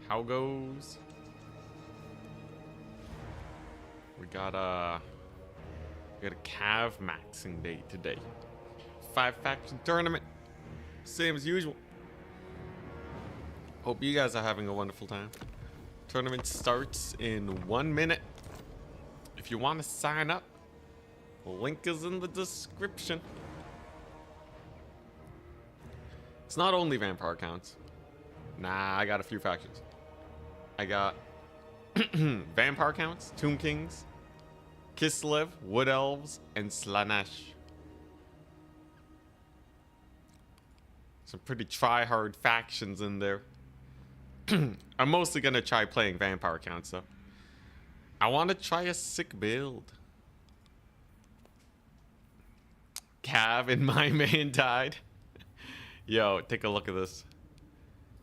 How goes? We got a Cav maxing day today. 5-faction tournament. Same as usual. Hope you guys are having a wonderful time. Tournament starts in 1 minute. If you want to sign up, the link is in the description. It's not only vampire accounts. Nah, I got a few factions. I got vampire accounts, Tomb Kings, Kislev, Wood Elves, and Slaanesh. Some pretty try-hard factions in there. I'm mostly gonna try playing vampire accounts though. I want to try a sick build. Cav in my main died. Yo, take a look at this.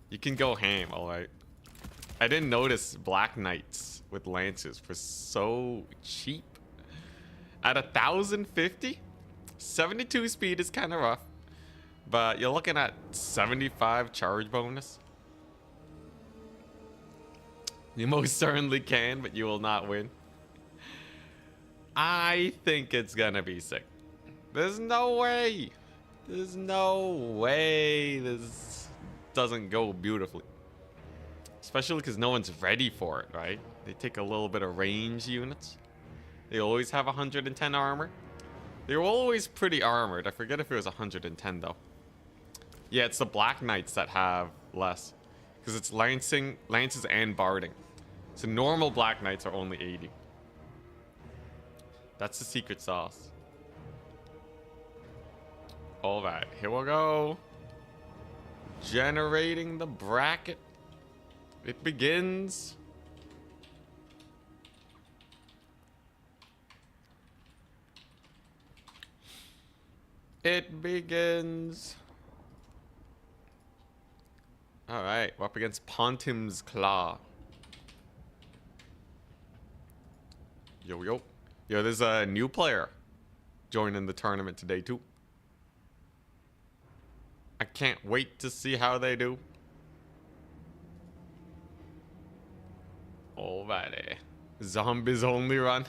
You can go ham, alright. I didn't notice Black Knights with lances were so cheap. At 1,050? 72 speed is kind of rough. But you're looking at 75 charge bonus. You most certainly can, but you will not win. I think it's gonna be sick. There's no way. There's no way this doesn't go beautifully. Especially because no one's ready for it, right? They take a little bit of range units. They always have 110 armor. They were always pretty armored. I forget if it was 110 though. Yeah, it's the Black Knights that have less. Because it's lances and barding. So normal Black Knights are only 80. That's the secret sauce. Alright, here we go. Generating the bracket. It begins. It begins. Alright, we're up against Pontim's Claw. Yo, yo. Yo, there's a new player joining the tournament today, too. I can't wait to see how they do. Alrighty. Zombies only run.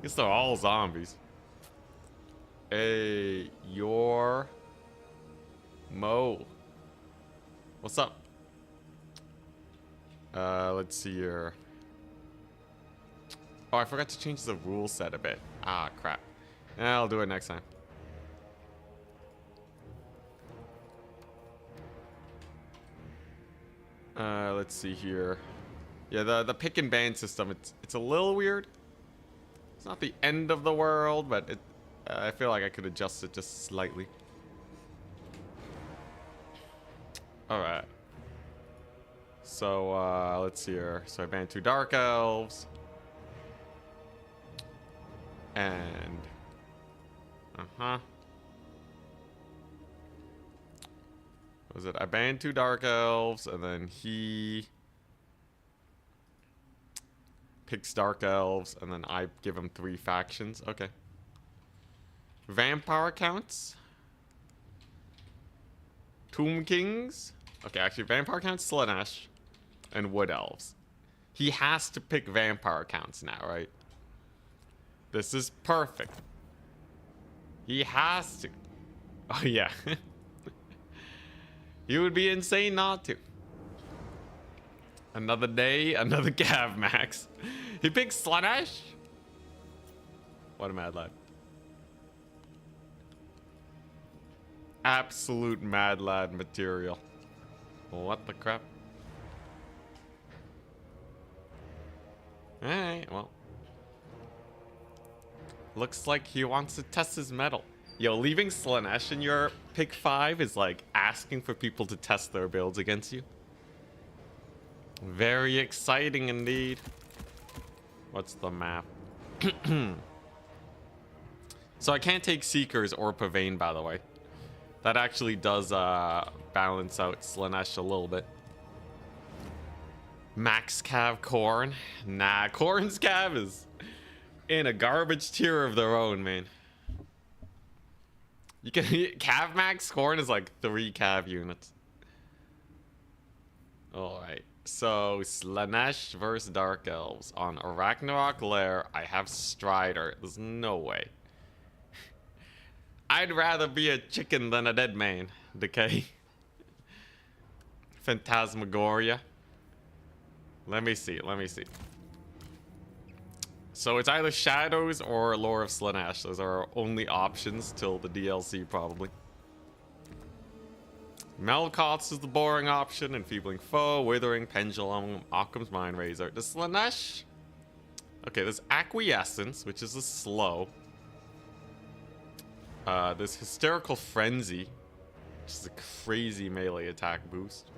Guess they're all zombies. Hey, your Mo. What's up? Let's see here. Oh, I forgot to change the rule set a bit. Ah, crap. I'll do it next time. Let's see here. Yeah, the pick and ban system, it's a little weird. It's not the end of the world, but I feel like I could adjust it just slightly. Alright. So, let's see here. So I banned 2 Dark Elves. And... What was it? I banned 2 Dark Elves, and then he... picks Dark Elves, and then I give him 3 factions. Okay. Vampire counts. Tomb Kings. Okay, actually, Vampire counts Slaanesh and Wood Elves. He has to pick Vampire counts now, right? This is perfect. He has to. Oh, yeah. He would be insane not to. Another day, another Cav max. He picks Slaanesh? What a mad lad. Absolute mad lad material. What the crap? Alright, well. Looks like he wants to test his mettle. Yo, leaving Slaanesh in your pick 5 is like asking for people to test their builds against you. Very exciting indeed. What's the map? So I can't take Seekers or Pavane, by the way. That actually does balance out Slaanesh a little bit. Max Cav Corn? Nah, Corn's Cav is in a garbage tier of their own, man. You can Cav Max Corn is like 3 Cav units. Alright. So, Slaanesh versus Dark Elves. On a Ragnarok Lair, I have Strider. There's no way. I'd rather be a chicken than a dead man. Decay. Phantasmagoria. Let me see. So it's either Shadows or Lore of Slaanesh. Those are our only options till the DLC, probably. Melkoth's is the boring option. Enfeebling Foe, Withering, Pendulum, Occam's Mind Razor. The Slaanesh... Okay, there's Acquiescence, which is a slow. There's Hysterical Frenzy, which is a crazy melee attack boost.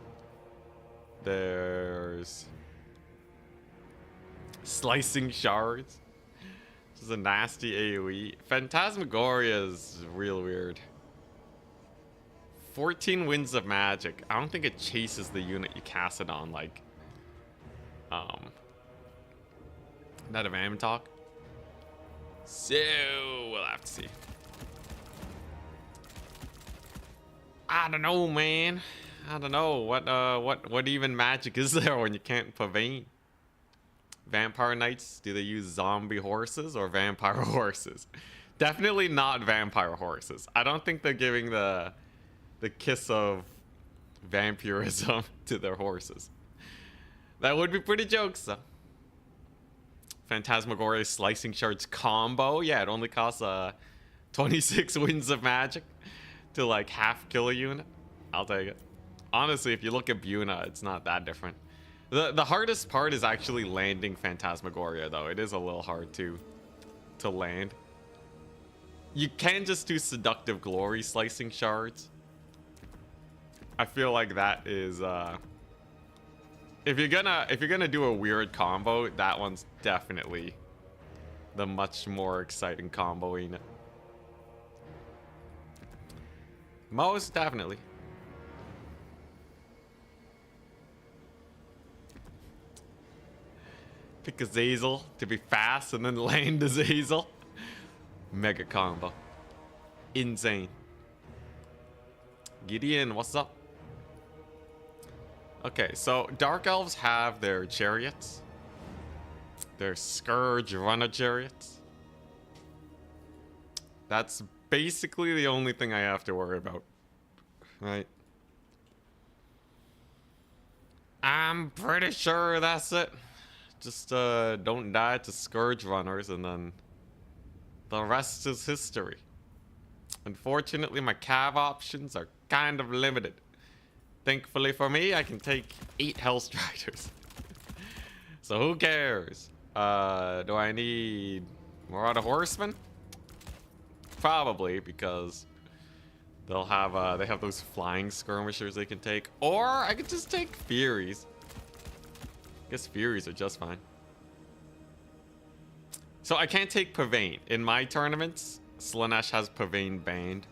There's... Slicing Shards, which is a nasty AoE. Phantasmagoria is real weird. 14 Winds of Magic. I don't think it chases the unit you cast it on, like... That of Amtalk. So, we'll have to see. I don't know, man. I don't know. What even magic is there when you can't pavane? Vampire Knights, do they use zombie horses or vampire horses? Definitely not vampire horses. I don't think they're giving the kiss of vampirism to their horses. That would be pretty jokes, though. Phantasmagoria Slicing Shards combo. Yeah, it only costs 26 Winds of Magic to like half kill a unit. I'll take it. Honestly, if you look at Buna, it's not that different. The hardest part is actually landing Phantasmagoria, though. It is a little hard to land. You can just do Seductive Glory Slicing Shards. I feel like that is if you're gonna do a weird combo, that one's definitely the much more exciting combo, ain't it? Most definitely. Pick a Zazel to be fast and then land a Zazel. Mega combo. Insane. Gideon, what's up? Okay, so Dark Elves have their chariots. Their Scourge Runner chariots. That's basically the only thing I have to worry about. Right? I'm pretty sure that's it. Just don't die to Scourge Runners, and then the rest is history. Unfortunately, my cav options are kind of limited. Thankfully for me, I can take 8 Hellstriders. So who cares? Do I need more out of Horsemen? Probably, because they'll have they have those flying skirmishers they can take. Or I could just take Furies. I guess Furies are just fine. So I can't take Pavane. In my tournaments, Slaanesh has Pavane banned,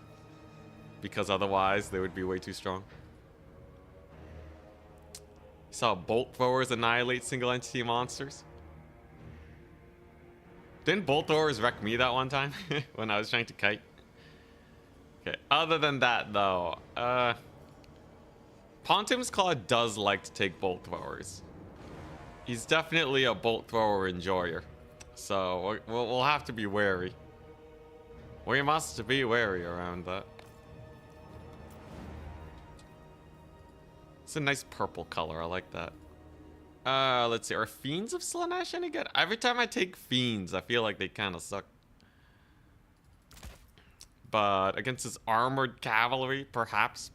because otherwise they would be way too strong. Saw Bolt Throwers annihilate single entity monsters. Didn't Bolt Throwers wreck me that one time when I was trying to kite? Okay, other than that though, Pontim's Claw does like to take Bolt Throwers. He's definitely a Bolt Thrower enjoyer. So we'll have to be wary. We must be wary around that. It's a nice purple color. I like that. Let's see. Are Fiends of Slaanesh any good? Every time I take Fiends, I feel like they kind of suck. But against his armored cavalry, perhaps.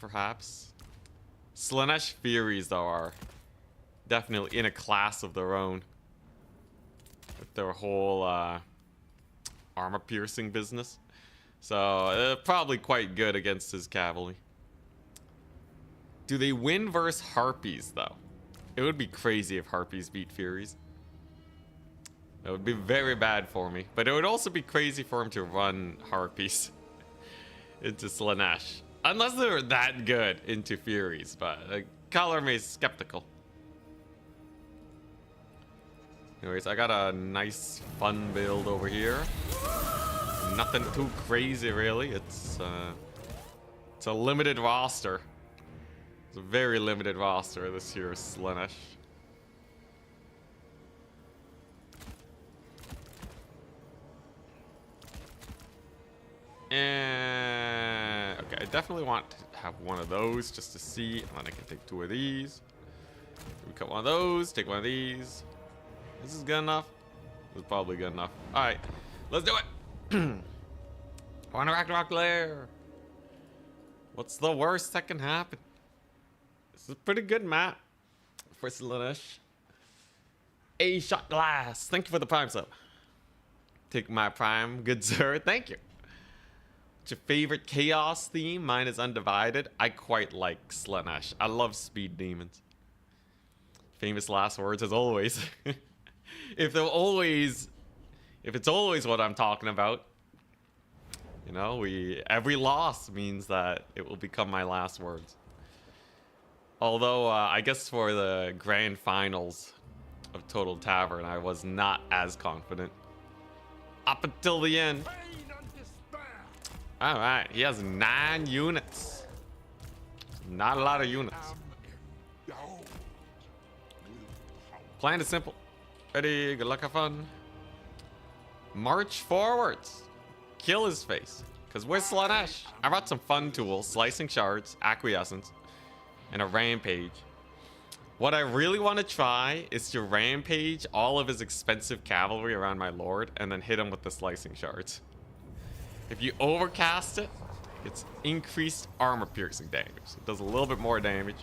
Slaanesh Furies, though, are definitely in a class of their own. With their whole armor-piercing business. So, they're probably quite good against his cavalry. Do they win versus Harpies, though? It would be crazy if Harpies beat Furies. That would be very bad for me. But it would also be crazy for him to run Harpies into Slaanesh. Unless they're that good into Furies. But color me skeptical. Anyways, I got a nice fun build over here. Nothing too crazy, really. It's a limited roster. It's a very limited roster this year's Slaanesh. And okay, I definitely want to have one of those just to see. And then I can take 2 of these. We cut one of those, take one of these. This is good enough. This is probably good enough. All right, let's do it. One Ragnarok Lair. What's the worst that can happen? This is a pretty good map for Slaanesh. A shot glass. Thank you for the prime sub. Take my prime, good sir. Thank you. What's your favorite chaos theme? Mine is Undivided. I quite like Slaanesh. I love speed demons. Famous last words as always. If it's always what I'm talking about, you know, every loss means that it will become my last words. Although I guess for the grand finals of Total Tavern, I was not as confident up until the end. All right, he has 9 units. Not a lot of units. Plan is simple. Ready, good luck, have fun. March forwards. Kill his face. Because we're Slaanesh. I brought some fun tools, slicing shards, acquiescence, and a rampage. What I really want to try is to rampage all of his expensive cavalry around my lord and then hit him with the slicing shards. If you overcast it, it's increased armor piercing damage. It does a little bit more damage.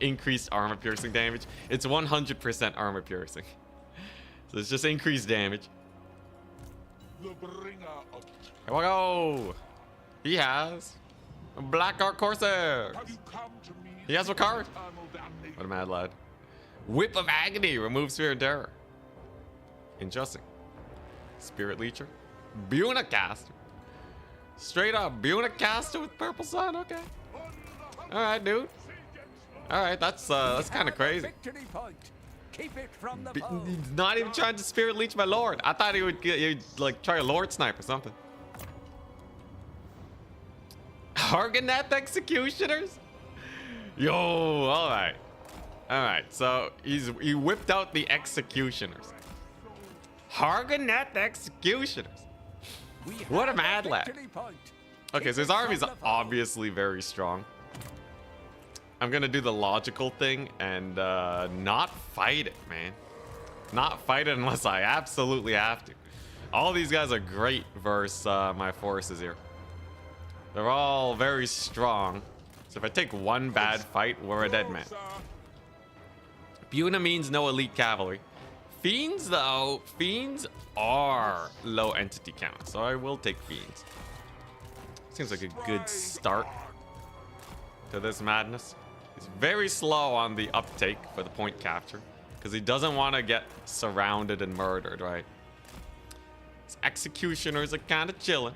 Increased armor piercing damage. It's 100% armor piercing. So it's just increased damage. Here we go. He has a Black Ark Corsair. He has a card. What a mad lad. Whip of Agony. Removes fear and terror. Interesting. Spirit Leecher. Buna Caster. Straight up Buna Caster with Purple Sun. Okay. Alright, dude. Alright, that's kind of crazy. Keep it from the He's not even trying to Spirit Leech my lord. I thought he'd like try a Lord Snipe or something. Hargoneth Executioners? Yo, alright. Alright, so he whipped out the Executioners. Hargoneth Executioners. What a mad lad. Okay, so his army's obviously very strong. I'm gonna do the logical thing and not fight it, man. Not fight it unless I absolutely have to. All these guys are great versus my forces here. They're all very strong. So if I take one bad fight, we're a dead man. Buna means no elite cavalry. Fiends, though, Fiends are low entity count, so I will take Fiends. Seems like a good start to this madness. He's very slow on the uptake for the point capture because he doesn't want to get surrounded and murdered, right? His executioners are kind of chilling.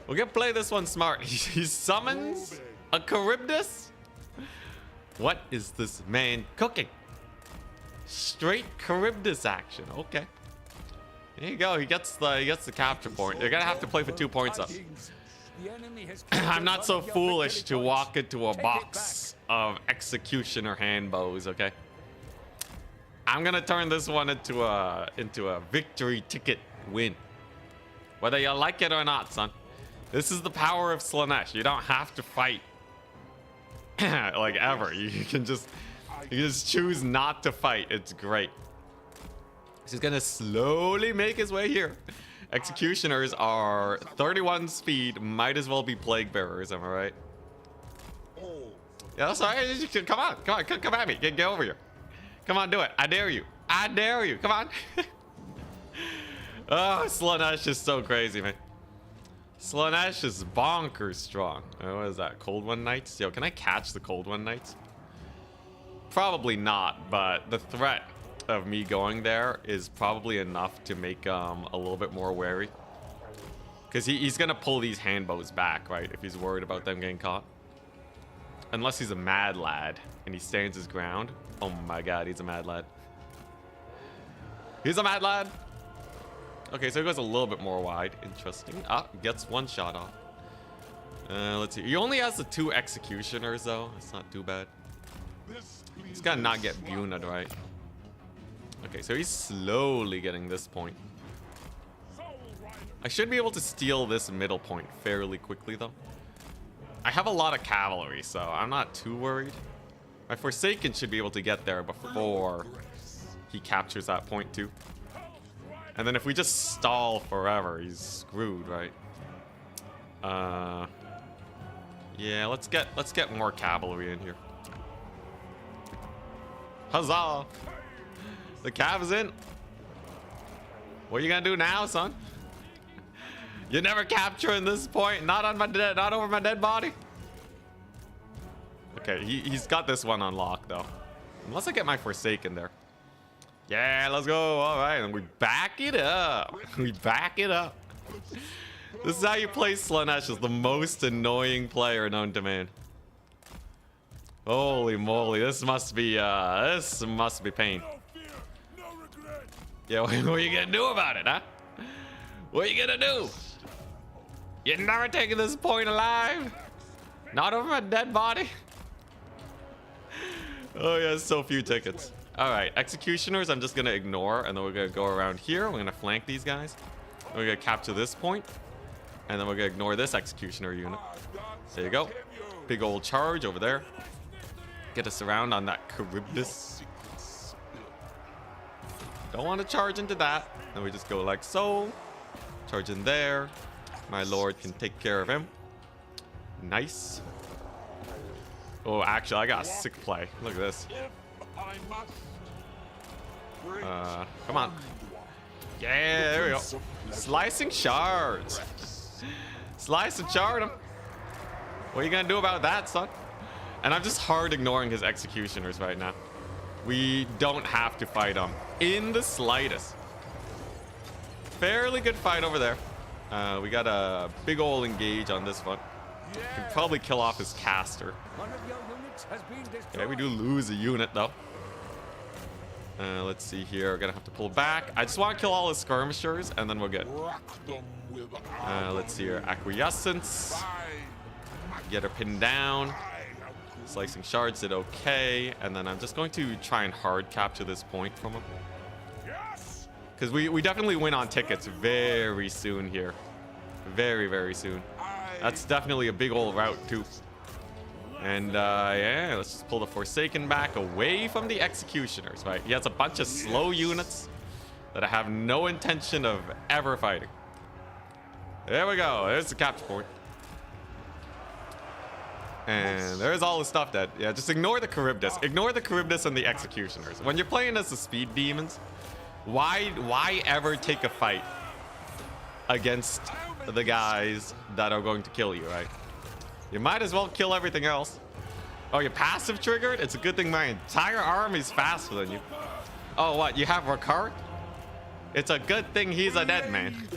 We're gonna play this one smart. He summons a Charybdis. What is this man cooking? Straight Charybdis action. Okay. There you go. He gets the capture point. You're gonna have to play for 2 points up. I'm not so foolish to walk into a box of executioner hand bows, okay? I'm gonna turn this one into a victory ticket win. Whether you like it or not, son. This is the power of Slaanesh. You don't have to fight like ever. You can just choose not to fight. It's great. He's gonna slowly make his way here. Executioners are 31 speed, might as well be plague bearers, am I right? Yeah, that's all right. Come on, come at me. Get over here. Come on, do it. I dare you. I dare you. Come on. Oh, Slaanesh is so crazy, man. Slaanesh is bonkers strong. What is that? Cold One Knights? Yo, can I catch the Cold One Knights? Probably not, but the threat of me going there is probably enough to make a little bit more wary. Because he's going to pull these handbows back, right? If he's worried about them getting caught. Unless he's a mad lad and he stands his ground. Oh my god, he's a mad lad. He's a mad lad. Okay, so he goes a little bit more wide. Interesting. Ah, gets one shot off. Let's see. He only has the 2 executioners, though. It's not too bad. He's got to not get Buna'd, right? Okay, so he's slowly getting this point. I should be able to steal this middle point fairly quickly, though. I have a lot of cavalry, so I'm not too worried. My Forsaken should be able to get there before he captures that point, too. And then if we just stall forever, he's screwed, right? Yeah, let's get more cavalry in here. Huzzah! The cav is in. What are you gonna do now, son? You're never capturing this point. Not on my not over my dead body. Okay, he's got this one on lock though. Unless I get my Forsaken there. Yeah, let's go. All right, and we back it up. We back it up. This is how you play Slaanesh as the most annoying player known to man. Holy moly, this must be pain. Yeah, what are you gonna do about it, huh? What are you gonna do? You're never taking this point alive. Not over a dead body. Oh yeah, so few tickets. All right, executioners I'm just gonna ignore, and then we're gonna go around here. We're gonna flank these guys. We're gonna capture this point, and then we're gonna ignore this executioner unit. There you go. Big old charge over there. Get us around on that Charybdis. Don't want to charge into that. Then we just go like so. Charge in there. My lord can take care of him. Nice. Oh, actually, I got a sick play. Look at this. Come on. Yeah, there we go. Slicing shards. Slice and shard him. What are you gonna do about that, son? And I'm just hard ignoring his executioners right now. We don't have to fight him in the slightest. Fairly good fight over there. We got a big ol' engage on this one. Could probably kill off his caster. Okay, we do lose a unit though. Let's see here. We're gonna have to pull back. I just want to kill all his skirmishers and then we're good. Let's see here. Acquiescence. Get her pinned down. Slicing shards did okay. And then I'm just going to try and hard capture this point from him. Because we definitely win on tickets very soon here. Very, very soon. That's definitely a big old route too. And yeah, let's just pull the Forsaken back away from the executioners, right? He has a bunch of slow units that I have no intention of ever fighting. There we go. There's the capture point. And there's all the stuff that, yeah, just ignore the Charybdis. Ignore the Charybdis and the executioners. When you're playing as the speed demons, why ever take a fight against the guys that are going to kill you, right? You might as well kill everything else. Oh, you're passive triggered? It's a good thing my entire army's faster than you. Oh, what? You have Ricard? It's a good thing he's a dead man.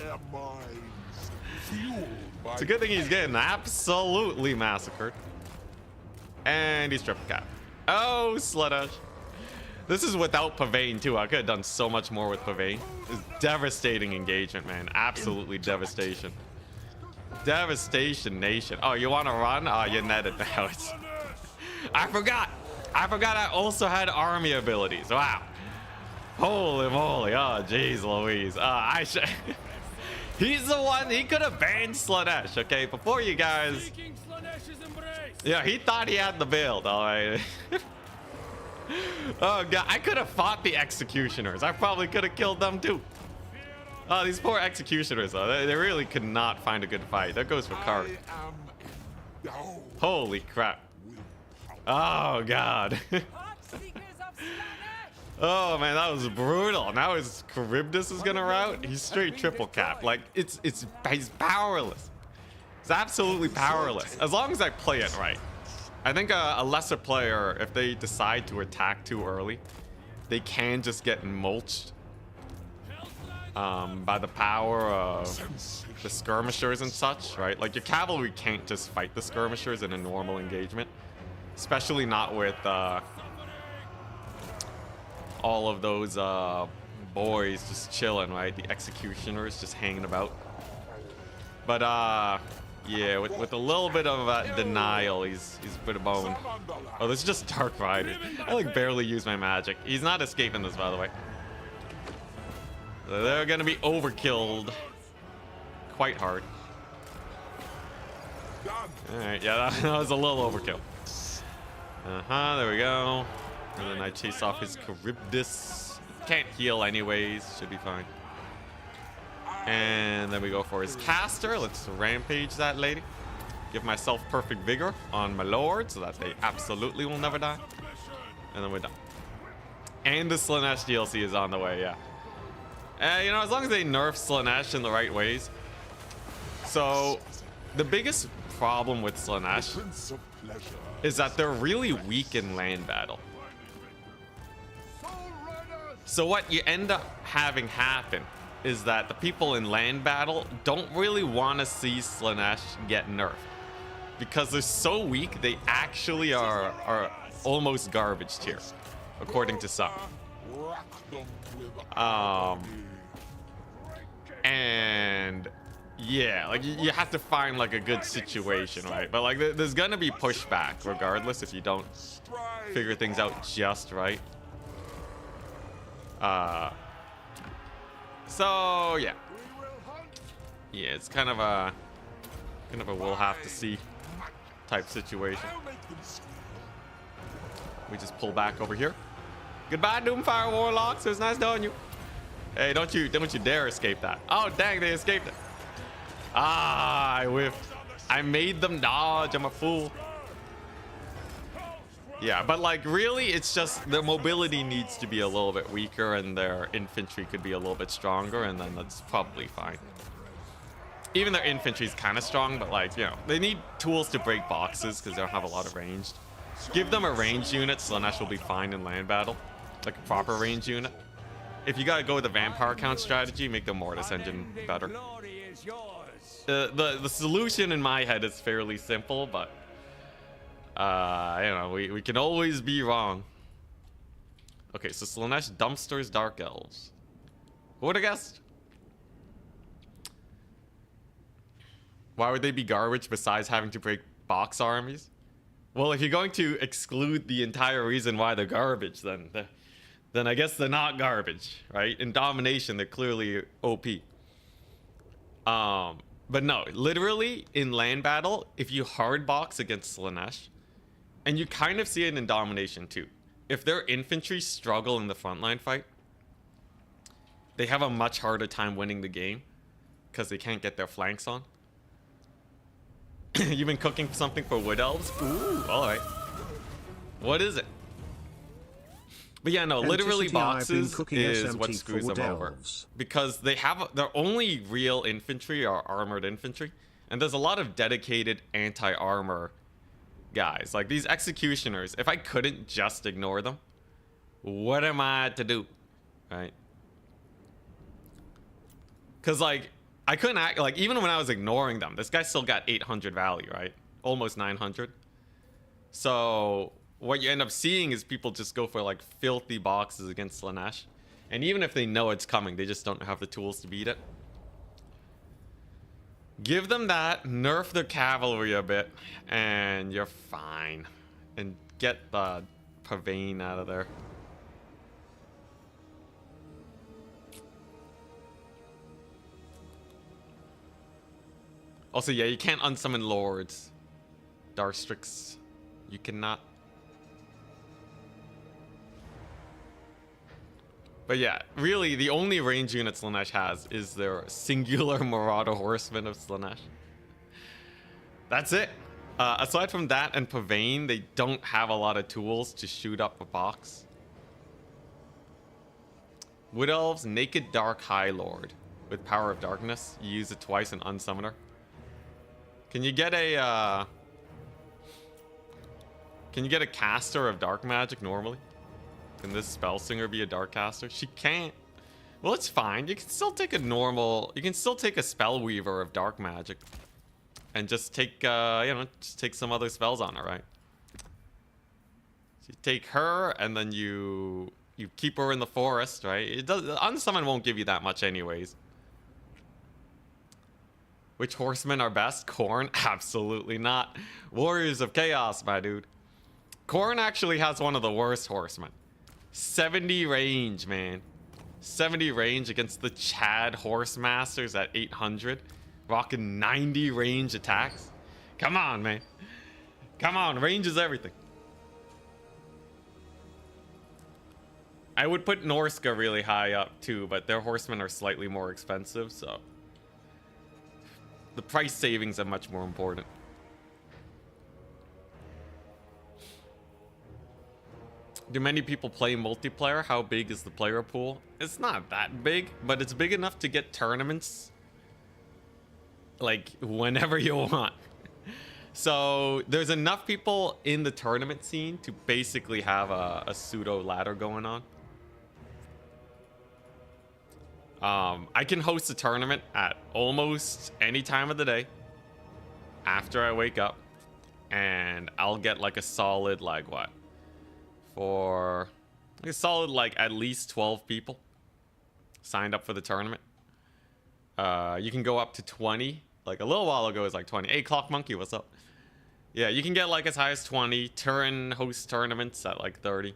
It's a good thing he's getting absolutely massacred. And he's triple cap. Oh, Slaanesh. This is without Pavane too. I could have done so much more with Pavane. It's devastating engagement, man. Absolutely devastation. Devastation nation. Oh, you want to run? Oh, you netted now. I forgot I also had army abilities. Wow. Holy moly. Oh, jeez Louise. He's the one. He could have banned Slaanesh, okay? Before you guys. Yeah, he thought he had the build, all right. Oh, God. I could have fought the executioners. I probably could have killed them, too. Oh, these poor executioners, though. They really could not find a good fight. There goes Ricard. Holy crap. Oh, God. Oh, man, that was brutal. Now his Charybdis is going to rout. He's straight triple cap. Like, he's powerless. He's absolutely powerless. As long as I play it right. I think a lesser player, if they decide to attack too early, they can just get mulched by the power of the skirmishers and such, right? Like, your cavalry can't just fight the skirmishers in a normal engagement. Especially not with all of those boys just chilling, right? The executioners just hanging about. But yeah, with a little bit of denial, he's a bit of boned. Oh, this is just Dark Rider. I like barely use my magic. He's not escaping this, by the way. They're gonna be overkilled quite hard. Alright, yeah, that was a little overkill. There we go. And then I chase off his Charybdis. Can't heal anyways, should be fine. And then we go for his caster. Let's rampage that lady. Give myself perfect vigor on my lord so that they absolutely will never die. And then we're done. And the Slaanesh DLC is on the way, yeah. You know, as long as they nerf Slaanesh in the right ways. So, the biggest problem with Slaanesh is that they're really weak in land battle. So what you end up having happen is that the people in land battle don't really want to see Slaanesh get nerfed. Because they're so weak, they actually are almost garbage tier, according to some. And yeah, like you have to find like a good situation, right? But like there's gonna be pushback regardless if you don't figure things out just right. So yeah, it's kind of a we'll have to see type situation. We just pull back over here. Goodbye, Doomfire Warlocks. It was nice knowing you. Hey, don't you dare escape that. Oh dang, they escaped it. Ah, I whiffed. I made them dodge. I'm a fool. Yeah, but like really, it's just their mobility needs to be a little bit weaker and their infantry could be a little bit stronger, and then that's probably fine. Even their infantry is kind of strong, but like, you know, they need tools to break boxes because they don't have a lot of ranged. Give them a ranged unit, Slaanesh will be fine in land battle. Like a proper ranged unit. If you gotta go with the vampire count strategy, make the Mortis engine better. The solution in my head is fairly simple, but you know, we can always be wrong. Okay, so Slaanesh dumpsters Dark Elves. Who would have guessed? Why would they be garbage besides having to break box armies? Well, if you're going to exclude the entire reason why they're garbage, then I guess they're not garbage, right? In domination, they're clearly OP. But no, literally in land battle, if you hard box against Slaanesh, and you kind of see it in domination too, if their infantry struggle in the frontline fight, they have a much harder time winning the game because they can't get their flanks on. You've been cooking something for Wood Elves? Ooh, alright. What is it? But yeah, no, literally boxes is what screws them over. Because they have their only real infantry are armored infantry. And there's a lot of dedicated anti-armor guys. Like these executioners, if I couldn't just ignore them, what am I to do? Right? Because like, I couldn't act, like even when I was ignoring them, this guy still got 800 value, right? Almost 900. So what you end up seeing is people just go for like filthy boxes against Slaanesh. And even if they know it's coming, they just don't have the tools to beat it. Give them that, nerf their cavalry a bit, and you're fine. And get the Pavane out of there. Also, yeah, you can't unsummon lords. Darstrix, you cannot. But yeah, really, the only range unit Slaanesh has is their singular Marauder Horsemen of Slaanesh. That's it. Aside from that and Pavane, they don't have a lot of tools to shoot up a box. Wood Elves, Naked Dark High Lord with Power of Darkness. You use it twice and unsummon her. Can you get a caster of dark magic normally? Can this spell singer be a dark caster? She can't. Well, it's fine. You can still take a normal. You can still take a spell weaver of dark magic, and just take you know, just take some other spells on her, right? So you take her, and then you keep her in the forest, right? It does. Unsummon won't give you that much, anyways. Which horsemen are best? Khorne? Absolutely not. Warriors of Chaos, my dude. Khorne actually has one of the worst horsemen. 70 range, man. 70 range against the Chad Horse Masters at 800. Rocking 90 range attacks. Come on, man. Come on, range is everything. I would put Norska really high up too, but their horsemen are slightly more expensive, so the price savings are much more important. Do many people play multiplayer? How big is the player pool? It's not that big, but it's big enough to get tournaments like whenever you want. So there's enough people in the tournament scene to basically have a pseudo ladder going on. I can host a tournament at almost any time of the day after I wake up, and I'll get like a solid, like what? For a solid, like at least 12 people signed up for the tournament. You can go up to 20. Like a little while ago, it was like 20. Hey, Clock Monkey, what's up? Yeah, you can get like as high as 20. Turin hosts tournaments at like 30.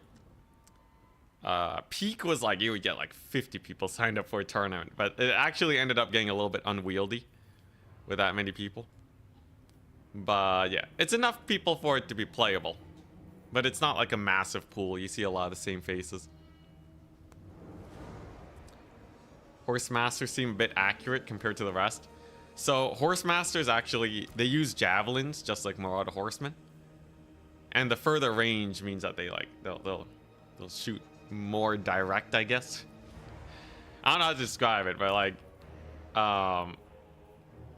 Peak was like you would get like 50 people signed up for a tournament, but it actually ended up getting a little bit unwieldy with that many people. But yeah, it's enough people for it to be playable, but it's not like a massive pool. You see a lot of the same faces. Horse masters seem a bit accurate compared to the rest. So horse masters actually, they use javelins just like Marauder horsemen, and the further range means that they like they'll shoot more direct, I guess. I don't know how to describe it, but like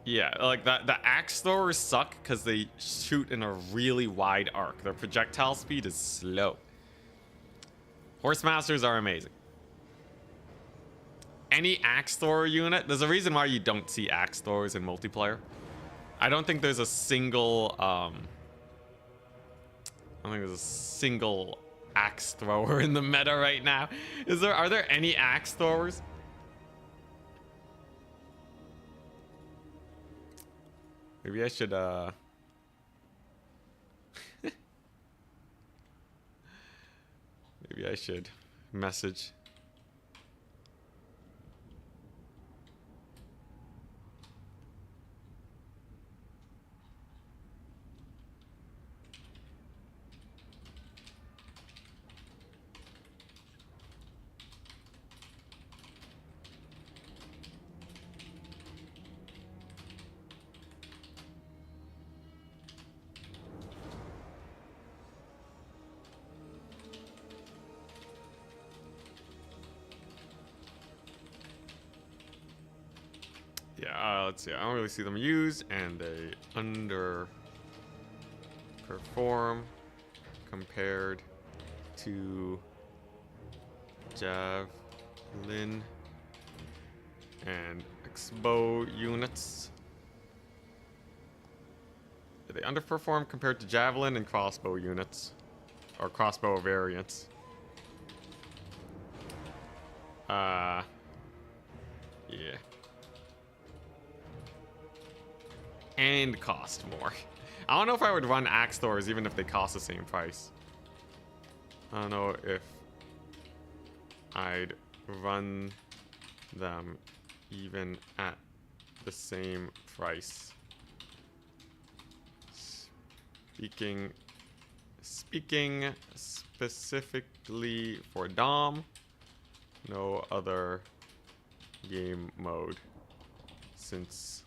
yeah, like the axe throwers suck because they shoot in a really wide arc. Their projectile speed is slow. Horse masters are amazing. Any axe thrower unit, there's a reason why you don't see axe throwers in multiplayer. I don't think there's a single axe thrower in the meta right now. Are there any axe throwers? Maybe I should maybe I should message. Yeah, let's see. I don't really see them used, and they underperform compared to javelin and X-bow units. They underperform compared to javelin and crossbow units, or crossbow variants. Yeah. And cost more. I don't know if I would run axe throwers even if they cost the same price. I don't know if I'd run them even at the same price. Speaking specifically for Dom, no other game mode since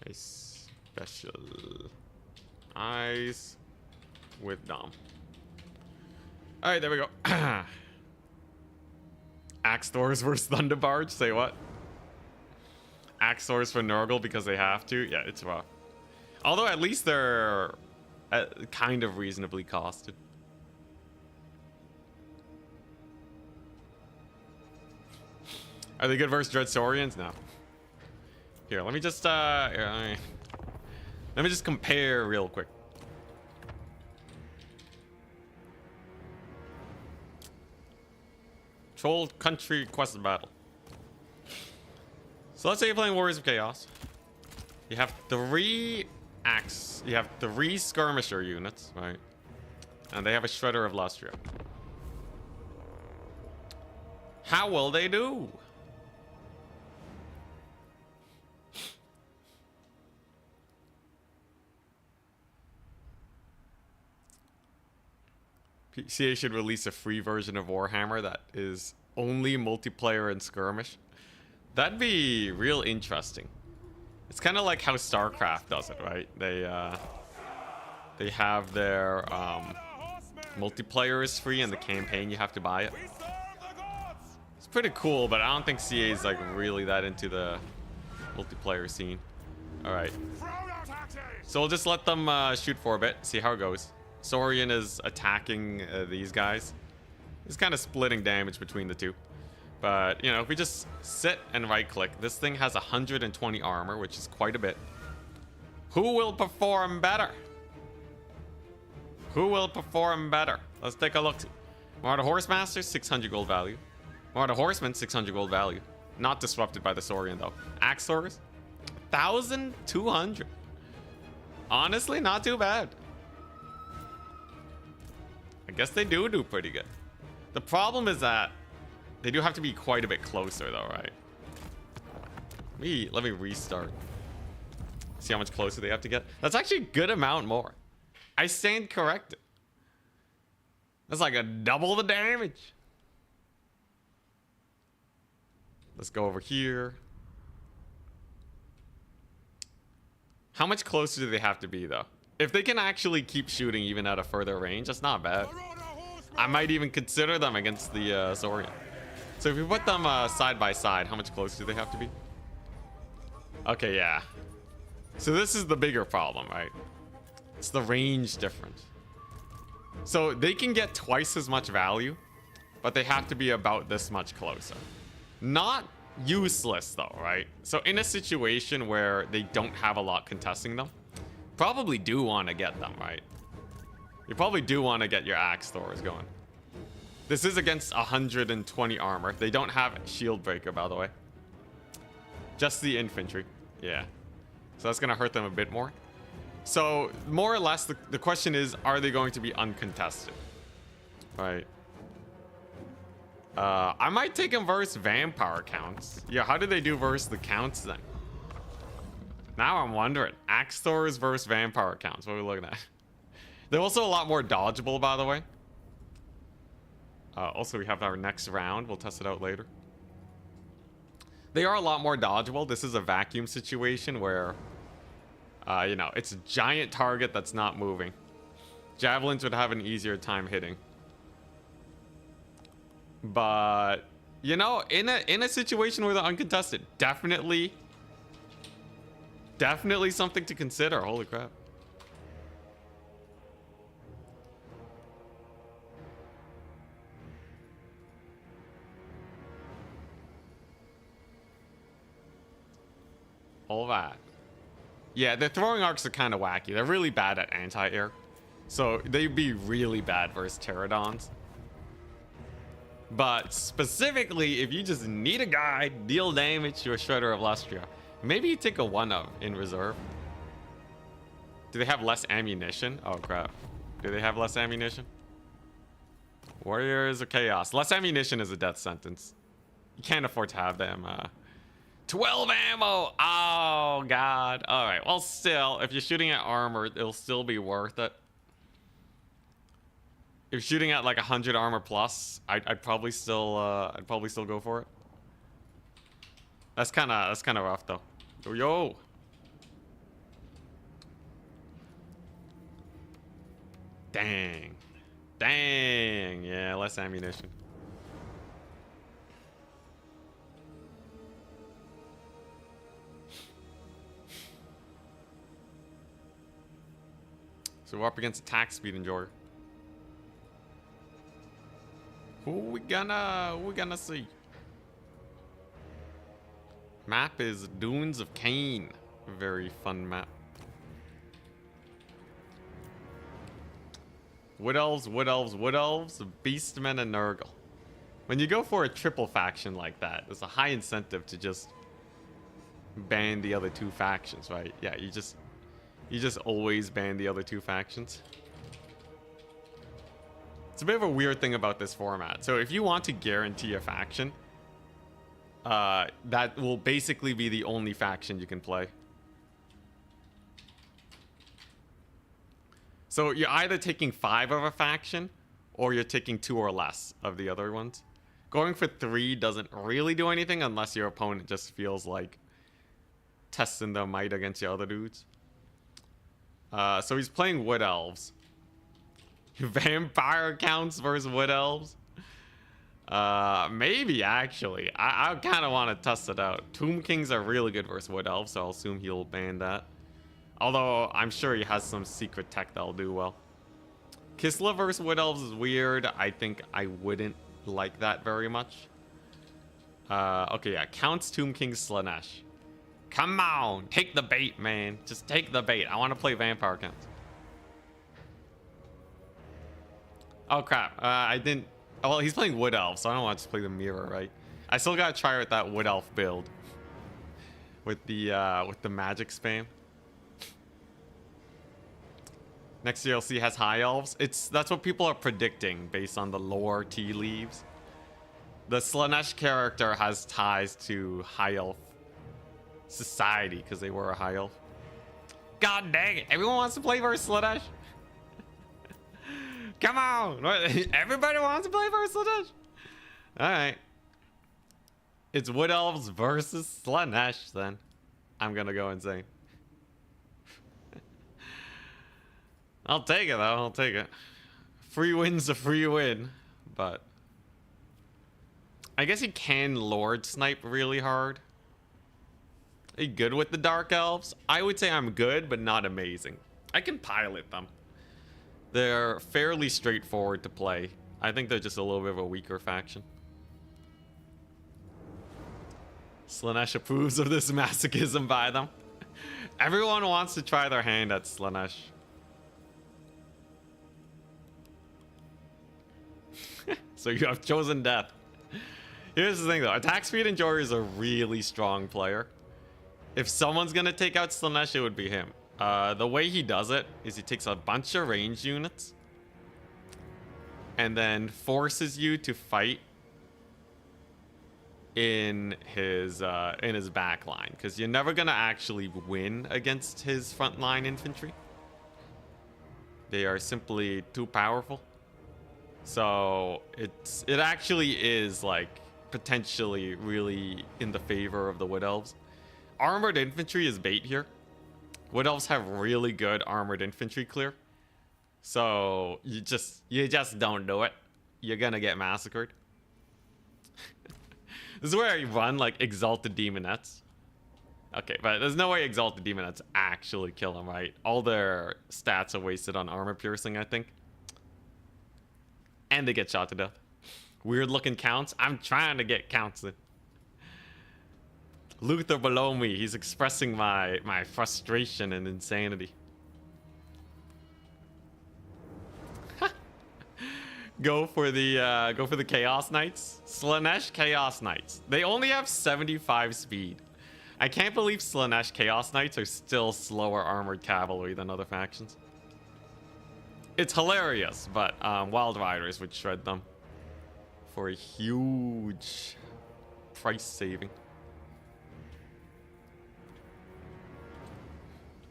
I specialize with Dom. All right, there we go. Axe throwers versus Thunderbarge. Say what? Axe throwers for Nurgle because they have to. Yeah, it's rough. Although at least they're kind of reasonably costed. Are they good versus Dreadsorians? No. Here, let me just let me just compare real quick. Troll Country Quest Battle. So let's say you're playing Warriors of Chaos. You have three skirmisher units, right? And they have a Shredder of Lustria. How will they do? CA should release a free version of Warhammer that is only multiplayer and skirmish. That'd be real interesting. It's kind of like how StarCraft does it, right? They have their multiplayer is free and the campaign you have to buy it. It's pretty cool, but I don't think CA is like really that into the multiplayer scene. All right. So we'll just let them shoot for a bit, see how it goes. Saurian is attacking these guys. He's kind of splitting damage between the two. But, you know, if we just sit and right-click, this thing has 120 armor, which is quite a bit. Who will perform better? Who will perform better? Let's take a look. Marauder Horsemaster, 600 gold value. Marauder Horseman, 600 gold value. Not disrupted by the Saurian, though. Axe Throwers, 1,200. Honestly, not too bad. I guess they do pretty good. The problem is that they do have to be quite a bit closer, though, right? Let me restart. See how much closer they have to get. That's actually a good amount more. I stand corrected. That's like a double the damage. Let's go over here. How much closer do they have to be, though? If they can actually keep shooting even at a further range, that's not bad. I might even consider them against the Saurian. So if we put them side by side, how much closer do they have to be? Okay, yeah. So this is the bigger problem, right? It's the range difference. So they can get twice as much value, but they have to be about this much closer. Not useless though, right? So in a situation where they don't have a lot contesting them, probably do want to get them, right? You probably do want to get your axe throwers going. This is against 120 armor. They don't have shield breaker, by the way. Just the infantry. Yeah. So that's going to hurt them a bit more. So more or less, the question is, are they going to be uncontested? Right. I might take them versus vampire counts. Yeah, how do they do versus the counts then? Now I'm wondering. Axe throwers versus vampire counts. What are we looking at? They're also a lot more dodgeable, by the way. Also, we have our next round. We'll test it out later. They are a lot more dodgeable. This is a vacuum situation where, you know, it's a giant target that's not moving. Javelins would have an easier time hitting. But, you know, in a situation where they're uncontested, definitely something to consider. Holy crap. All that. Yeah, their throwing arcs are kind of wacky. They're really bad at anti-air. So they'd be really bad versus pterodons. But specifically, if you just need a guy, deal damage to a Shredder of Lustria, maybe you take a 1-of in reserve. Do they have less ammunition? Oh, crap. Do they have less ammunition? Warriors of Chaos. Less ammunition is a death sentence. You can't afford to have them. 12 ammo! Oh, God. All right. Well, still, if you're shooting at armor, it'll still be worth it. If you're shooting at like 100 armor plus, I'd probably still go for it. That's kind of rough though. Yo. Dang. Yeah, less ammunition. So we're up against attack speed enjoyer. Who we gonna see? Map is Dunes of Cain. Very fun map. Wood Elves, Beastmen, and Nurgle. When you go for a triple faction like that, there's a high incentive to just ban the other two factions, right? Yeah, you just always ban the other two factions. It's a bit of a weird thing about this format. So if you want to guarantee a faction, that will basically be the only faction you can play. So you're either taking 5 of a faction, or you're taking 2 or less of the other ones. Going for 3 doesn't really do anything unless your opponent just feels like testing their might against the other dudes. So he's playing Wood Elves. Vampire counts versus Wood Elves? Maybe actually. I kind of want to test it out. Tomb Kings are really good versus Wood Elves, so I'll assume he'll ban that. Although I'm sure he has some secret tech that'll do well. Kislev versus Wood Elves is weird. I think I wouldn't like that very much. Okay, yeah. Counts Tomb King Slaanesh. Come on, take the bait, man. Just take the bait. I want to play Vampire Counts. Oh crap! I didn't. Oh, well, he's playing Wood Elf, so I don't want to play the mirror, right? I still gotta try with that Wood Elf build with the magic spam. Next DLC has High Elves. That's what people are predicting based on the lore tea leaves. The Slaanesh character has ties to High Elf society because they were a High Elf. God dang it! Everyone wants to play versus Slaanesh. Come on! Everybody wants to play versus Slaanesh. All right. It's Wood Elves versus Slaanesh then. I'm gonna go insane. I'll take it though. I'll take it. Free win's a free win, but I guess he can Lord Snipe really hard. Are you good with the Dark Elves? I would say I'm good, but not amazing. I can pilot them. They're fairly straightforward to play. I think they're just a little bit of a weaker faction. Slaanesh approves of this masochism by them. Everyone wants to try their hand at Slaanesh. So you have chosen death. Here's the thing though, attack speed enjoyer is a really strong player. If someone's gonna take out Slaanesh, it would be him. The way he does it is he takes a bunch of ranged units and then forces you to fight in his back line, because you're never gonna actually win against his frontline infantry. They are simply too powerful. So it actually is like potentially really in the favor of the Wood Elves. Armored infantry is bait here. Wood Elves have really good armored infantry clear. So you just don't do it. You're gonna get massacred. This is where I run like Exalted Demonettes. Okay, but there's no way Exalted Demonettes actually kill them, right? All their stats are wasted on armor piercing, I think. And they get shot to death. Weird looking counts. I'm trying to get counts in. Luther below me. He's expressing my frustration and insanity. Go for the Chaos Knights. Slaanesh Chaos Knights. They only have 75 speed. I can't believe Slaanesh Chaos Knights are still slower armored cavalry than other factions. It's hilarious, but Wild Riders would shred them for a huge price saving.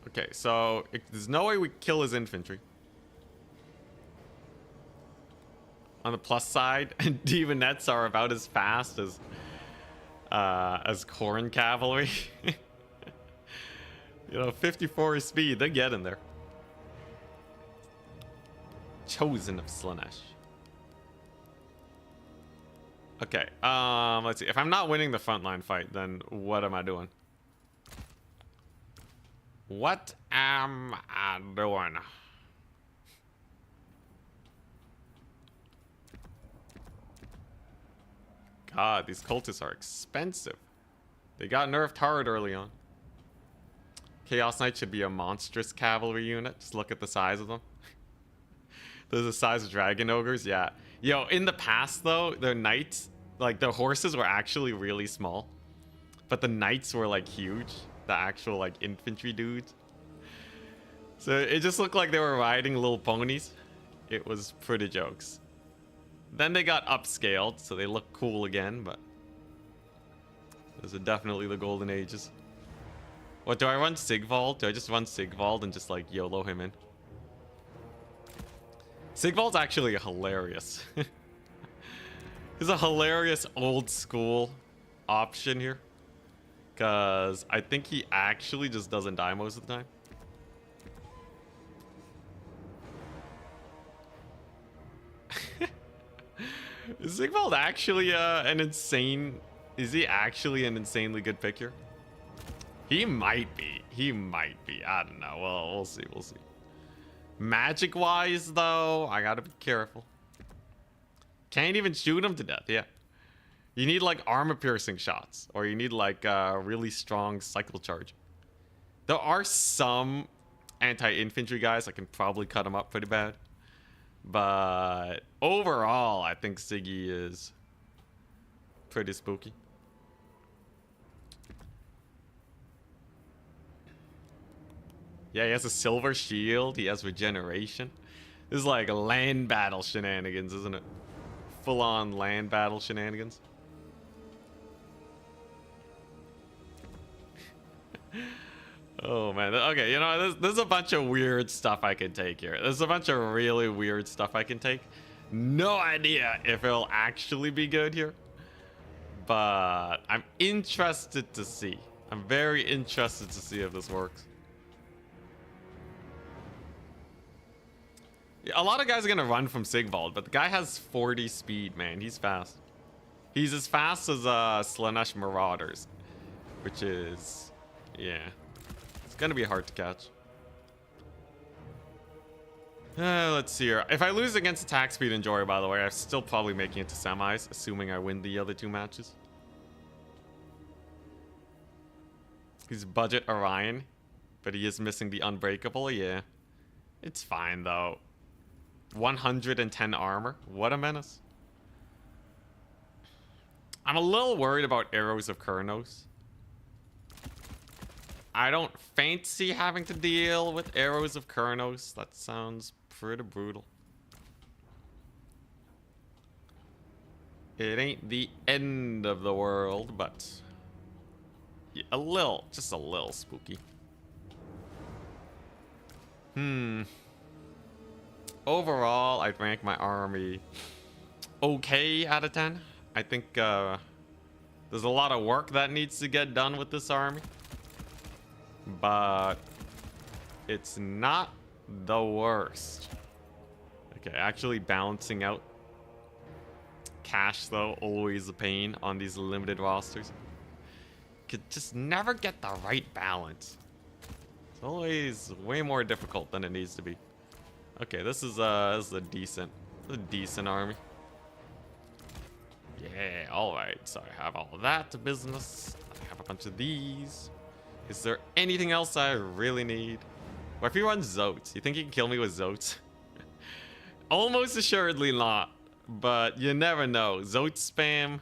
Okay, so there's no way we kill his infantry. On the plus side, Demonettes are about as fast as Khorne cavalry. You know, 54 speed, they're getting there. Chosen of Slaanesh. Okay, let's see. If I'm not winning the frontline fight, then what am I doing? What am I doing? God, these cultists are expensive. They got nerfed hard early on. Chaos Knight should be a monstrous cavalry unit. Just look at the size of them. They're the size of dragon ogres, yeah. Yo, in the past though, their knights, like their horses were actually really small. But the knights were like huge. The actual like infantry dudes. So it just looked like they were riding little ponies. It was pretty jokes. Then they got upscaled, so they look cool again, but those are definitely the golden ages. What, do I run Sigvald? Do I just run Sigvald and just like YOLO him in? Sigvald's actually hilarious. He's a hilarious old school option here. Because I think he actually just doesn't die most of the time. Is Sigvald actually an insane... Is he actually an insanely good pick here? He might be. He might be. I don't know. Well, we'll see. We'll see. Magic-wise, though, I gotta be careful. Can't even shoot him to death. Yeah. You need, like, armor-piercing shots. Or you need, like, really strong cycle charge. There are some anti-infantry guys that can probably cut him up pretty bad. But overall, I think Siggy is pretty spooky. Yeah, he has a silver shield. He has regeneration. This is like land battle shenanigans, isn't it? Full-on land battle shenanigans. Oh, man. Okay, you know, there's a bunch of weird stuff I can take here. There's a bunch of really weird stuff I can take. No idea if it'll actually be good here. But I'm interested to see. I'm very interested to see if this works. Yeah, a lot of guys are going to run from Sigvald, but the guy has 40 speed, man. He's fast. He's as fast as Slaanesh Marauders, which is... yeah. It's going to be hard to catch. Let's see here. If I lose against attack speed and Jory, by the way, I'm still probably making it to semis, assuming I win the other two matches. He's budget Orion, but he is missing the Unbreakable. Yeah. It's fine, though. 110 armor. What a menace. I'm a little worried about Arrows of Kurnos. I don't fancy having to deal with Arrows of Kurnos. That sounds pretty brutal. It ain't the end of the world, but yeah, just a little spooky. Overall, I'd rank my army okay out of 10. I think there's a lot of work that needs to get done with this army. But it's not the worst. Okay, actually balancing out cash, though, always a pain on these limited rosters. Could just never get the right balance. It's always way more difficult than it needs to be. Okay, this is a decent army. Yeah, all right. So I have all of that to business. I have a bunch of these. Is there anything else I really need? What if he runs Zotes? You think he can kill me with Zotes? Almost assuredly not, but you never know. Zote spam,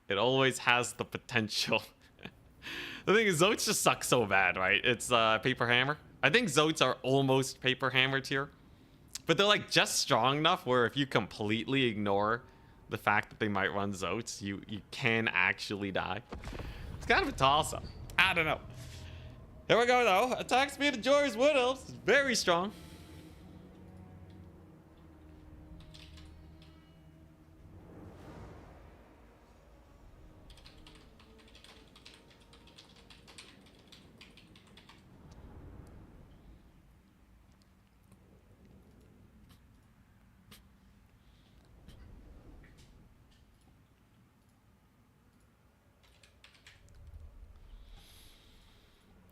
it always has the potential. The thing is, Zotes just suck so bad, right? It's Paper Hammer. I think Zotes are almost Paper Hammer tier, but they're like just strong enough where if you completely ignore the fact that they might run Zotes, you can actually die. It's kind of a toss-up. I don't know. Here we go, though. Attack speed of Jory's Wood Elves is very strong.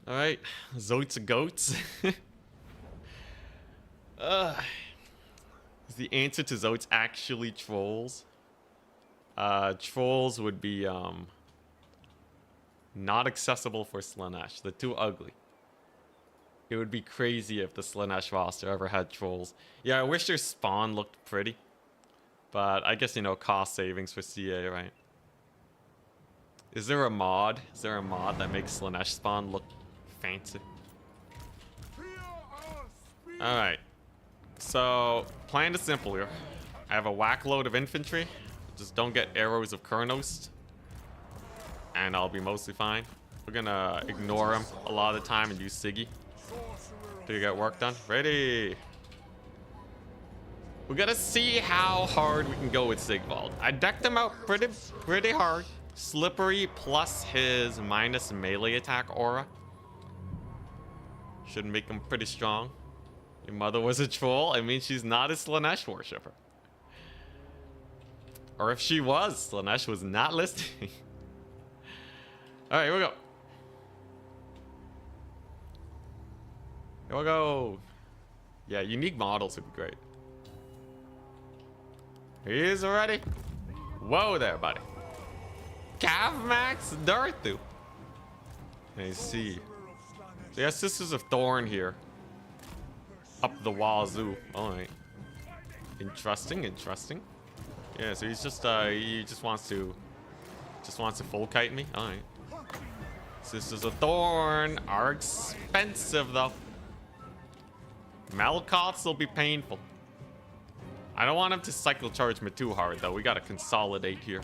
All right, Zotes of Goats. Is the answer to Zotes actually trolls? Trolls would be not accessible for Slaanesh. They're too ugly. It would be crazy if the Slaanesh roster ever had trolls. Yeah, I wish their spawn looked pretty, but I guess, you know, cost savings for CA, right? Is there a mod? Is there a mod that makes Slaanesh spawn look fancy? Alright. So, plan is simple here. I have a whack load of infantry. Just don't get Arrows of Kurnos, and I'll be mostly fine. We're gonna ignore him a lot of the time and use Siggy to get work done. Ready. We're gonna see how hard we can go with Sigvald. I decked him out pretty hard. Slippery plus his minus melee attack aura should make him pretty strong. Your mother was a troll. I mean, she's not a Slaanesh worshipper. Or if she was, Slaanesh was not listening. All right, here we go. Here we go. Yeah, unique models would be great. He's ready. Whoa there, buddy. Cav Max Darthu. I see. So yeah, Sisters of Thorn here. Up the wazoo. Alright. Interesting, interesting. Yeah, so he's just he just wants to full kite me. Alright. Sisters of Thorn are expensive though. Malkoths will be painful. I don't want him to cycle charge me too hard though. We gotta consolidate here.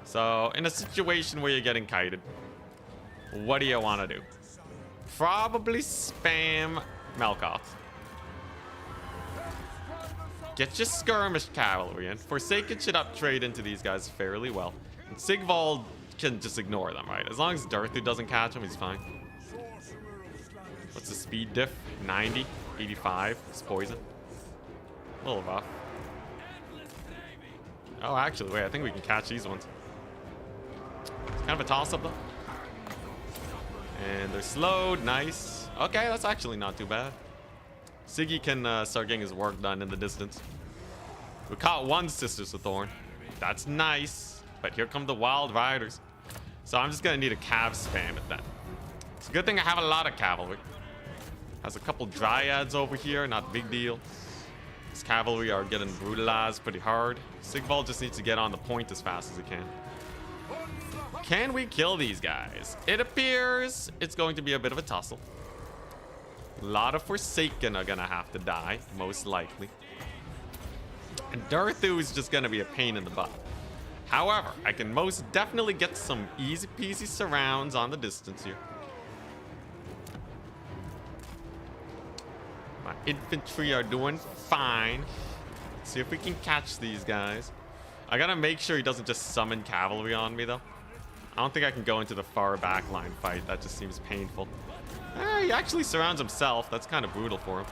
So in a situation where you're getting kited, what do you want to do? Probably spam Malkoth. Get your skirmish cavalry in. Forsaken should uptrade into these guys fairly well. And Sigvald can just ignore them, right? As long as Darthu doesn't catch him, he's fine. What's the speed diff? 90, 85. It's poison. A little rough. Oh, actually, wait. I think we can catch these ones. It's kind of a toss-up, though. And they're slowed. Nice. Okay, that's actually not too bad. Siggy can start getting his work done in the distance. We caught one Sisters of Thorn. That's nice. But here come the Wild Riders. So I'm just going to need a cav spam at that. It's a good thing I have a lot of cavalry. Has a couple Dryads over here. Not a big deal. His cavalry are getting brutalized pretty hard. Sigvald just needs to get on the point as fast as he can. Can we kill these guys? It appears it's going to be a bit of a tussle. A lot of Forsaken are gonna have to die, most likely. And Darthu is just gonna be a pain in the butt. However, I can most definitely get some easy peasy surrounds on the distance here. My infantry are doing fine. Let's see if we can catch these guys. I gotta make sure he doesn't just summon cavalry on me though. I don't think I can go into the far back line fight. That just seems painful. He actually surrounds himself. That's kind of brutal for him.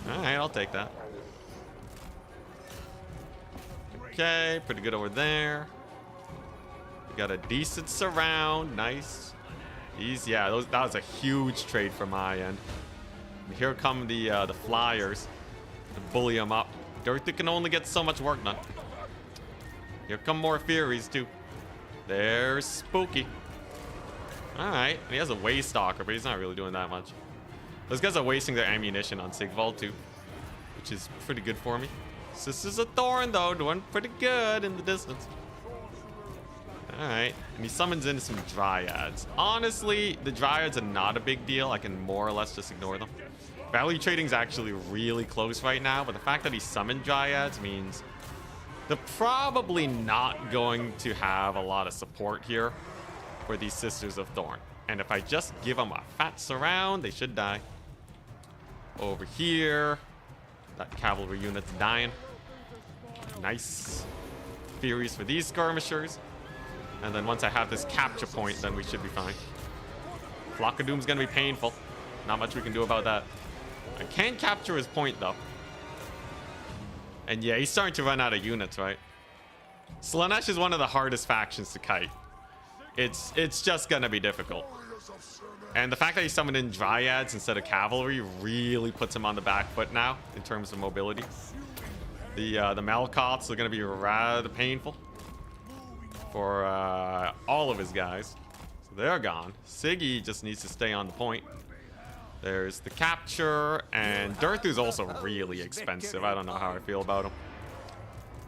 Alright, I'll take that. Okay, pretty good over there. We got a decent surround. Nice. These, yeah, that was a huge trade from my end. And here come the flyers to bully him up. Darthu can only get so much work done. Here come more Furies too. They're spooky. Alright, he has a Waystalker, but he's not really doing that much. Those guys are wasting their ammunition on Sigvald too, which is pretty good for me. Sisters of Thorn though, doing pretty good in the distance. Alright, and he summons in some Dryads. Honestly, the Dryads are not a big deal. I can more or less just ignore them. Value trading's actually really close right now, but the fact that he summoned Dryads means they're probably not going to have a lot of support here for these Sisters of Thorn. And if I just give them a fat surround, they should die. Over here, that cavalry unit's dying. Nice. Furies for these skirmishers. And then once I have this capture point, then we should be fine. Flock of Doom's gonna be painful. Not much we can do about that. I can capture his point though. And yeah, he's starting to run out of units, right? Slaanesh is one of the hardest factions to kite. It's just gonna be difficult. And the fact that he summoned in Dryads instead of cavalry really puts him on the back foot now in terms of mobility. The Malkoths are gonna be rather painful for all of his guys. So they're gone. Siggy just needs to stay on the point. There's the capture, and Darthu's also really expensive. I don't know how I feel about him.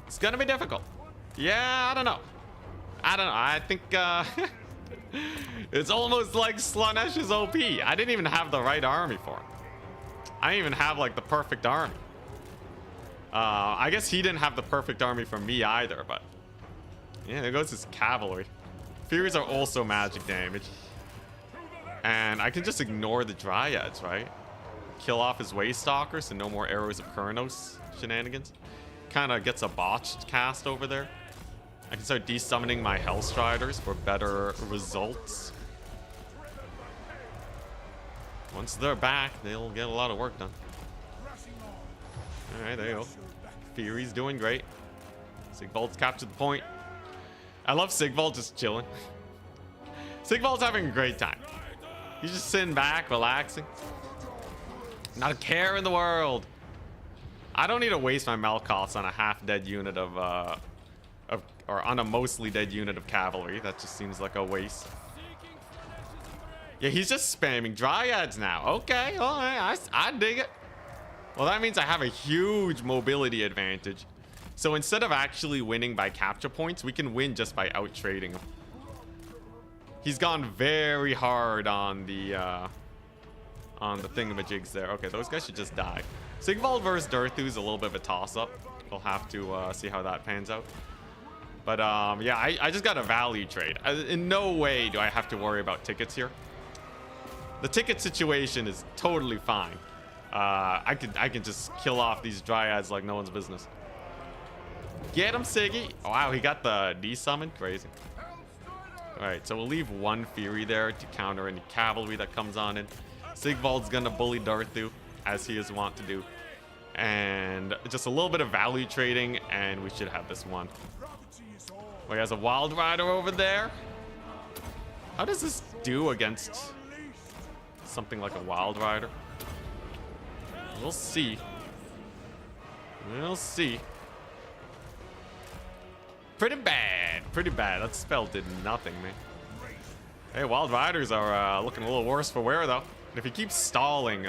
It's gonna be difficult. Yeah, I don't know. I think it's almost like Slaanesh is OP. I didn't even have the right army for him. I didn't even have like the perfect army. I guess he didn't have the perfect army for me either, but yeah, there goes his cavalry. Furies are also magic damage. And I can just ignore the Dryads, right? kill off his Waystalker, so no more Arrows of Kurnos shenanigans. Kind of gets a botched cast over there. I can start desummoning my Hellstriders for better results. Once they're back, they'll get a lot of work done. Alright, there you go. Fury's doing great. Sigvald's captured the point. I love Sigvald just chilling. Sigvald's having a great time. He's just sitting back, relaxing. Not a care in the world. I don't need to waste my Malkoths on a half-dead unit or on a mostly dead unit of cavalry. That just seems like a waste. Yeah, he's just spamming Dryads now. Okay, all right, I dig it. Well, that means I have a huge mobility advantage. So instead of actually winning by capture points, we can win just by out-trading him. He's gone very hard on the thingamajigs there. Okay, those guys should just die. Sigvald versus Durthu is a little bit of a toss-up. We'll have to see how that pans out. But yeah, I just got a value trade. In no way do I have to worry about tickets here. The ticket situation is totally fine. I can just kill off these Dryads like no one's business. Get him, Siggy. Oh, wow, he got the desummon. Crazy. All right, so we'll leave one Fury there to counter any cavalry that comes on in. Sigvald's gonna bully Durthu, as he is wont to do. And just a little bit of value trading, and we should have this one. Oh, he has a Wild Rider over there. How does this do against something like a Wild Rider? We'll see. We'll see. Pretty bad. Pretty bad. That spell did nothing, man. Hey, Wild Riders are looking a little worse for wear, though. And if he keeps stalling,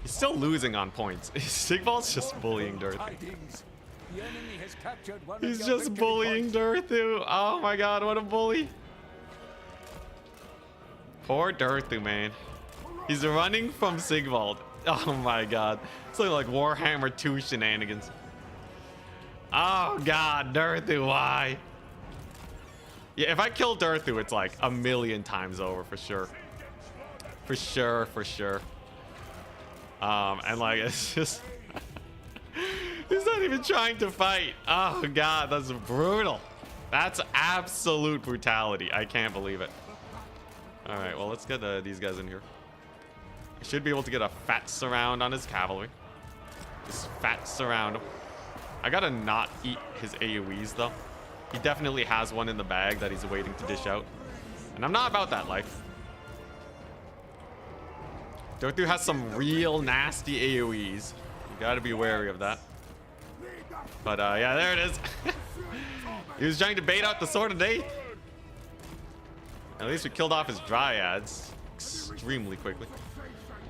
he's still losing on points. Sigvald's just bullying Durthu. He's just bullying Durthu. Oh my god, what a bully. Poor Durthu, man. He's running from Sigvald. Oh my god. It's like Warhammer 2 shenanigans. Oh god, Durthu, why? Yeah, if I kill Durthu, it's like a million times over for sure. For sure, for sure. And like, it's just... He's not even trying to fight. Oh god, that's brutal. That's absolute brutality. I can't believe it. Alright, well, let's get these guys in here. I should be able to get a fat surround on his cavalry. Just fat surround him. I gotta not eat his AoEs, though. He definitely has one in the bag that he's waiting to dish out. And I'm not about that life. Durthu has some real nasty AoEs. You gotta be wary of that. But yeah, there it is. He was trying to bait out the Sword of Daith. At least we killed off his Dryads extremely quickly.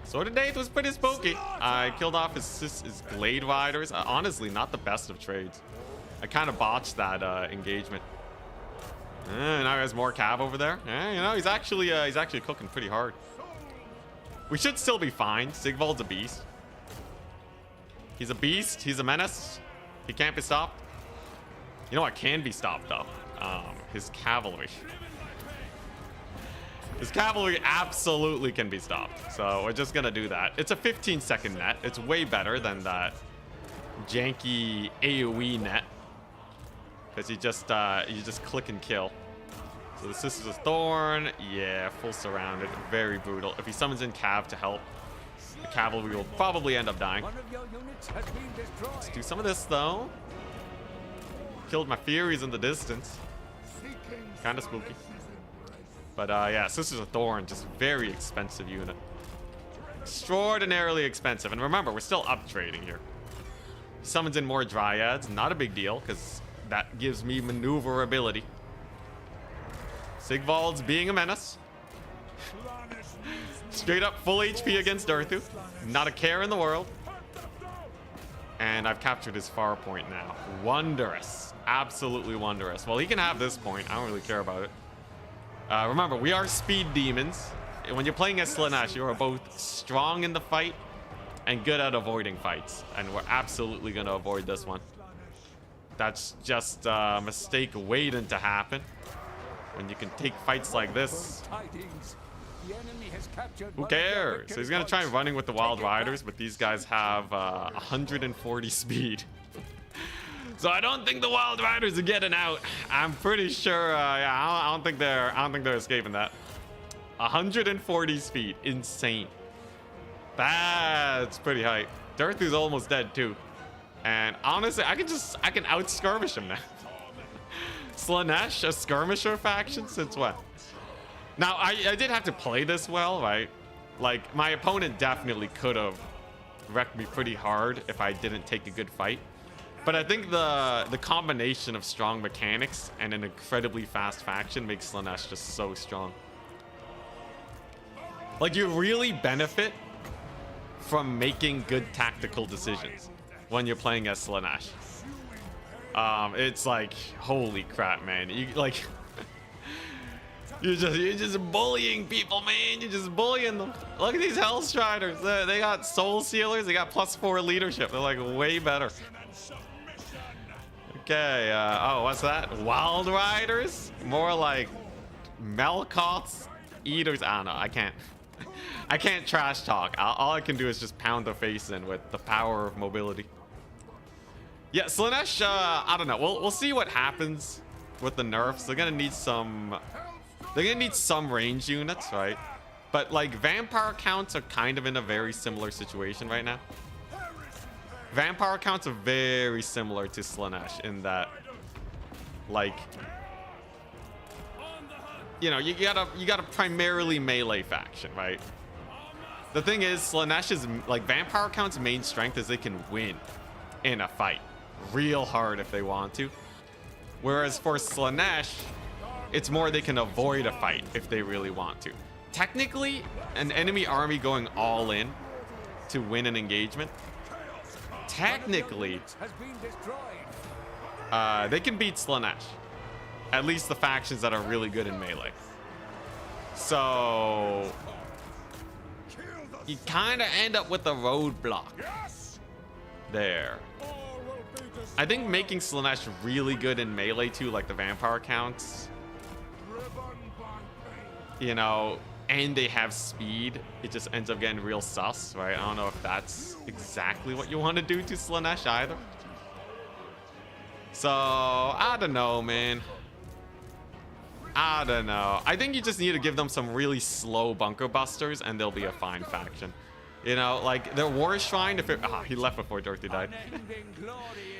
Sword of Daith was pretty spooky. I killed off his Glade Riders. Honestly, not the best of trades. I kind of botched that engagement. Now he has more cav over there. You know, he's actually cooking pretty hard. We should still be fine. Sigvald's a beast. He's a beast. He's a menace. He can't be stopped. You know what can be stopped, though? His cavalry. His cavalry absolutely can be stopped. So we're just gonna do that. It's a 15-second net. It's way better than that janky AoE net. Because you just click and kill. So the Sisters of Thorn, yeah, full surrounded, very brutal. If he summons in cav to help, the cavalry will probably end up dying. Let's do some of this though. Killed my Furies in the distance. Kind of spooky. But yeah, Sisters of Thorn, just very expensive unit. Extraordinarily expensive. And remember, we're still up trading here. Summons in more Dryads, not a big deal, because that gives me maneuverability. Sigvald's being a menace. Straight up full HP against Durthu. Not a care in the world. And I've captured his far point now. Wondrous. Absolutely wondrous. Well, he can have this point. I don't really care about it. Remember, we are speed demons. When you're playing as Slaanesh, you are both strong in the fight and good at avoiding fights. And we're absolutely going to avoid this one. That's just a mistake waiting to happen. When you can take fights like this The enemy has captured Who one of their cares? victory So he's gonna try points. running with the Wild Take it back. Riders, but these guys have 140 speed. So I don't think the Wild Riders are getting out. I'm pretty sure. Yeah, I don't think they're escaping that. 140 speed, insane. That's pretty high. Dirthu's almost dead too. And honestly, I can out skirmish him now. Slaanesh, a skirmisher faction since when? Now I did have to play this well, right? Like my opponent definitely could have wrecked me pretty hard if I didn't take a good fight. But I think the combination of strong mechanics and an incredibly fast faction makes Slaanesh just so strong. Like you really benefit from making good tactical decisions when you're playing as Slaanesh. It's like holy crap, man. You like you're just bullying people, man. You're just bullying them. Look at these Hellstriders. They got soul sealers. They got +4 leadership. They're like way better. Okay, oh, what's that? Wild Riders? More like Melkoth's eaters. I don't know. I can't trash talk. All I can do is just pound the face in with the power of mobility. Yeah, Slaanesh, I don't know. We'll see what happens with the nerfs. They're gonna need some range units, right? But like vampire counts are kind of in a very similar situation right now. Vampire counts are very similar to Slaanesh in that, like, you know, you got a primarily melee faction, right? The thing is, Slaanesh's like vampire count's main strength is they can win in a fight real hard if they want to. Whereas for Slaanesh, it's more they can avoid a fight if they really want to. Technically, an enemy army going all in to win an engagement, technically, Has been destroyed. they can beat Slaanesh. At least the factions that are really good in melee. So you kind of end up with a roadblock there. I think making Slaanesh really good in melee too, like the vampire counts, you know, and they have speed, it just ends up getting real sus, right? I don't know if that's exactly what you want to do to Slaanesh either. So I don't know, man. I don't know. I think you just need to give them some really slow bunker busters and they'll be a fine faction. You know, like their War Shrine, if it... Ah, he left before Dorothy died.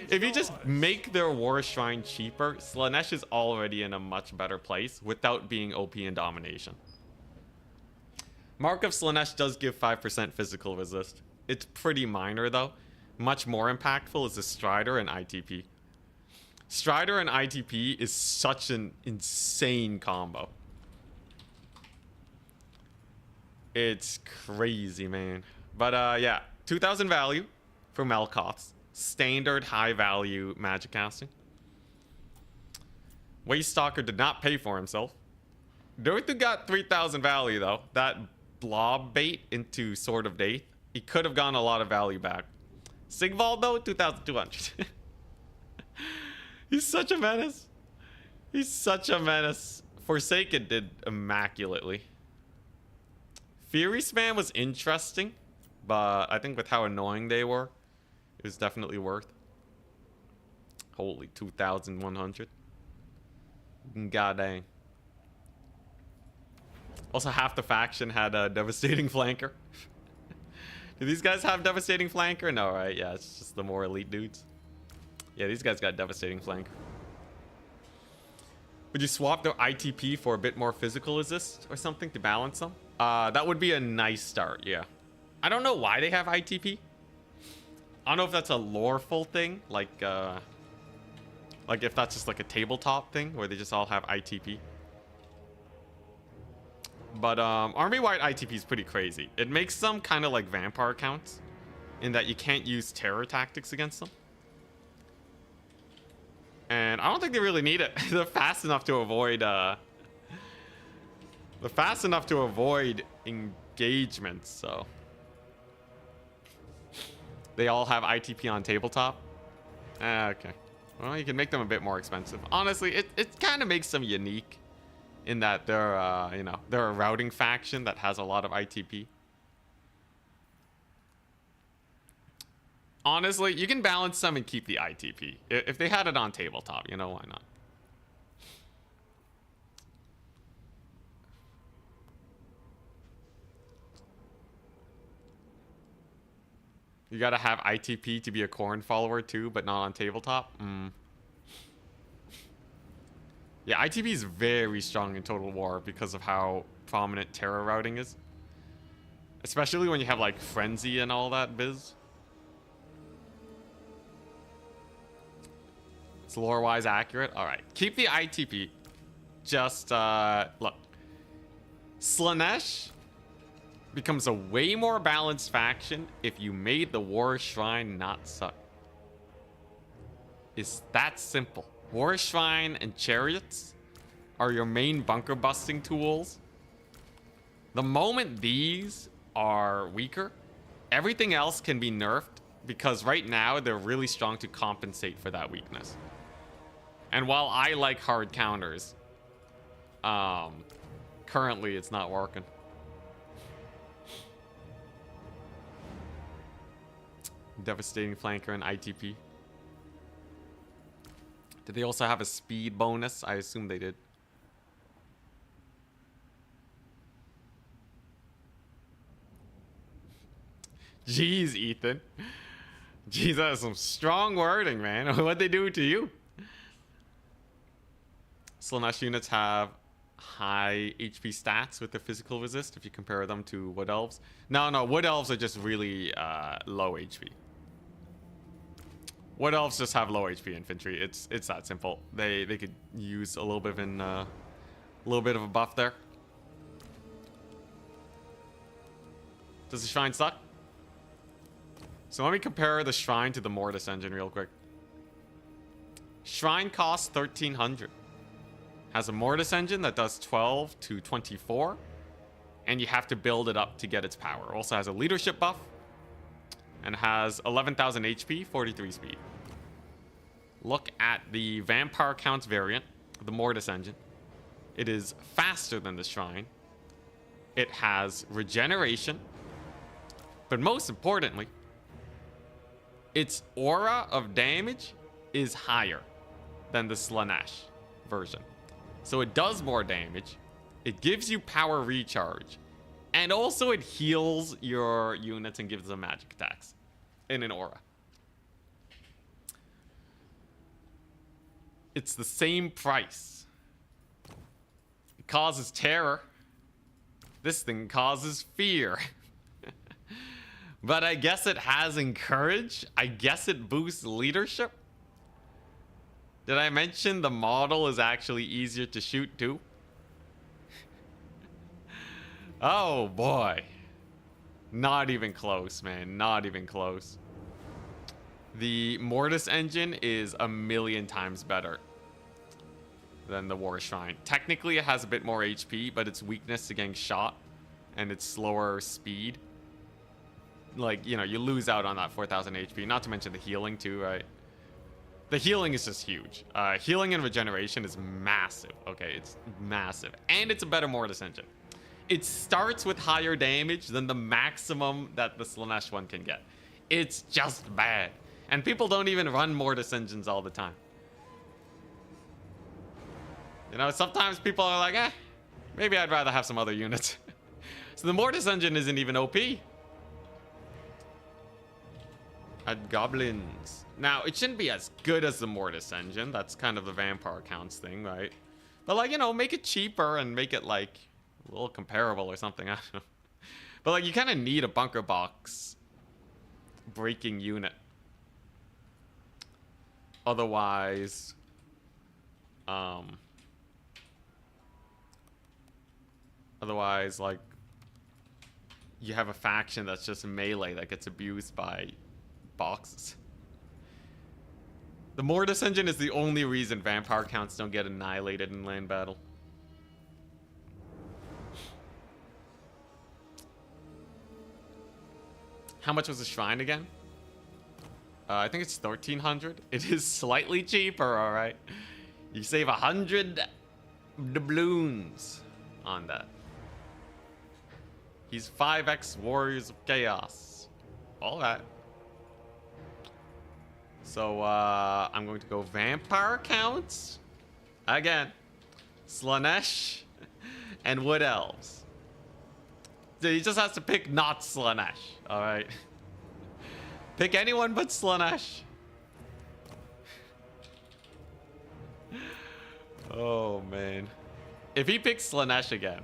If you just make their War Shrine cheaper, Slaanesh is already in a much better place without being OP in domination. Mark of Slaanesh does give 5% physical resist. It's pretty minor though. Much more impactful is the Strider and ITP. Strider and ITP is such an insane combo. It's crazy, man. But yeah, 2,000 value for Melkoth's. Standard high value magic casting. Waystalker did not pay for himself. Dorothy got 3,000 value though. That blob bait into Sword of Death, he could have gotten a lot of value back. Sigvald though, 2,200. He's such a menace. He's such a menace. Forsaken did immaculately. Fury Spam was interesting, but I think with how annoying they were, it was definitely worth. Holy 2,100. God dang. Also, half the faction had a devastating flanker. Do these guys have devastating flanker? No, right? Yeah, it's just the more elite dudes. Yeah, these guys got devastating flanker. Would you swap their ITP for a bit more physical resist or something to balance them? That would be a nice start, yeah. I don't know why they have ITP. I don't know if that's a loreful thing, like if that's just like a tabletop thing where they just all have ITP. But army-wide ITP is pretty crazy. It makes them kind of like vampire counts in that you can't use terror tactics against them. And I don't think they really need it. They're fast enough to avoid engagements, so they all have ITP on tabletop. Okay. Well, you can make them a bit more expensive. Honestly, it kind of makes them unique in that they're, you know, they're a routing faction that has a lot of ITP. Honestly, you can balance them and keep the ITP. If they had it on tabletop, you know, why not? You gotta have ITP to be a Khorne follower too, but not on tabletop? Yeah, ITP is very strong in Total War because of how prominent terror routing is. Especially when you have like Frenzy and all that biz. It's lore-wise accurate. Alright, keep the ITP. Just, look. Slaanesh becomes a way more balanced faction if you made the War Shrine not suck. It's that simple. War Shrine and Chariots are your main bunker busting tools. The moment these are weaker, everything else can be nerfed because right now they're really strong to compensate for that weakness. And while I like hard counters, currently it's not working. Devastating flanker and ITP. Did they also have a speed bonus? I assume they did. Jeez, Ethan. Jeez, that's some strong wording, man. What'd they do to you? Slaanesh units have high HP stats with their physical resist if you compare them to Wood Elves. No, Wood Elves are just really low HP. Wood Elves just have low HP infantry. It's that simple. They could use a little bit of a buff there. Does the shrine suck? So let me compare the shrine to the Mortis engine real quick. Shrine costs 1,300. Has a Mortis engine that does 12 to 24, and you have to build it up to get its power. Also has a leadership buff, and has 11,000 HP, 43 speed. Look at the Vampire Counts variant, the Mortis engine. It is faster than the Shrine. It has regeneration, but most importantly, its aura of damage is higher than the Slaanesh version. So it does more damage, it gives you power recharge, and also it heals your units and gives them magic attacks in an aura. It's the same price. It causes terror. This thing causes fear. But I guess it has encourage. I guess it boosts leadership. Did I mention the model is actually easier to shoot too? Oh boy. Not even close, man. Not even close. The Mortis engine is a million times better than the War Shrine. Technically, it has a bit more HP, but its weakness to getting shot and its slower speed, like, you know, you lose out on that 4,000 HP. Not to mention the healing too, right? The healing is just huge. Healing and regeneration is massive. Okay, it's massive. And it's a better Mortis engine. It starts with higher damage than the maximum that the Slaanesh one can get. It's just bad. And people don't even run Mortis engines all the time. You know, sometimes people are like, maybe I'd rather have some other units. So the Mortis engine isn't even OP. At goblins. Now, it shouldn't be as good as the Mortis engine. That's kind of the Vampire Counts thing, right? But, like, you know, make it cheaper and make it, like, a little comparable or something. I don't know. But, like, you kind of need a bunker box breaking unit. Otherwise, like, you have a faction that's just melee that gets abused by boxes. The Mortis engine is the only reason Vampire Counts don't get annihilated in land battle. How much was the shrine again? I think it's 1,300. It is slightly cheaper, all right. You save 100 doubloons on that. He's 5x Warriors of Chaos. All right. So, I'm going to go Vampire Counts. Again. Slaanesh and Wood Elves. So he just has to pick not Slaanesh. Alright. Pick anyone but Slaanesh. Oh, man. If he picks Slaanesh again.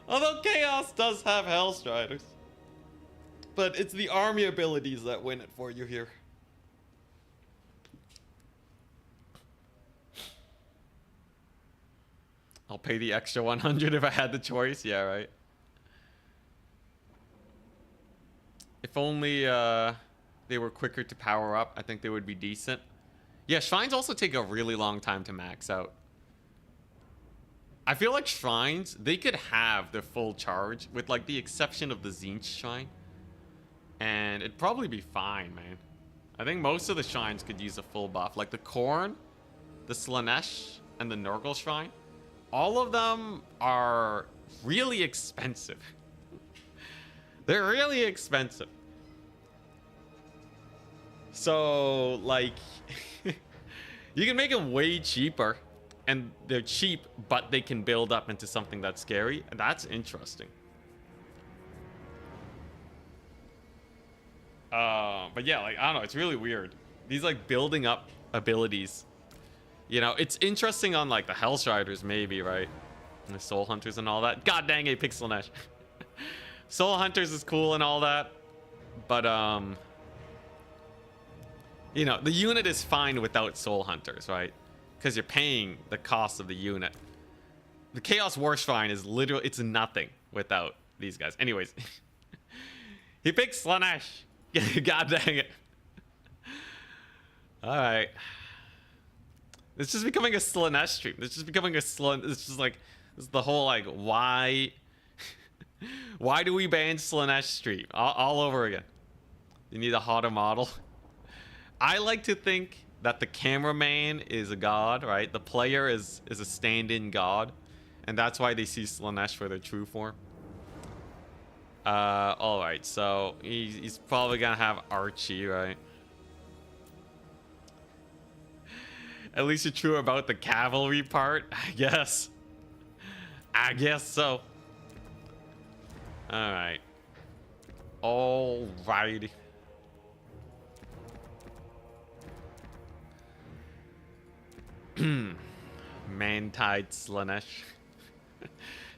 Although Chaos does have Hellstriders. But it's the army abilities that win it for you here. I'll pay the extra 100 if I had the choice. Yeah, right. If only they were quicker to power up, I think they would be decent. Yeah, shrines also take a really long time to max out. I feel like shrines, they could have their full charge with like the exception of the Tzeentch shrine. And it'd probably be fine, man. I think most of the shrines could use a full buff. Like the Khorne, the Slaanesh, and the Nurgle shrine. All of them are really expensive. They're really expensive. So, like, you can make them way cheaper. And they're cheap, but they can build up into something that's scary. That's interesting. But yeah, like, I don't know. It's really weird. These, like, building up abilities. You know, it's interesting on, like, the Hellstriders, maybe, right? And the Soul Hunters and all that. God dang it, Pixel Nash. Soul Hunters is cool and all that. But, you know, the unit is fine without Soul Hunters, right? Because you're paying the cost of the unit. The Chaos War Shrine is literally, it's nothing without these guys. Anyways. He picks Slaanesh. God dang it. Alright. It's just becoming a Slaanesh stream. It's just becoming a Slaanesh. It's just like, this is the whole like, why do we ban Slaanesh stream? All over again. You need a hotter model. I like to think that the cameraman is a god, right? The player is a stand-in god. And that's why they see Slaanesh for their true form. Alright, so he's probably gonna have Archie, right? At least you're true about the cavalry part, I guess. I guess so. Alright. Alrighty. Man-tied Slaanesh.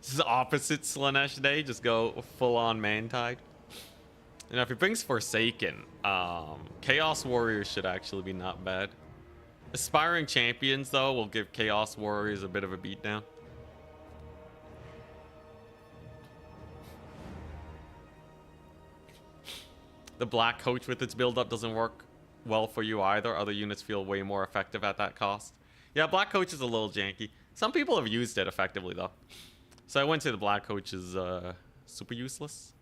This is opposite Slaanesh day. Just go full-on man-tied. You know, if he brings Forsaken, Chaos Warriors should actually be not bad. Aspiring Champions, though, will give Chaos Warriors a bit of a beatdown. The Black Coach with its build-up doesn't work well for you either. Other units feel way more effective at that cost. Yeah, Black Coach is a little janky. Some people have used it effectively, though. So I wouldn't say the Black Coach is super useless.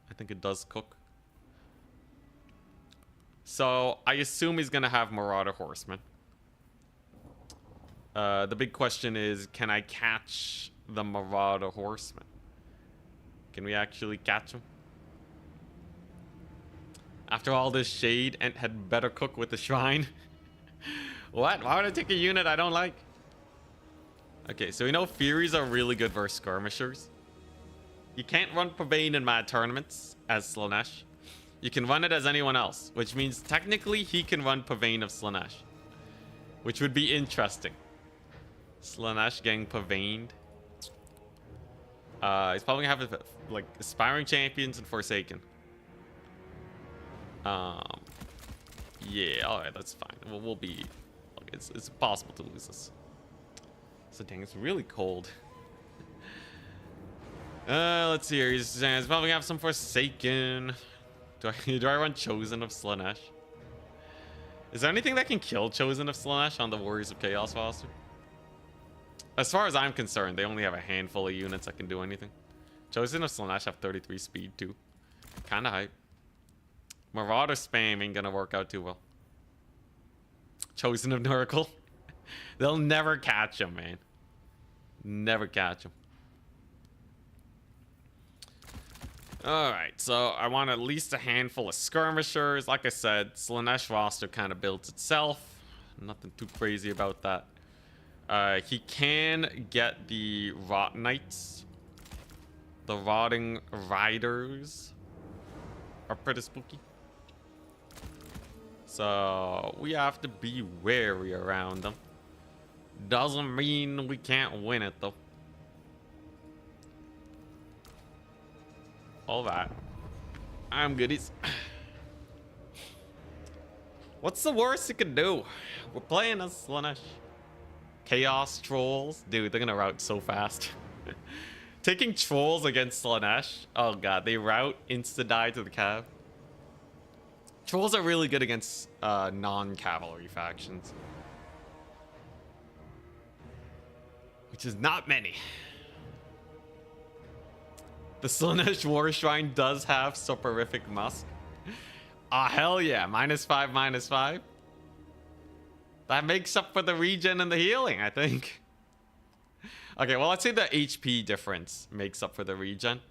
I think it does cook. So I assume he's going to have Marauder Horsemen. The big question is, can I catch the Marauder Horsemen? Can we actually catch him? After all this shade, Ent had better cook with the shrine. What? Why would I take a unit I don't like? Okay, so we know Furies are really good versus skirmishers. You can't run Purveyne in mad tournaments as Slaanesh. You can run it as anyone else, which means technically he can run Purveyne of Slaanesh, which would be interesting. Slaanesh getting Purveyned. He's probably gonna have like Aspiring Champions and Forsaken. Yeah, alright, that's fine. We'll be... Look, it's impossible to lose this. So dang, it's really cold. Let's see here. He's probably gonna have some Forsaken. Do I run Chosen of Slaanesh? Is there anything that can kill Chosen of Slaanesh on the Warriors of Chaos roster? As far as I'm concerned, they only have a handful of units that can do anything. Chosen of Slaanesh have 33 speed too. Kinda hype. Marauder spam ain't gonna work out too well. Chosen of Nurgle. They'll never catch him, man. Never catch him. Alright, so I want at least a handful of skirmishers. Like I said, Slaanesh roster kind of builds itself. Nothing too crazy about that. He can get the Rot Knights. The Rotting Riders are pretty spooky. So we have to be wary around them. Doesn't mean we can't win it though. All that. I'm goodies. What's the worst you can do? We're playing as Slaanesh. Chaos Trolls. Dude, they're gonna route so fast. Taking Trolls against Slaanesh. Oh god, they route insta-die to the cav. Trolls are really good against non-cavalry factions. Which is not many. The Slaanesh War Shrine does have soporific musk. Ah, hell yeah. -5, -5. That makes up for the regen and the healing, I think. Okay, well, let's say the HP difference makes up for the regen.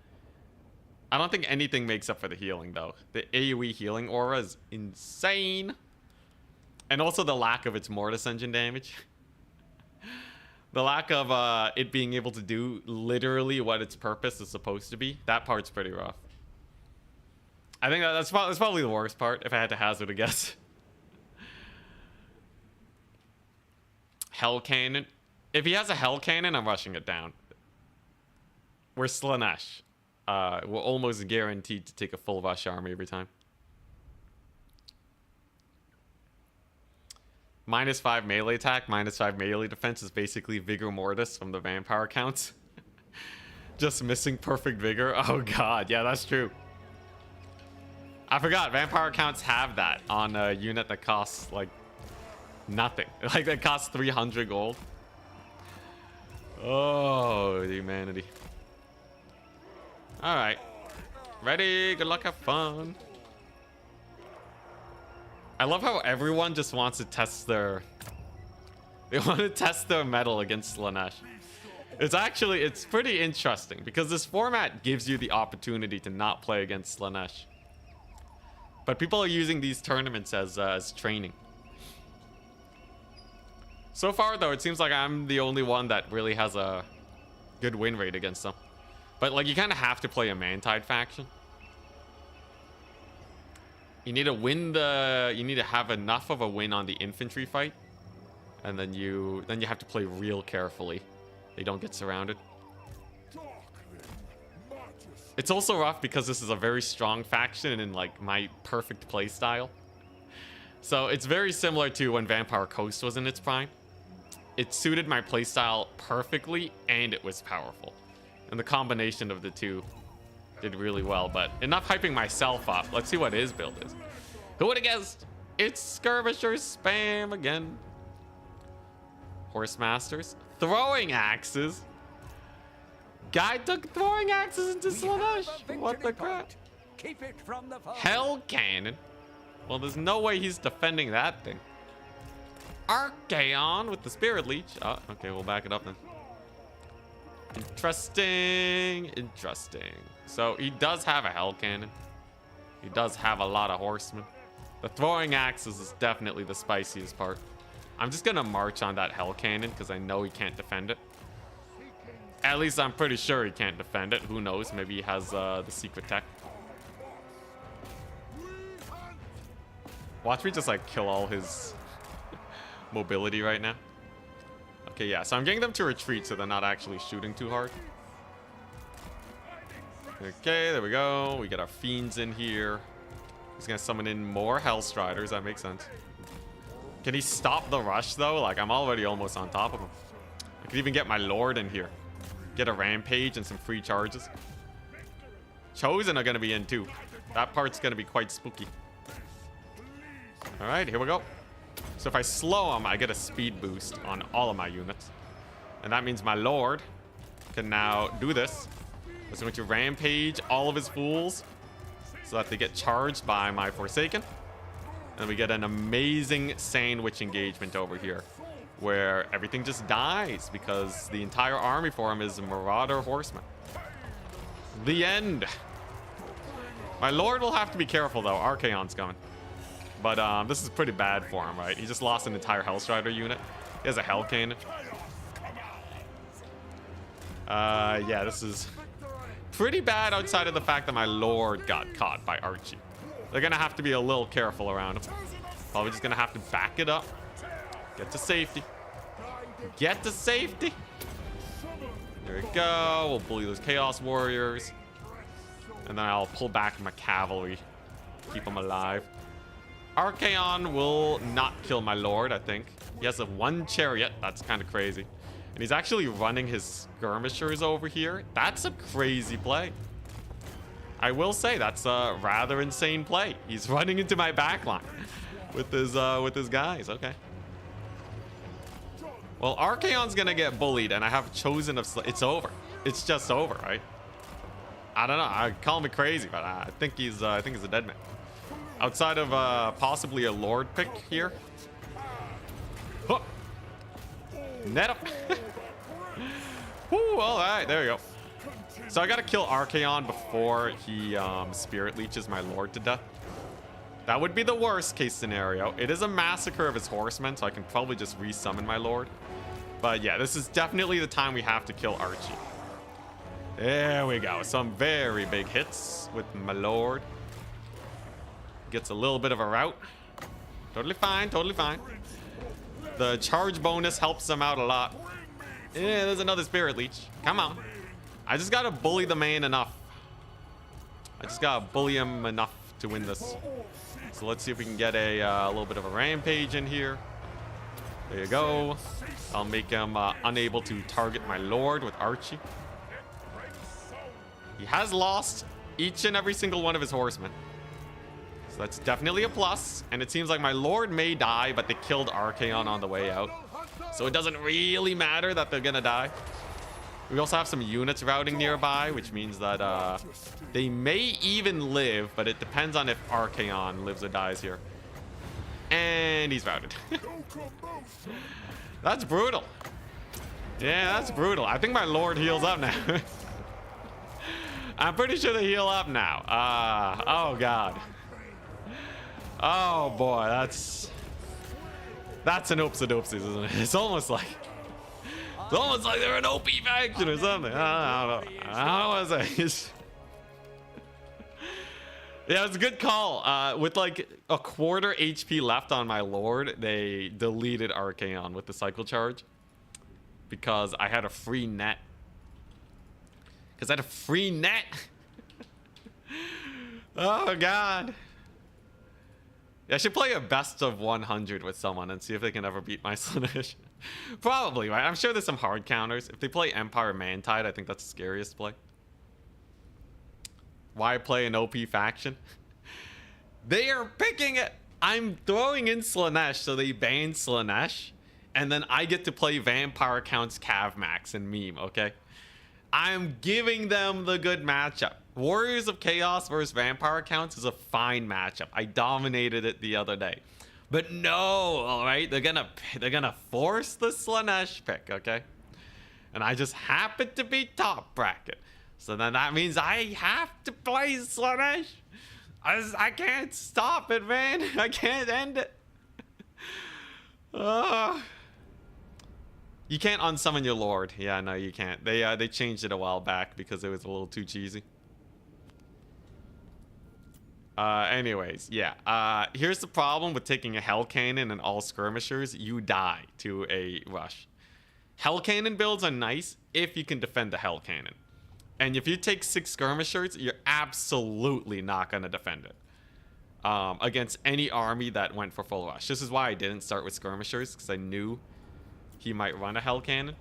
I don't think anything makes up for the healing, though. The AoE healing aura is insane. And also the lack of its Mortis Engine damage. The lack of it being able to do literally what its purpose is supposed to be. That part's pretty rough. I think that's probably the worst part, if I had to hazard a guess. Hell Cannon. If he has a Hell Cannon, I'm rushing it down. We're Slaanesh. We're almost guaranteed to take a full rush army every time. -5 melee attack, -5 melee defense is basically Vigor Mortis from the vampire counts. Just missing perfect vigor. Oh god, yeah, that's true. I forgot, vampire counts have that on a unit that costs like nothing. Like that costs 300 gold. Oh, humanity. Alright. Ready, good luck, have fun. I love how everyone just wants to test their... They want to test their mettle against Slaanesh. It's pretty interesting because this format gives you the opportunity to not play against Slaanesh. But people are using these tournaments as training. So far, though, it seems like I'm the only one that really has a good win rate against them. But, like, you kind of have to play a Mantide faction. You need to win the... You need to have enough of a win on the infantry fight. And then you have to play real carefully. They don't get surrounded. It's also rough because this is a very strong faction in, like, my perfect play style. So it's very similar to when Vampire Coast was in its prime. It suited my playstyle perfectly, and it was powerful. And the combination of the two did really well, but enough hyping myself up. Let's see what his build is. Who would have guessed? It's Skirmisher spam again. Horse Masters. Throwing Axes. Guy took throwing axes into Slaanesh. What the crap? Keep it from the foe. Hell Cannon. Well, there's no way he's defending that thing. Archaon with the Spirit Leech. Oh, okay, we'll back it up then. Interesting. Interesting. So he does have a Hell Cannon. He does have a lot of horsemen. The throwing axes is definitely the spiciest part. I'm just gonna march on that Hell Cannon because I know he can't defend it. At least I'm pretty sure he can't defend it. Who knows? Maybe he has the secret tech. Watch me just like kill all his mobility right now. Okay, yeah, so I'm getting them to retreat so they're not actually shooting too hard. Okay, there we go. We get our fiends in here. He's gonna summon in more Hellstriders. That makes sense. Can he stop the rush though? Like, I'm already almost on top of him. I could even get my Lord in here. Get a rampage and some free charges. Chosen are gonna be in too. That part's gonna be quite spooky. All right, here we go. So if I slow him, I get a speed boost on all of my units. And that means my Lord can now do this. He's going to rampage all of his fools so that they get charged by my Forsaken. And we get an amazing Sandwich engagement over here. where everything just dies because the entire army for him is Marauder Horsemen. The end. My lord will have to be careful though. Archaon's coming. But this is pretty bad for him, right? He just lost an entire Hellstrider unit. He has a Hell Cannon. Yeah, this is pretty bad outside of the fact that my lord got caught by Archie. They're gonna have to be a little careful around him. Probably just gonna have to back it up. Get to safety. Get to safety. There we go. We'll bully those Chaos Warriors. And then I'll pull back my cavalry. Keep them alive. Archaon will not kill my lord, I think. He has a 1 chariot. That's kind of crazy. And he's actually running his skirmishers over here. That's a crazy play. I will say that's a rather insane play. He's running into my backline with his guys. Okay. Well, Archaon's gonna get bullied, and I have chosen of. It's over. It's just over, right? I don't know. I call me crazy, but I think he's a dead man. Outside of possibly a lord pick here. Huh. Net up. Woo, all right, there you go. So I gotta kill Archaon before he spirit leeches my lord to death. That would be the worst case scenario. It is a massacre of his horsemen, so I can probably just resummon my lord. But yeah, this is definitely the time we have to kill Archie. There we go. Some very big hits with my lord. Gets a little bit of a rout. Totally fine, totally fine. The charge bonus helps them out a lot. Yeah, there's another spirit leech. Come on. I just gotta bully the man enough. I just gotta bully him enough to win this. So let's see if we can get a little bit of a rampage in here. There you go. I'll make him unable to target my lord with Archie. He has lost each and every single one of his horsemen. So that's definitely a plus. And it seems like my lord may die, but they killed Archaon on the way out. So it doesn't really matter that they're gonna die. We also have some units routing nearby, which means that they may even live, but it depends on if Archaon lives or dies here. And he's routed. That's brutal. Yeah, that's brutal. I think my lord heals up now. I'm pretty sure they heal up now. Oh god. Oh boy, that's an oopsie doopsies, isn't it? It's almost like they're an OP faction or something. I don't know what to say. Yeah, it's a good call. With like a quarter HP left on my lord, they deleted Archaon with the cycle charge because I had a free net. Oh god. Yeah, I should play a best of 100 with someone and see if they can ever beat my Slaanesh. Probably, right? I'm sure there's some hard counters. If they play Empire Mantide, I think that's the scariest play. Why play an OP faction? They are picking it. I'm throwing in Slaanesh, so they ban Slaanesh. And then I get to play Vampire Counts Cavmax and Meme, okay? I'm giving them the good matchup. Warriors of Chaos versus Vampire Counts is a fine matchup. I dominated it the other day. But no, all right? They're gonna force the Slaanesh pick, okay? And I just happen to be top bracket. So then that means I have to play Slaanesh. I can't stop it, man. I can't end it. You can't unsummon your lord. Yeah, no, you can't. They changed it a while back because it was a little too cheesy. Anyways, yeah. Here's the problem with taking a Hell Cannon and all skirmishers. You die to a rush. Hell Cannon builds are nice if you can defend the Hell Cannon. And if you take 6 skirmishers, you're absolutely not going to defend it against any army that went for full rush. This is why I didn't start with skirmishers, because I knew he might run a Hell Cannon.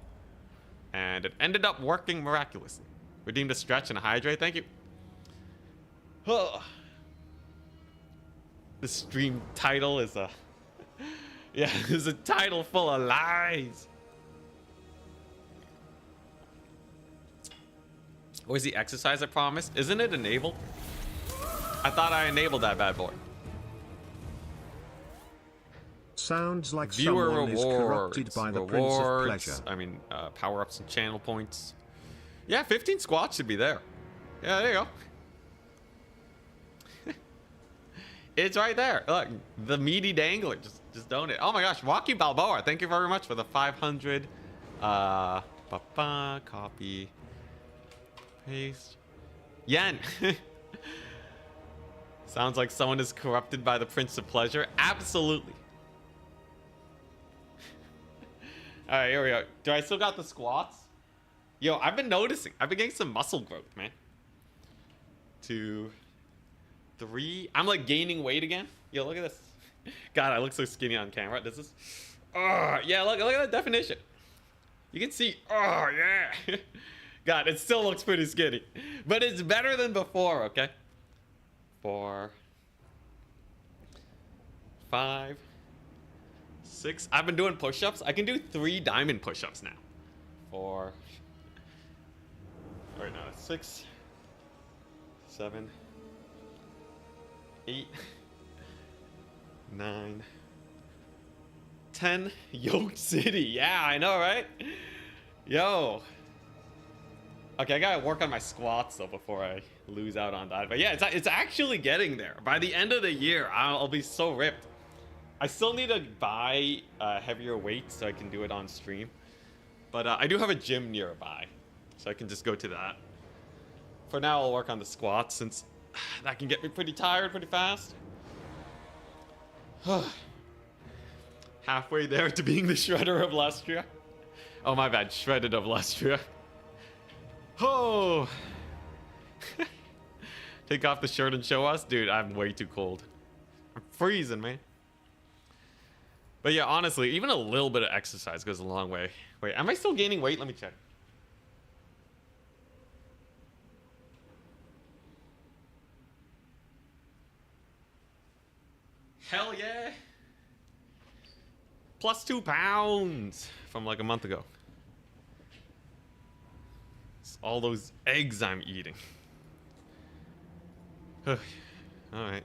And it ended up working miraculously. Redeemed a stretch and a hydrate. Thank you. The stream title is a... yeah, it's a title full of lies. Where's the exercise I promised? Isn't it enabled? I thought I enabled that bad boy. Sounds like Viewer someone is corrupted rewards. by the Prince of Pleasure. I mean, power-ups and channel points. Yeah, 15 squats should be there. Yeah, there you go. It's right there. Look, the meaty dangler. Just donate. Oh my gosh, Rocky Balboa. Thank you very much for the 500. Copy. Paste. Yen. Sounds like someone is corrupted by the Prince of Pleasure. Absolutely. All right, here we go. Do I still got the squats? Yo, I've been noticing. I've been getting some muscle growth, man. 2, 3. I'm like gaining weight again. Yo, look at this. God, I look so skinny on camera. This is. Oh, yeah, look at that definition. You can see. Oh, yeah. God, it still looks pretty skinny. But it's better than before, okay? 4, 5, 6. I've been doing push-ups. I can do 3 diamond push-ups now. 4. Right now, 6, 7, 8, 9, 10. Yoke City. Yeah, I know, right? Yo. Okay, I gotta work on my squats though before I lose out on that. But yeah, it's actually getting there. By the end of the year, I'll be so ripped. I still need to buy heavier weights so I can do it on stream. But I do have a gym nearby, so I can just go to that. For now, I'll work on the squats since that can get me pretty tired pretty fast. Halfway there to being the shredder of Lustria. Oh, my bad. Shredded of Lustria. Oh. Take off the shirt and show us? Dude, I'm way too cold. I'm freezing, man. But yeah, honestly, even a little bit of exercise goes a long way. Wait, am I still gaining weight? Let me check. Hell yeah. Plus 2 pounds from like a month ago. It's all those eggs I'm eating. All right.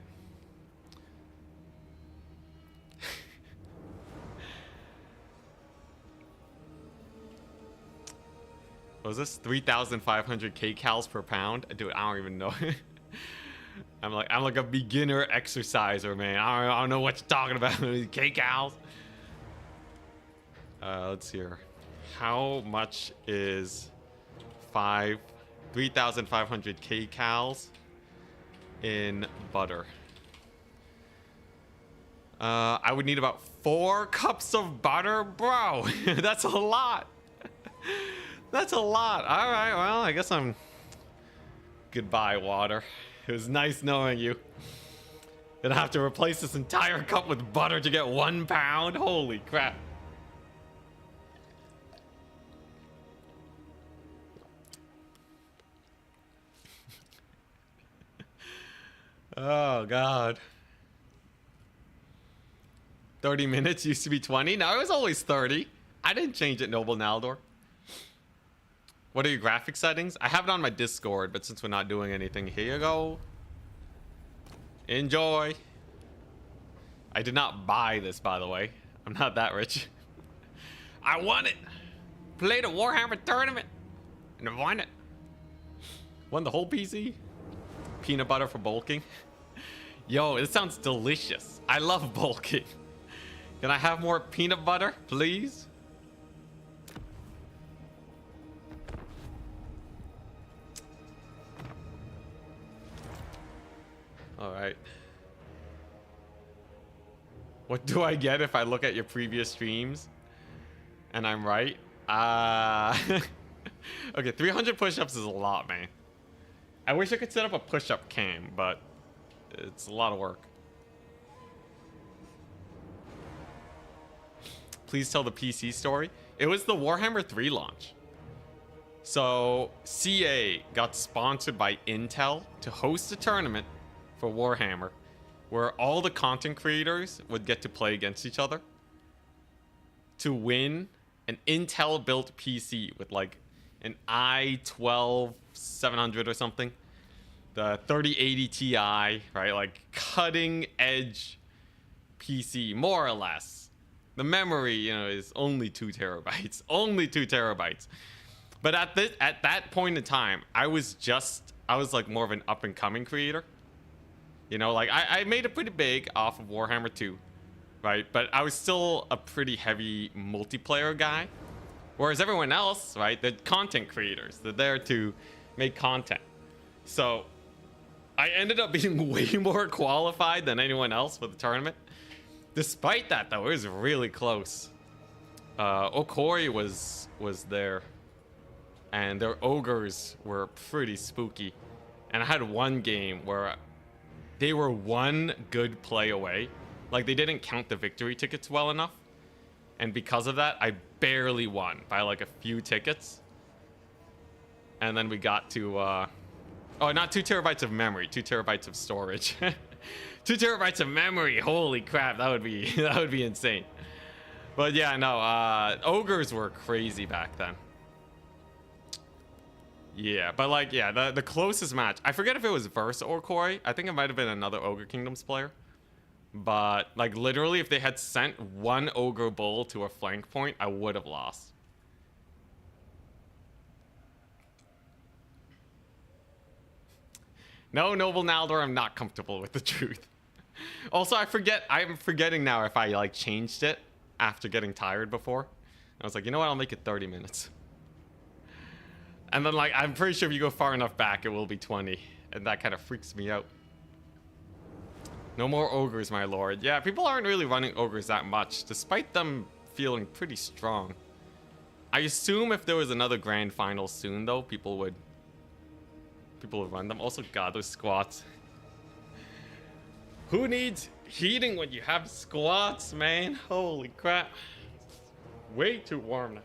What was this? 3,500 kcals per pound? Dude, I don't even know. I'm like a beginner exerciser, man. I don't know what you're talking about. Kcals. Let's see here. How much is 3,500 kcals in butter? I would need about 4 cups of butter, bro. That's a lot. That's a lot. All right, well, I guess I'm... Goodbye, water. It was nice knowing you. Gonna have to replace this entire cup with butter to get 1 pound? Holy crap. Oh, God. 30 minutes used to be 20. Now it was always 30. I didn't change it, Noble Naldor. What are your graphic settings? I have it on my Discord, but since we're not doing anything, here you go. Enjoy. I did not buy this, by the way. I'm not that rich. I won it. Played a Warhammer tournament. And I won it. Won the whole PC. Peanut butter for bulking. Yo, this sounds delicious. I love bulking. Can I have more peanut butter, please? All right. What do I get if I look at your previous streams and I'm right? Okay, 300 push-ups is a lot, man. I wish I could set up a push-up cam, but it's a lot of work. Please tell the PC story. It was the Warhammer 3 launch. So CA got sponsored by Intel to host a tournament for Warhammer where all the content creators would get to play against each other to win an Intel built PC with like an i12 700 or something, the 3080 Ti, right? Like cutting edge PC, more or less. The memory, you know, is only 2 terabytes. Only 2 terabytes. But at that point in time, I was like more of an up and coming creator. You know, like I made it pretty big off of Warhammer 2, right? But I was still a pretty heavy multiplayer guy. Whereas everyone else, right, they're content creators. They're there to make content. So I ended up being way more qualified than anyone else for the tournament. Despite that, though, it was really close. Okori was there, and their ogres were pretty spooky. And I had one game where they were one good play away. Like, they didn't count the victory tickets well enough. And because of that, I barely won by like a few tickets. And then we got to, oh, not 2 terabytes of memory, 2 terabytes of storage. 2 terabytes of memory, holy crap, that would be insane. But yeah, no, ogres were crazy back then. Yeah, but like, yeah, the closest match, I forget if it was versus Okori. I think it might have been another Ogre Kingdoms player. But like, literally, if they had sent one Ogre Bull to a flank point, I would have lost. No, Noble Naldor, I'm not comfortable with the truth. Also, I'm forgetting now if I like changed it after getting tired before. I was like, you know what, I'll make it 30 minutes. And then like, I'm pretty sure if you go far enough back, it will be 20. And that kind of freaks me out. No more ogres, my lord. Yeah, people aren't really running ogres that much, despite them feeling pretty strong. I assume if there was another grand final soon, though, people would run them. Also, God, those squats. Who needs heating when you have squats, man? Holy crap. Way too warm now.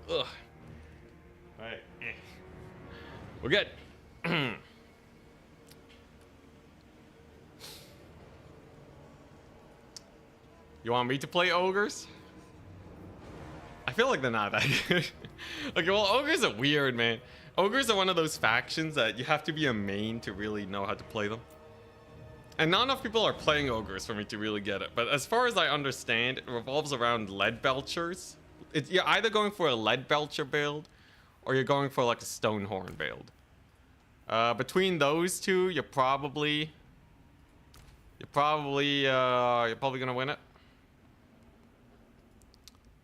Ugh. Alright. We're good. You want me to play ogres? I feel like they're not that good. Okay, well, ogres are weird, man. Ogres are one of those factions that you have to be a main to really know how to play them. And not enough people are playing ogres for me to really get it. But as far as I understand, it revolves around lead belchers. You're either going for a lead belcher build, or you're going for like a stonehorn build. Between those two, you're probably gonna win it.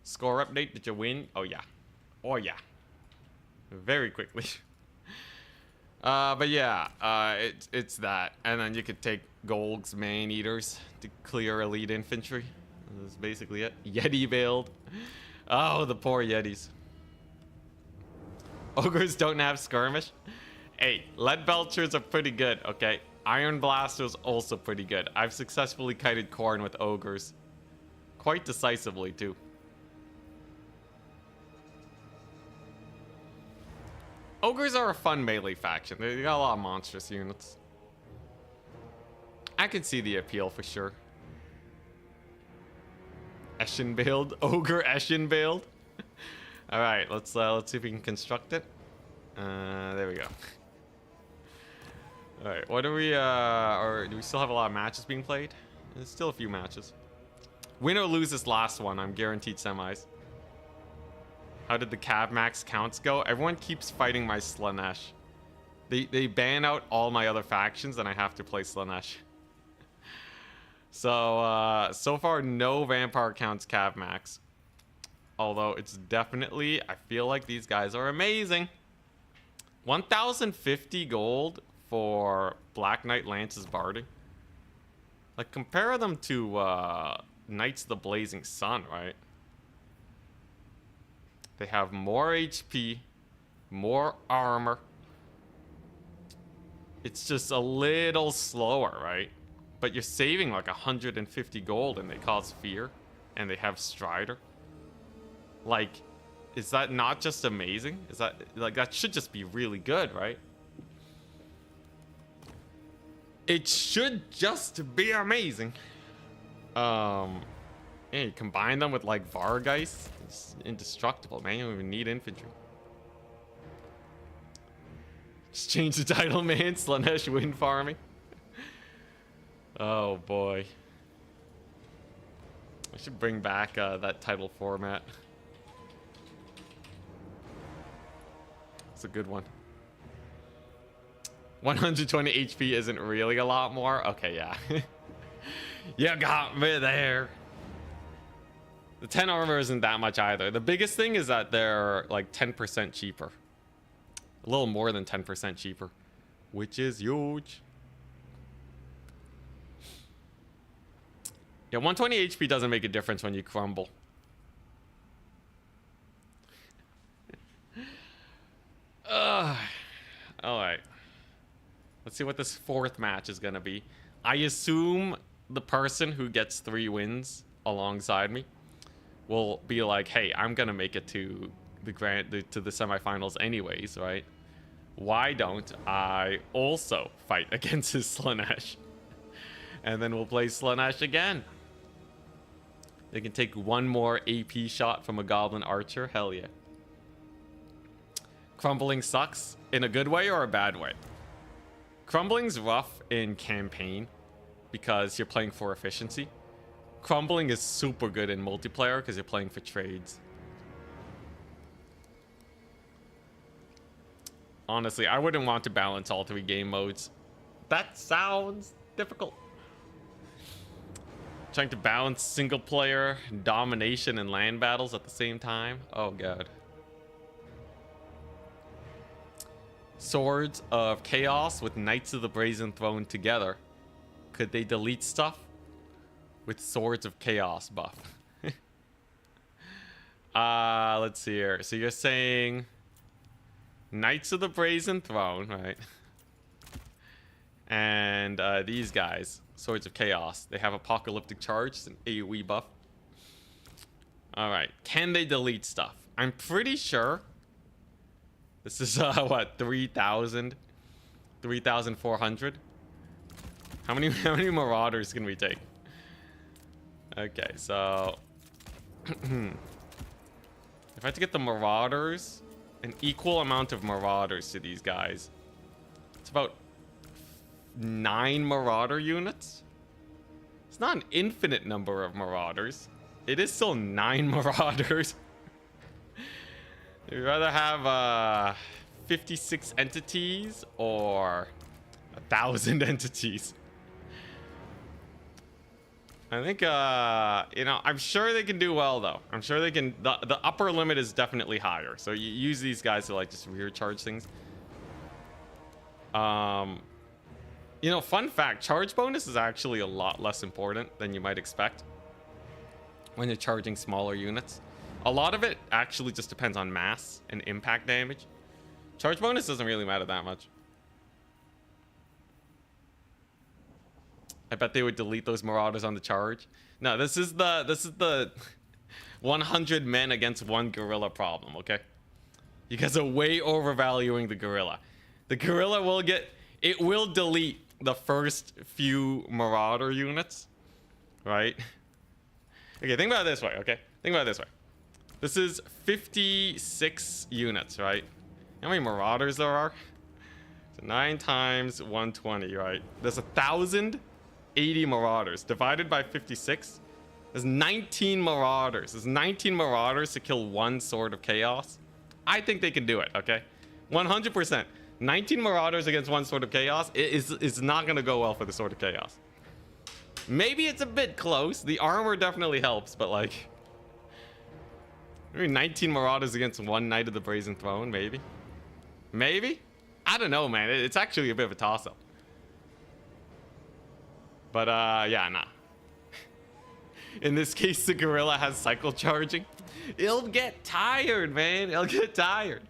Score update, did you win? Oh yeah. Oh yeah. Very quickly. But yeah, it's that. And then you could take Golg's Man Eaters to clear elite infantry. That's basically it. Yeti build. Oh, the poor Yetis. Ogres don't have skirmish. Hey, lead belchers are pretty good, okay? Iron blasters also pretty good. I've successfully kited corn with ogres. Quite decisively, too. Ogres are a fun melee faction. They got a lot of monstrous units. I can see the appeal for sure. Eshin build, ogre Eshin build. All right, let's see if we can construct it. There we go. All right, what do we or do we still have a lot of matches being played? There's still a few matches. Win or lose this last one, I'm guaranteed semis. How did the Cav Max counts go? Everyone keeps fighting my Slaanesh. They ban out all my other factions and I have to play Slaanesh. So far no vampire counts Cav Max. Although it's definitely, I feel like these guys are amazing. 1,050 gold for Black Knight Lance's Barding. Like, compare them to Knights of the Blazing Sun, right? They have more HP, more armor. It's just a little slower, right? But you're saving like 150 gold and they cause fear. And they have Strider. Like, is that not just amazing? Is that, like, that should just be really good, right? It should just be amazing. Yeah, you combine them with like Vargeist. It's indestructible, man. You don't even need infantry. Just change the title, man. Slaanesh wind farming. Oh boy. I should bring back that title format. It's a good one. 120 HP isn't really a lot more. Okay, yeah. You got me there. The 10 armor isn't that much either. The biggest thing is that they're like 10% cheaper. A little more than 10% cheaper, which is huge. Yeah, 120 HP doesn't make a difference when you crumble. Alright. Let's see what this fourth match is going to be. I assume the person who gets 3 wins alongside me will be like, hey, I'm going to make it to the semifinals anyways, right? Why don't I also fight against his Slaanesh? And then we'll play Slaanesh again. They can take 1 more AP shot from a Goblin Archer. Hell yeah. Crumbling sucks in a good way or a bad way. Crumbling's rough in campaign because you're playing for efficiency. Crumbling is super good in multiplayer because you're playing for trades. Honestly, I wouldn't want to balance all 3 game modes. That sounds difficult. Trying to balance single player, domination, and land battles at the same time. Oh god. Swords of Chaos with Knights of the Brazen Throne together. Could they delete stuff with Swords of Chaos buff? Let's see here. So you're saying Knights of the Brazen Throne, right? And these guys, Swords of Chaos, they have Apocalyptic Charge. It's an AoE buff. Alright, can they delete stuff? I'm pretty sure this is, what, 3,000? 3,400? How many Marauders can we take? Okay, so... if I had to get the Marauders, an equal amount of Marauders to these guys, it's about 9 Marauder units? It's not an infinite number of Marauders. It is still 9 Marauders. You'd rather have 56 entities or 1,000 entities? I think, you know, I'm sure they can do well, though. I'm sure they can. The upper limit is definitely higher. So you use these guys to, like, just rear charge things. You know, fun fact, charge bonus is actually a lot less important than you might expect when you're charging smaller units. A lot of it actually just depends on mass and impact damage. Charge bonus doesn't really matter that much. I bet they would delete those Marauders on the charge. No, this is the 100 men against 1 gorilla problem, okay? You guys are way overvaluing the gorilla. The gorilla will delete the first few Marauder units, right? Okay, think about it this way, okay? Think about it this way. This is 56 units, right? How many Marauders there are? So 9 times 120, right? There's 1,080 Marauders divided by 56. There's 19 Marauders. There's 19 Marauders to kill 1 Sword of Chaos. I think they can do it, okay? 100%. 19 Marauders against 1 Sword of Chaos is not going to go well for the Sword of Chaos. Maybe it's a bit close. The armor definitely helps, but like... maybe 19 Marauders against 1 Knight of the Brazen Throne, maybe? Maybe? I don't know, man. It's actually a bit of a toss-up. But, yeah, nah. In this case, the gorilla has cycle charging. It'll get tired, man. It'll get tired.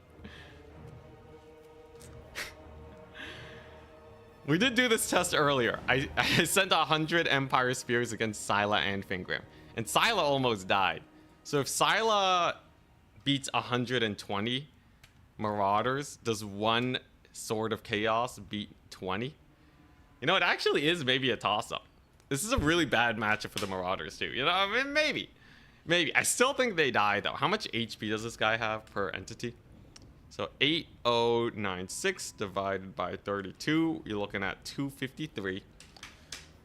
We did do this test earlier. I sent 100 Empire Spears against Scylla and Fingrim. And Scylla almost died. So if Scylla beats 120 Marauders, does 1 Sword of Chaos beat 20? You know, it actually is maybe a toss-up. This is a really bad matchup for the Marauders, too. You know, I mean, maybe. Maybe. I still think they die, though. How much HP does this guy have per entity? So 8096 divided by 32. You're looking at 253.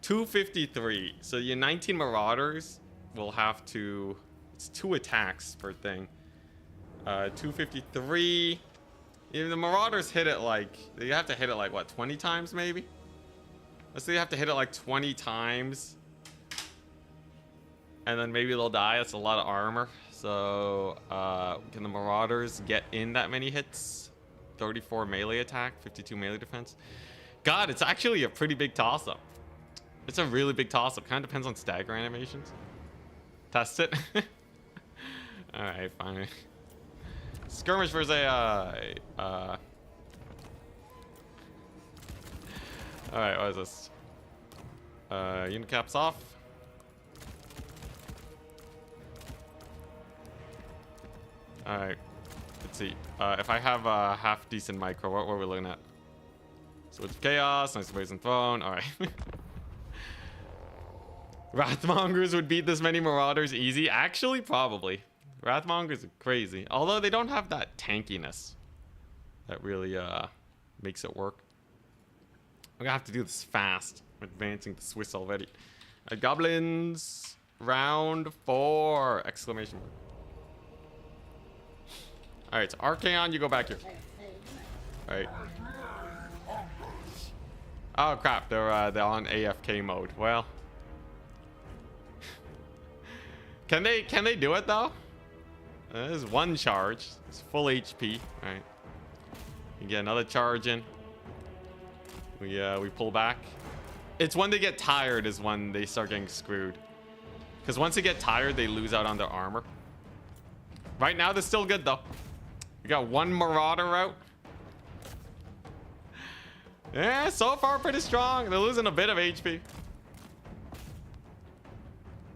253. So your 19 Marauders will have to... It's 2 attacks per thing. 253. Even the Marauders hit it like... You have to hit it like, what, 20 times maybe? Let's say you have to hit it like 20 times. And then maybe they'll die. That's a lot of armor. So, can the Marauders get in that many hits? 34 melee attack, 52 melee defense. God, it's actually a pretty big toss-up. It's a really big toss-up. Kind of depends on stagger animations. Test it. Alright, fine. Skirmish versus AI. Alright, what is this? Unit caps off. Alright. Let's see. If I have a half decent micro, what were we looking at? So it's chaos, nice poison throne. Alright. Wrathmongers would beat this many Marauders easy. Actually, probably. Wrathmongers are crazy. Although they don't have that tankiness that really makes it work. I'm gonna have to do this fast. I'm advancing the Swiss already. Goblins, round 4! Exclamation mark. Alright, so Archaon, you go back here. Alright. Oh crap, they're on AFK mode. Well. Can they do it though? There's 1 charge. It's full HP. Alright. You get another charge in. We pull back. It's when they get tired is when they start getting screwed. Because once they get tired, they lose out on their armor. Right now, they're still good though. We got 1 Marauder out. Yeah, so far pretty strong. They're losing a bit of HP.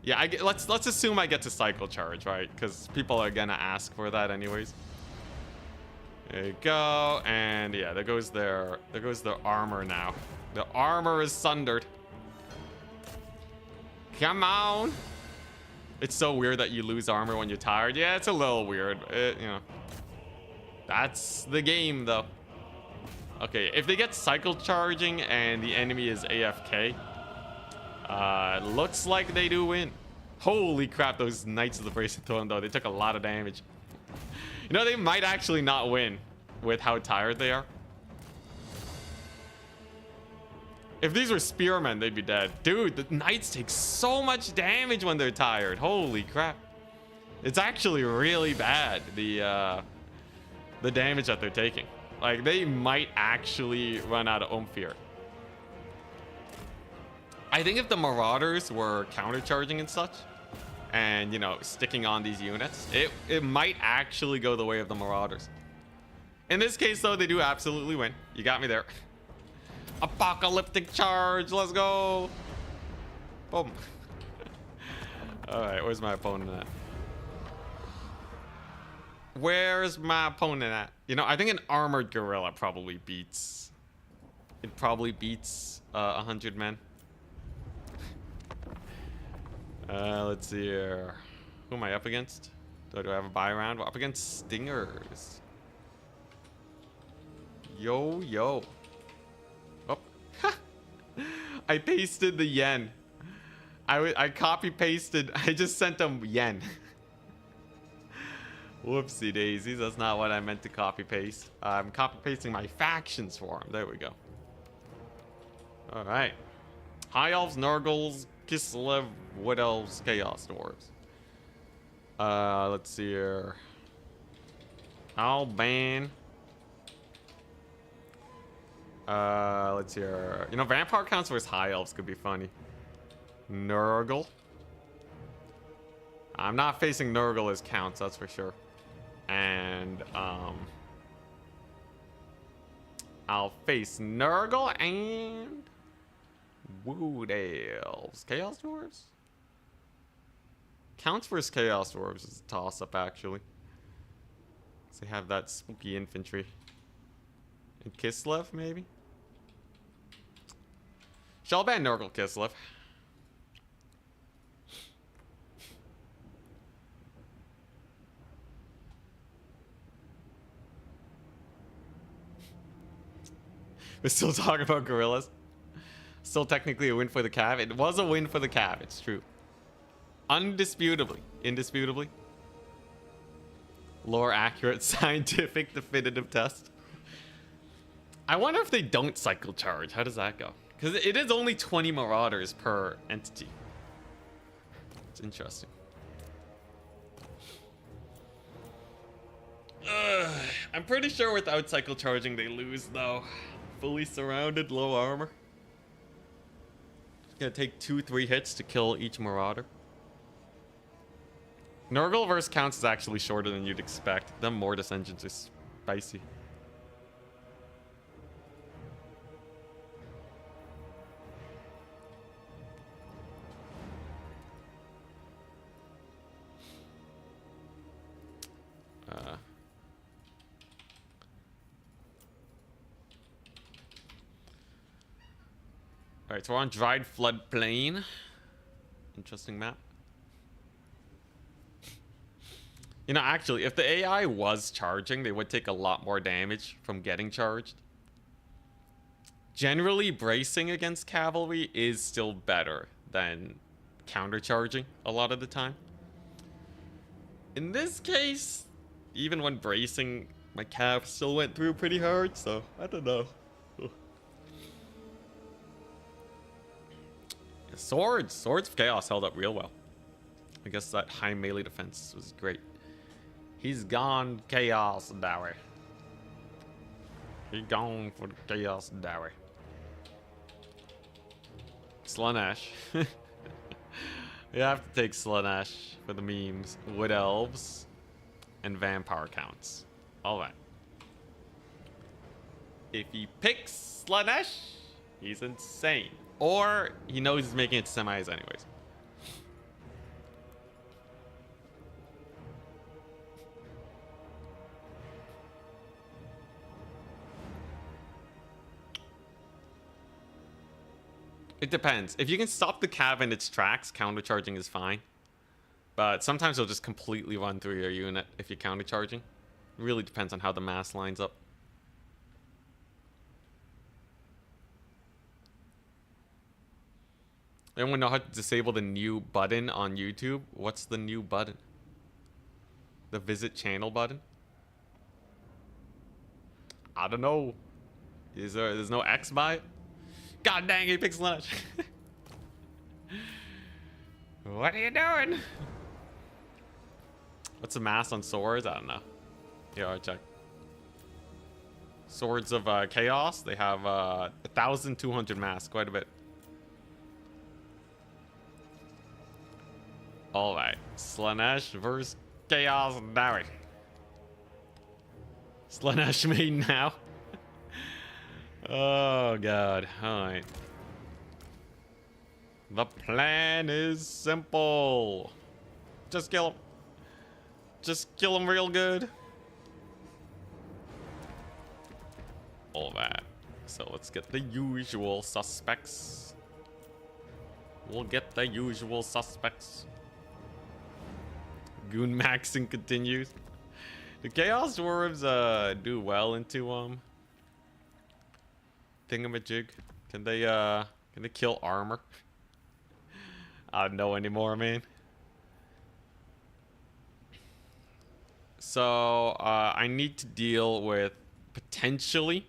Yeah, let's assume I get to cycle charge, right? Because people are gonna ask for that anyways. There you go, and yeah, there goes their armor now. The armor is sundered. Come on. It's so weird that you lose armor when you're tired. Yeah, it's a little weird. You know, that's the game though. Okay, if they get cycle charging and the enemy is AFK, looks like they do win. Holy crap, those Knights of the Brazen Throne though, they took a lot of damage. You know, they might actually not win with how tired they are. If these were spearmen, they'd be dead. Dude, the Knights take so much damage when they're tired. Holy crap. It's actually really bad, the damage that they're taking. Like, they might actually run out of oomph here. I think if the Marauders were countercharging and such, and, you know, sticking on these units, it might actually go the way of the Marauders. In this case, though, they do absolutely win. You got me there. Apocalyptic charge. Let's go. Boom. All right, where's my opponent at? Where's my opponent at? You know, I think an armored gorilla probably beats... It probably beats 100 men. Let's see here. Who am I up against? Do I have a buy round? Well, up against Stingers. Yo, yo. Oh. I pasted the yen. I copy pasted. I just sent them yen. Whoopsie daisies. That's not what I meant to copy paste. I'm copy pasting my factions for him. There we go. All right. High Elves, Nurgles, Kislev, Wood Elves, Chaos Dwarves. Let's see here. I'll ban. Let's see here. You know, Vampire Counts versus High Elves could be funny. Nurgle. I'm not facing Nurgle as Counts, that's for sure. And, I'll face Nurgle and Wood Elves. Chaos Dwarves? Counts versus Chaos Dwarves is a toss-up, actually. So they have that spooky infantry. And Kislev, maybe? Shall ban Nurgle Kislev. We're still talking about gorillas. Still technically a win for the Cav. It was a win for the Cav, it's true. Indisputably. Lore accurate, scientific, definitive test. I wonder if they don't cycle charge. How does that go? Because it is only 20 Marauders per entity. It's interesting. I'm pretty sure without cycle charging they lose though. Fully surrounded, low armor. It's gonna take 2-3 hits to kill each Marauder. Nurgle versus Counts is actually shorter than you'd expect. Them Mortis engines are spicy. Alright, so we're on Dried Floodplain. Interesting map. You know, actually, if the AI was charging, they would take a lot more damage from getting charged. Generally, bracing against cavalry is still better than countercharging a lot of the time. In this case, even when bracing, my cav still went through pretty hard, so I don't know. Swords of Chaos held up real well. I guess that high melee defense was great. He's gone Chaos Dower. He's gone for the Chaos Dower. Slaanesh. We have to take Slaanesh for the memes. Wood Elves and Vampire Counts. Alright. If he picks Slaanesh, he's insane. Or he knows he's making it to semis anyways. It depends. If you can stop the cav in its tracks, countercharging is fine. But sometimes it'll just completely run through your unit if you're countercharging. It really depends on how the mass lines up. Anyone know how to disable the new button on YouTube? What's the new button? The visit channel button? I don't know. There's no X by it? God dang, he picks lunch. What are you doing? What's the mass on swords? I don't know. Yeah, I'll check. Swords of Chaos. They have 1,200 mass. Quite a bit. Alright. Slaanesh versus Chaos Dower. Slaanesh made now. Oh god. Alright. The plan is simple. Just kill him. Just kill him real good. All that. So let's get the usual suspects. We'll get the usual suspects. Goon maxing continues. The Chaos Dwarves do well into thingamajig. Can they kill armor? I don't know anymore, man. So I need to deal with potentially.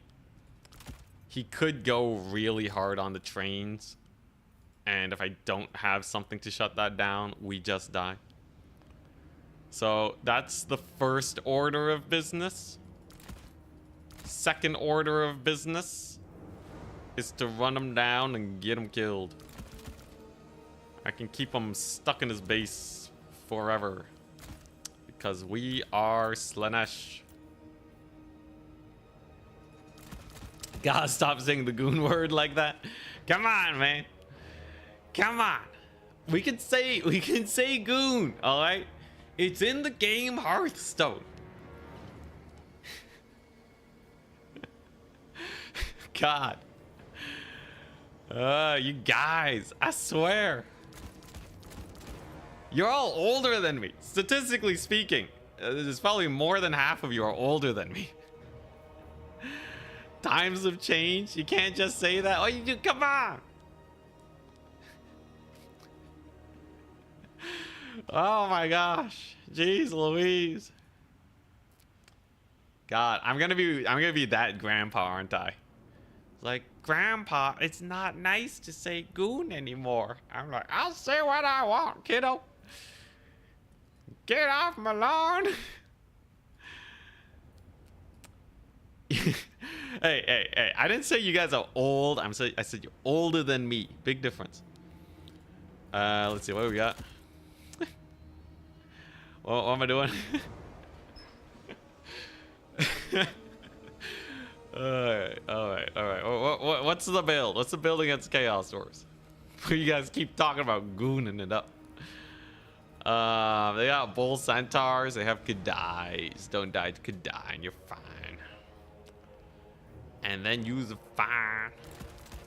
He could go really hard on the trains, and if I don't have something to shut that down, we just die. So that's the first order of business. Second order of business is to run him down and get him killed. I can keep him stuck in his base forever because we are Slaanesh. God, stop saying the goon word like that. Come on, man. Come on. We can say goon, all right? It's in the game Hearthstone. God. You guys, I swear. You're all older than me. Statistically speaking, there's probably more than half of you are older than me. Times have changed. You can't just say that. Oh, you do. Come on. Oh my gosh. Jeez Louise. God, I'm gonna be that grandpa, aren't I? Like, Grandpa, it's not nice to say goon anymore. I'm like, I'll say what I want, kiddo. Get off my lawn. Hey, hey, I didn't say you guys are old. I said you're older than me. Big difference. Let's see, what do we got? What am I doing? Alright. What's the build? What's the build against Chaos Dwarves? You guys keep talking about gooning it up. They got bull centaurs. They have Kadais. Don't die to Kadai and you're fine. And then use the fine.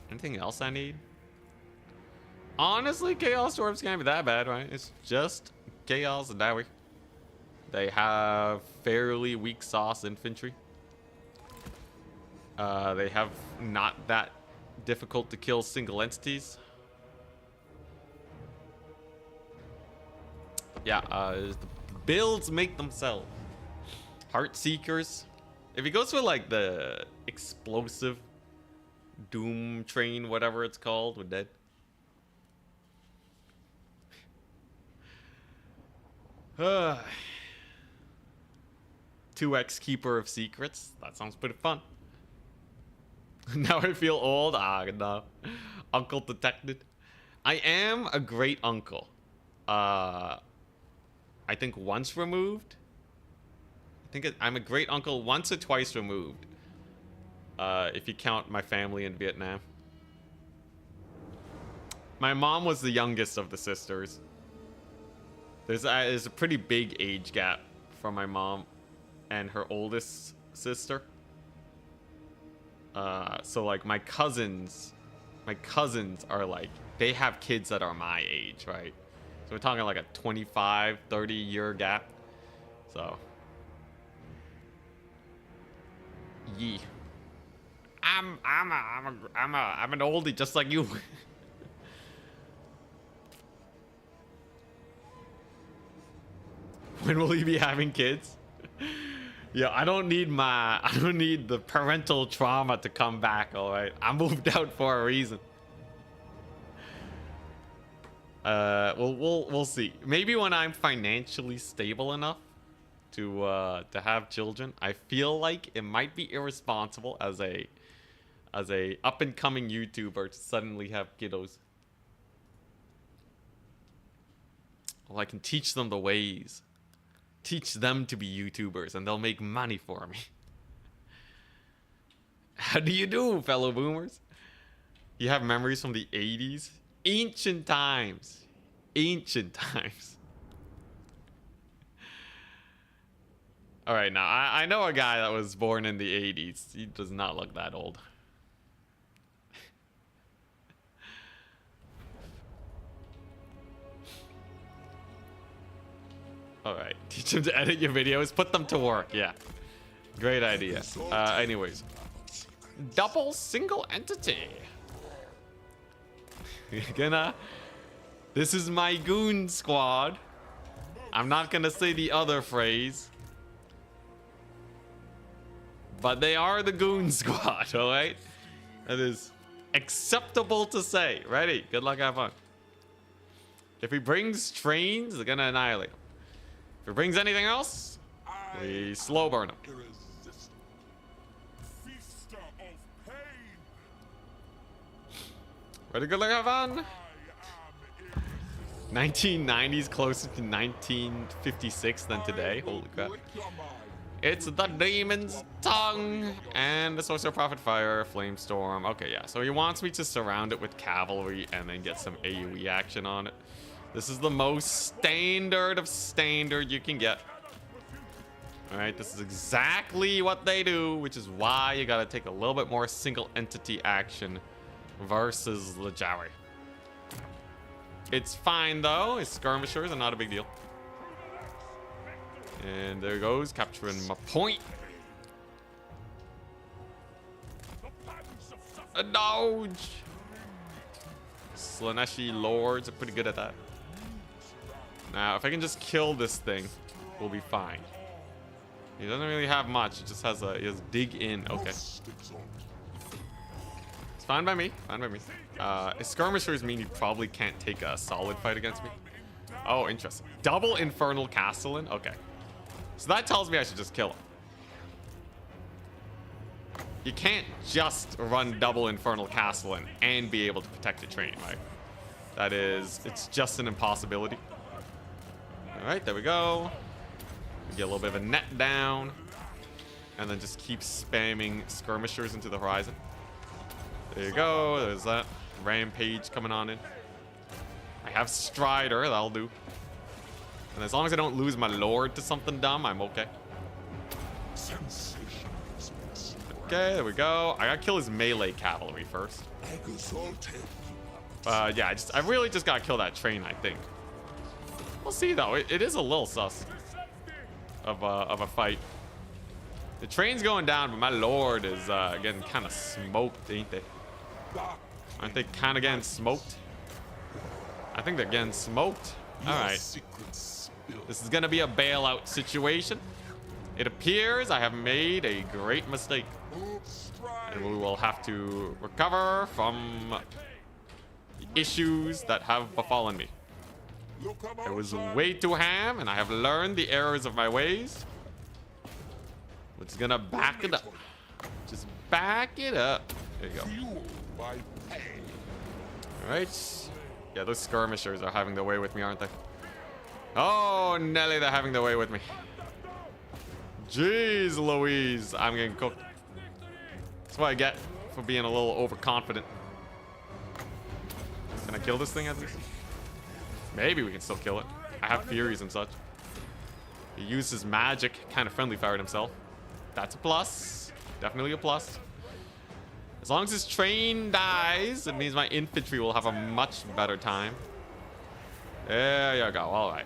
Anything else I need? Honestly, Chaos Dwarves can't be that bad, right? It's just Chaos and Dowry. They have fairly weak sauce infantry. They have not that difficult to kill single entities. Yeah, the builds make themselves. Heart Seekers. If he goes for like the explosive Doom Train, whatever it's called, we're dead. Uh, 2x Keeper of Secrets. That sounds pretty fun. Now I feel old. Ah, no. Uncle detected. I am a great uncle. I think once removed. I'm a great uncle once or twice removed. If you count my family in Vietnam. My mom was the youngest of the sisters. There's a pretty big age gap from my mom and her oldest sister. So like my cousins are like, they have kids that are my age, right? So we're talking like a 25, 30 year gap. So. Yee. I'm an oldie just like you. When will you be having kids? Yeah, I don't need the parental trauma to come back, all right? I moved out for a reason. We'll see. Maybe when I'm financially stable enough to have children. I feel like it might be irresponsible as a up and coming YouTuber to suddenly have kiddos. Well, I can teach them the ways. Teach them to be YouTubers and they'll make money for me. How do you do, fellow boomers? You have memories from the 80s? Ancient times. Ancient times. Alright, now I know a guy that was born in the 80s. He does not look that old. Alright, teach him to edit your videos. Put them to work, yeah. Great idea. Anyways. Double single entity. This is my goon squad. I'm not gonna say the other phrase. But they are the goon squad, alright? That is acceptable to say. Ready? Good luck, have fun. If he brings trains, they're gonna annihilate him. If he brings anything else, we slow burn him. 1990s closer to 1956 than today. Holy crap. It's the demon's tongue and the sorcerer prophet fire flame storm. Okay, yeah, so he wants me to surround it with cavalry and then get some AoE action on it. This is the most standard of standard you can get. All right, this is exactly what they do, which is why you gotta take a little bit more single entity action versus Lejawi. It's fine though. His skirmishers are not a big deal. And there goes, capturing my point. A dodge. Slaanesh lords are pretty good at that. Now, if I can just kill this thing, we'll be fine. He doesn't really have much. He just has he has dig in. Okay. It's fine by me. Fine by me. Skirmishers mean you probably can't take a solid fight against me. Oh, interesting. Double Infernal Castellan? Okay. So that tells me I should just kill him. You can't just run double Infernal Castellan and be able to protect a train, right? That is, it's just an impossibility. Alright, there we go. We get a little bit of a net down. And then just keep spamming skirmishers into the horizon. There you go, there's that. Rampage coming on in. I have Strider, that'll do. And as long as I don't lose my Lord to something dumb, I'm okay. Okay, there we go. I gotta kill his melee cavalry first. Yeah, I really just gotta kill that train, I think. We'll see though. It is a little sus of a fight. The train's going down, but my Lord is getting kind of smoked, ain't they? Aren't they kind of getting smoked? I think they're getting smoked. All right. This is gonna be a bailout situation. It appears I have made a great mistake. And we will have to recover from the issues that have befallen me. I was way too ham, and I have learned the errors of my ways. Which is gonna back it up. Just back it up. There you go. Alright. Yeah, those skirmishers are having their way with me, aren't they? Oh, Nelly, they're having their way with me. Jeez Louise, I'm getting cooked. That's what I get for being a little overconfident. Can I kill this thing at least? Maybe we can still kill it. I have Furies and such. He used his magic, kind of friendly fired himself. That's a plus. Definitely a plus. As long as his train dies, it means my infantry will have a much better time. There you go. All right.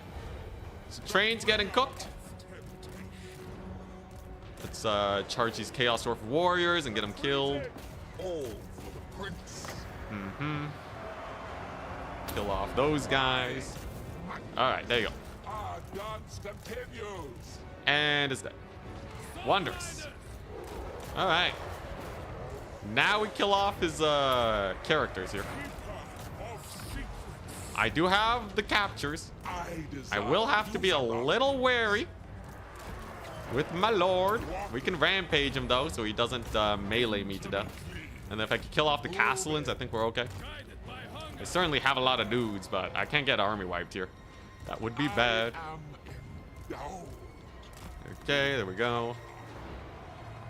So train's getting cooked. Let's charge these Chaos Dwarf warriors and get them killed. Mm-hmm. Kill off those guys. All right, there you go. And it's dead. Wondrous. All right. Now we kill off his characters here. I do have the captures. I will have to be a little wary with my Lord. We can rampage him though, so he doesn't melee me to death. And if I can kill off the Castellans, I think we're okay. I certainly have a lot of dudes, but I can't get army wiped here. That would be bad. Okay, there we go.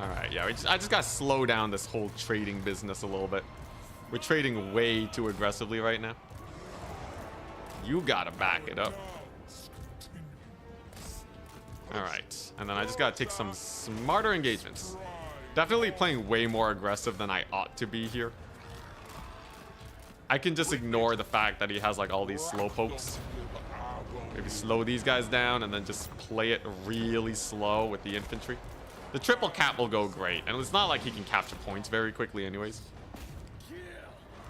Alright, yeah, I just gotta slow down this whole trading business a little bit. We're trading way too aggressively right now. You gotta back it up. Alright, and then I just gotta take some smarter engagements. Definitely playing way more aggressive than I ought to be here. I can just ignore the fact that he has like all these slow pokes. Maybe slow these guys down and then just play it really slow with the infantry. The triple cap will go great, and it's not like he can capture points very quickly anyways.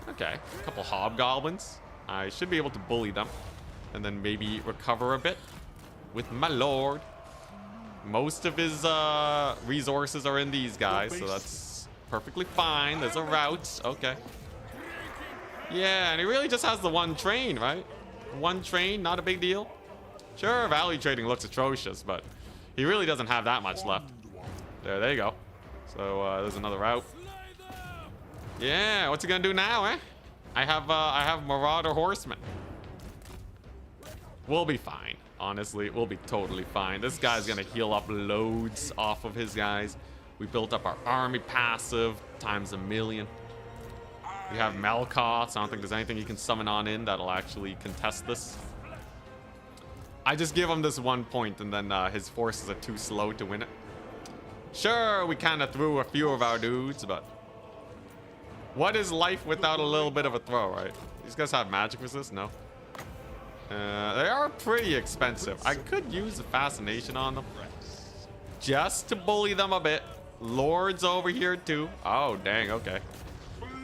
Okay, a couple hobgoblins. I should be able to bully them and then maybe recover a bit with my Lord. Most of his resources are in these guys, so that's perfectly fine. There's a route. Okay. Yeah, and he really just has the one train, right? One train, not a big deal. Sure, value trading looks atrocious, but he really doesn't have that much left. There you go. So there's another route. Yeah, what's he gonna do now, eh? I have Marauder Horsemen. We'll be fine. Honestly, we'll be totally fine. This guy's gonna heal up loads off of his guys. We built up our army passive times 1,000,000. We have Melkoth, so I don't think there's anything he can summon on in that'll actually contest this. I just give him this 1 point, and then his forces are too slow to win it. Sure, we kind of threw a few of our dudes, but what is life without a little bit of a throw, right? These guys have magic resist? No. They are pretty expensive. I could use a fascination on them just to bully them a bit. Lord's over here too. Oh, dang, okay.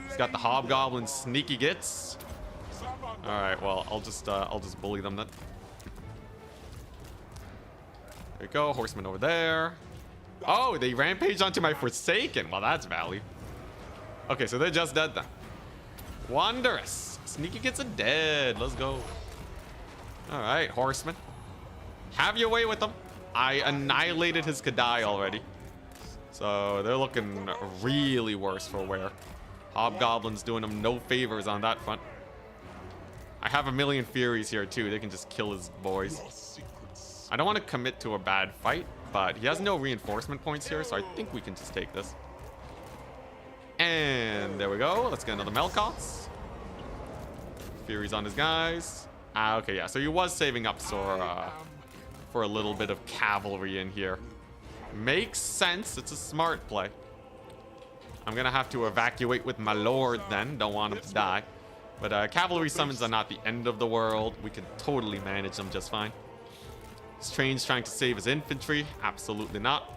He's got the hobgoblin sneaky gits. All right, well, I'll just bully them then. There we go. Horseman over there. Oh, they rampage onto my Forsaken. Well, that's value. Okay, so they're just dead then. Wondrous. Sneaky gets a dead. Let's go. All right, Horseman. Have your way with them. I annihilated his Kadai already. So they're looking really worse for wear. Hobgoblin's doing him no favors on that front. I have a million Furies here too. They can just kill his boys. I don't want to commit to a bad fight, but he has no reinforcement points here, so I think we can just take this. And there we go. Let's get another Melkoths. Furies on his guys. Ah, okay, yeah. So he was saving up for a little bit of cavalry in here. Makes sense. It's a smart play. I'm going to have to evacuate with my lord then. Don't want him to die. But cavalry summons are not the end of the world. We can totally manage them just fine. Strange trying to save his infantry. Absolutely not.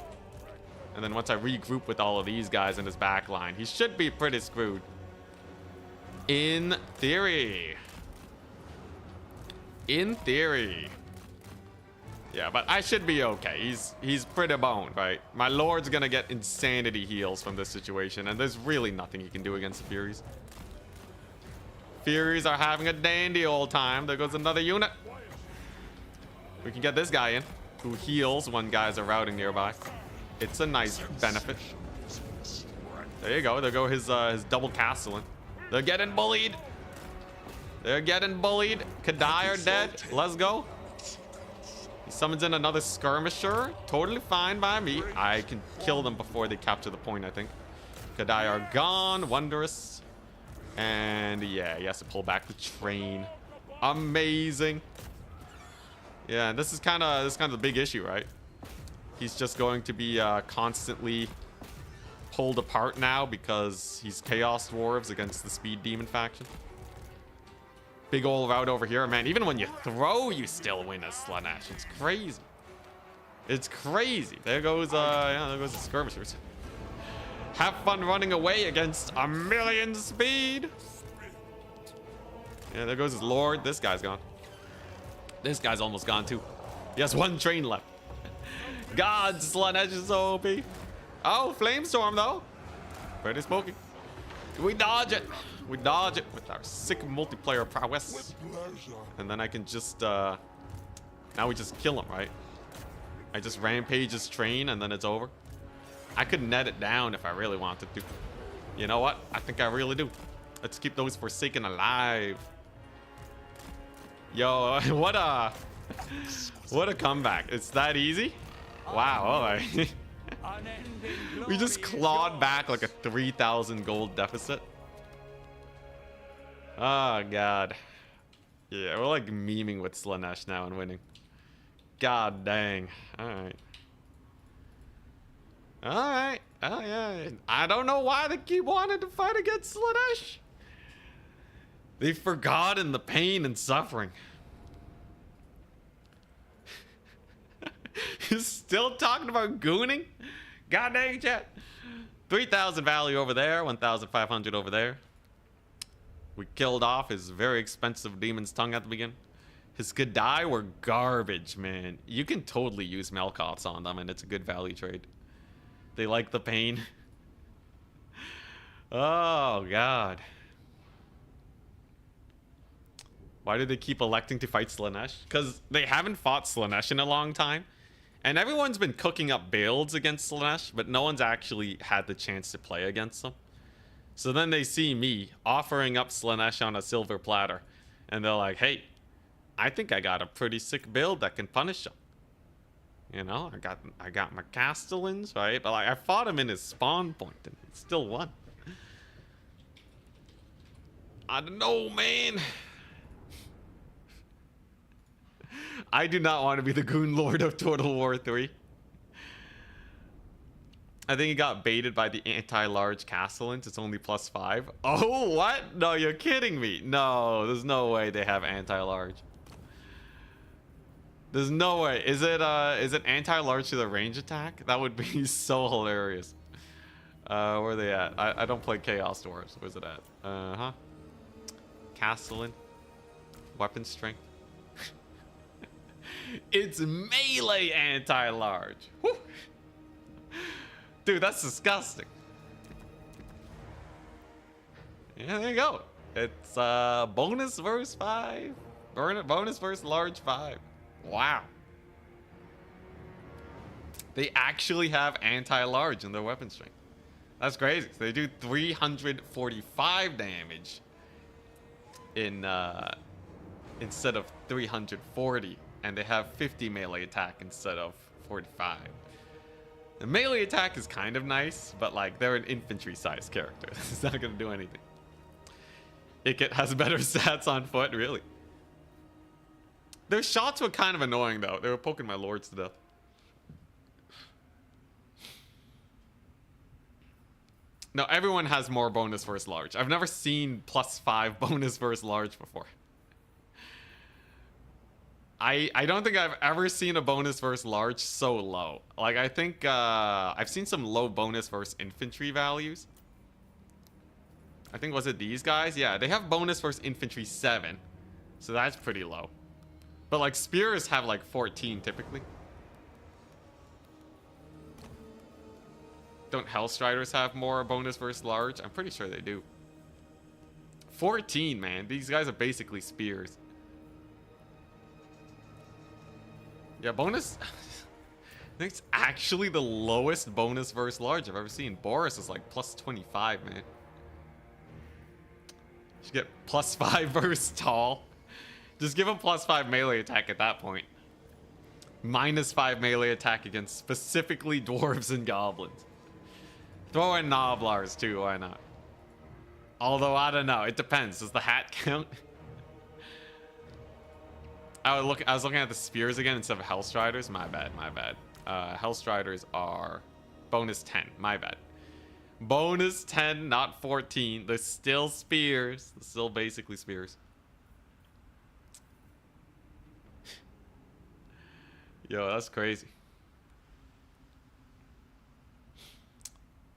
And then once I regroup with all of these guys in his back line, he should be pretty screwed. In theory. In theory. Yeah, but I should be okay. He's pretty boned, right? My lord's gonna get insanity heals from this situation, and there's really nothing he can do against the Furies. Furies are having a dandy old time. There goes another unit. We can get this guy in, who heals when guys are routing nearby. It's a nice benefit. There you go. There go his double castellan. They're getting bullied. They're getting bullied. Kadai are dead. Let's go. He summons in another skirmisher. Totally fine by me. I can kill them before they capture the point, I think. Kadai are gone. Wondrous. And yeah, he has to pull back the train. Amazing. Yeah, this is kind of the big issue, right? He's just going to be constantly pulled apart now because he's Chaos Dwarves against the Speed Demon faction. Big old route over here, man. Even when you throw, you still win as Slaanesh. It's crazy. It's crazy. There goes there goes the skirmishers. Have fun running away against a million speed. Yeah, there goes his lord. This guy's gone. This guy's almost gone too. He has one train left. God, Slaanesh is so OP. Oh, Flamestorm though. Pretty smoky. We dodge it. We dodge it with our sick multiplayer prowess. And then I can just, now we just kill him, right? I just rampage his train and then it's over. I could net it down if I really wanted to. You know what? I think I really do. Let's keep those Forsaken alive. Yo, what a comeback. It's that easy? Wow, all right. We just clawed back like a 3,000 gold deficit. Oh, God. Yeah, we're like memeing with Slaanesh now and winning. God dang. Alright. Alright. Oh, yeah. I don't know why they keep wanting to fight against Slaanesh. They've forgotten the pain and suffering. He's still talking about gooning? God dang, chat. 3,000 value over there, 1,500 over there. We killed off his very expensive Demon's Tongue at the beginning. His Kadai were garbage, man. You can totally use Melkoths on them, and it's a good value trade. They like the pain. Oh, God. Why do they keep electing to fight Slaanesh? Because they haven't fought Slaanesh in a long time. And everyone's been cooking up builds against Slaanesh, but no one's actually had the chance to play against them. So then they see me offering up Slaanesh on a silver platter. And they're like, hey, I think I got a pretty sick build that can punish him. You know, I got my Castellans, right? But like, I fought him in his spawn point and still won. I don't know, man. I do not want to be the Goon Lord of Total War 3. I think he got baited by the anti-large Castellans. It's only +5. Oh, what? No, you're kidding me. No, there's no way they have anti-large. There's no way. Is it anti-large to the range attack? That would be so hilarious. Where are they at? I don't play Chaos Dwarves. Where's it at? Castellan. Weapon strength. It's melee anti-large. Whew. Dude, that's disgusting. Yeah, there you go. It's bonus versus 5. Bonus versus large 5. Wow. They actually have anti-large in their weapon strength. That's crazy. So they do 345 damage in instead of 340, and they have 50 melee attack instead of 45. The melee attack is kind of nice, but like they're an infantry-sized character. It's not gonna do anything. It has better stats on foot, really. Their shots were kind of annoying though. They were poking my lords to death. No, everyone has more bonus versus large. I've never seen +5 bonus versus large before. I don't think I've ever seen a bonus versus large so low. Like, I think I've seen some low bonus versus infantry values. I think, was it these guys? Yeah, they have bonus versus infantry 7. So that's pretty low. But like spears have like 14 typically. Don't Hellstriders have more bonus versus large? I'm pretty sure they do. 14, man. These guys are basically spears. Yeah, bonus... I think it's actually the lowest bonus versus large I've ever seen. Boris is like +25, man. Should get +5 versus tall. Just give him +5 melee attack at that point. -5 melee attack against specifically dwarves and goblins. Throw in Noblars too, why not? Although, I don't know, it depends. Does the hat count? I was looking at the spears again instead of Hellstriders. My bad. Hellstriders are bonus 10. My bad. Bonus 10, not 14. They're still spears. They're still basically spears. Yo, that's crazy.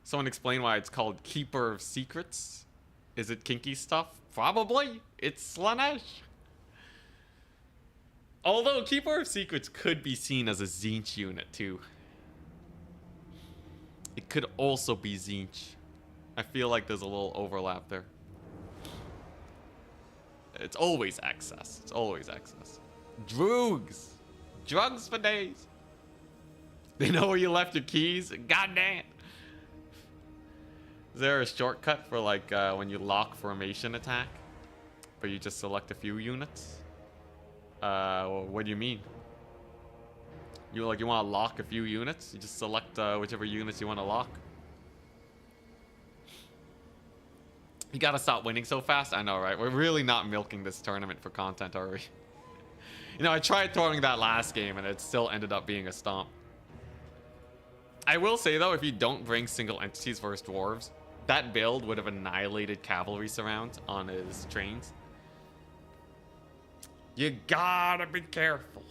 Someone explain why it's called Keeper of Secrets. Is it kinky stuff? Probably. It's Slaanesh. Although Keeper of Secrets could be seen as a Tzeentch unit too. It could also be Tzeentch. I feel like there's a little overlap there. It's always excess. It's always excess. Droogs. Drugs for days. They know where you left your keys. Goddamn. Is there a shortcut for like when you lock formation attack? Where you just select a few units? What do you mean? You want to lock a few units? You just select whichever units you want to lock. You gotta stop winning so fast. I know, right? We're really not milking this tournament for content, are we? You know, I tried throwing that last game and it still ended up being a stomp. I will say though, if you don't bring single entities versus dwarves, that build would have annihilated cavalry surround on his trains. You gotta be careful.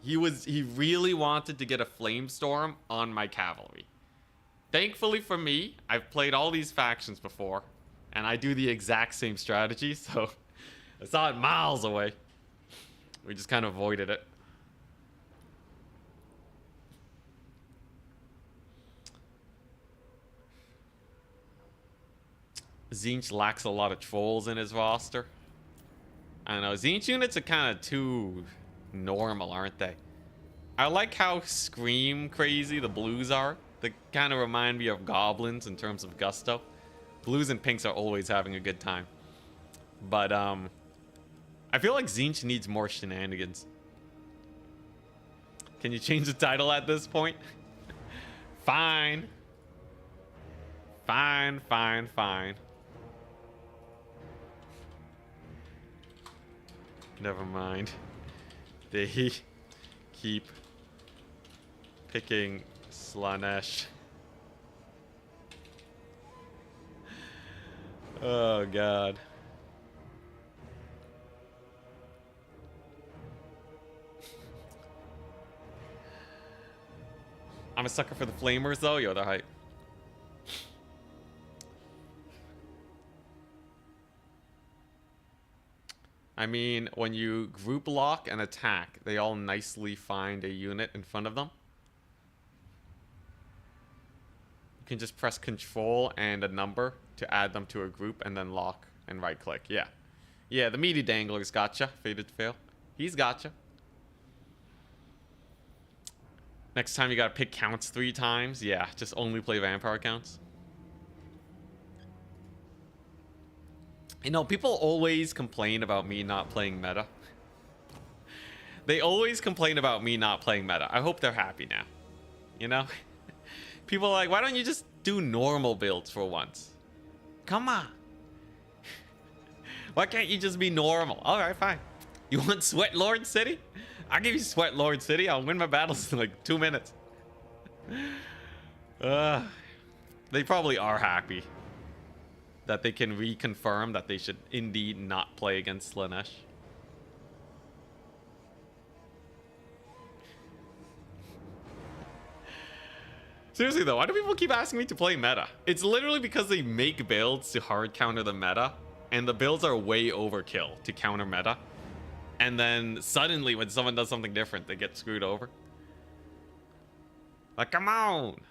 He really wanted to get a flamestorm on my cavalry. Thankfully for me, I've played all these factions before, and I do the exact same strategy, so I saw it miles away. We just kind of avoided it. Tzeentch lacks a lot of trolls in his roster. I don't know, Tzeentch units are kind of too normal, aren't they? I like how scream crazy the blues are. They kind of remind me of goblins in terms of gusto. Blues and pinks are always having a good time. But, I feel like Tzeentch needs more shenanigans. Can you change the title at this point? Fine. Fine. Never mind. They keep picking Slaanesh. Oh, God. I'm a sucker for the flamers, though. Yo, they're hype. I mean, when you group lock and attack, they all nicely find a unit in front of them. You can just press control and a number to add them to a group and then lock and right click. Yeah. Yeah, the meaty dangler's gotcha. Fated to fail. He's gotcha. Next time you gotta pick counts 3 times. Yeah, just only play vampire counts. You know, people always complain about me not playing meta. They always complain about me not playing meta. I hope they're happy now. You know? People are like, why don't you just do normal builds for once? Come on. Why can't you just be normal? Alright, fine. You want Sweat Lord City? I'll give you Sweat Lord City. I'll win my battles in like 2 minutes. They probably are happy that they can reconfirm that they should indeed not play against Slaanesh. Seriously though, why do people keep asking me to play meta? It's literally because they make builds to hard counter the meta, and the builds are way overkill to counter meta. And then suddenly when someone does something different, they get screwed over. Like, come on.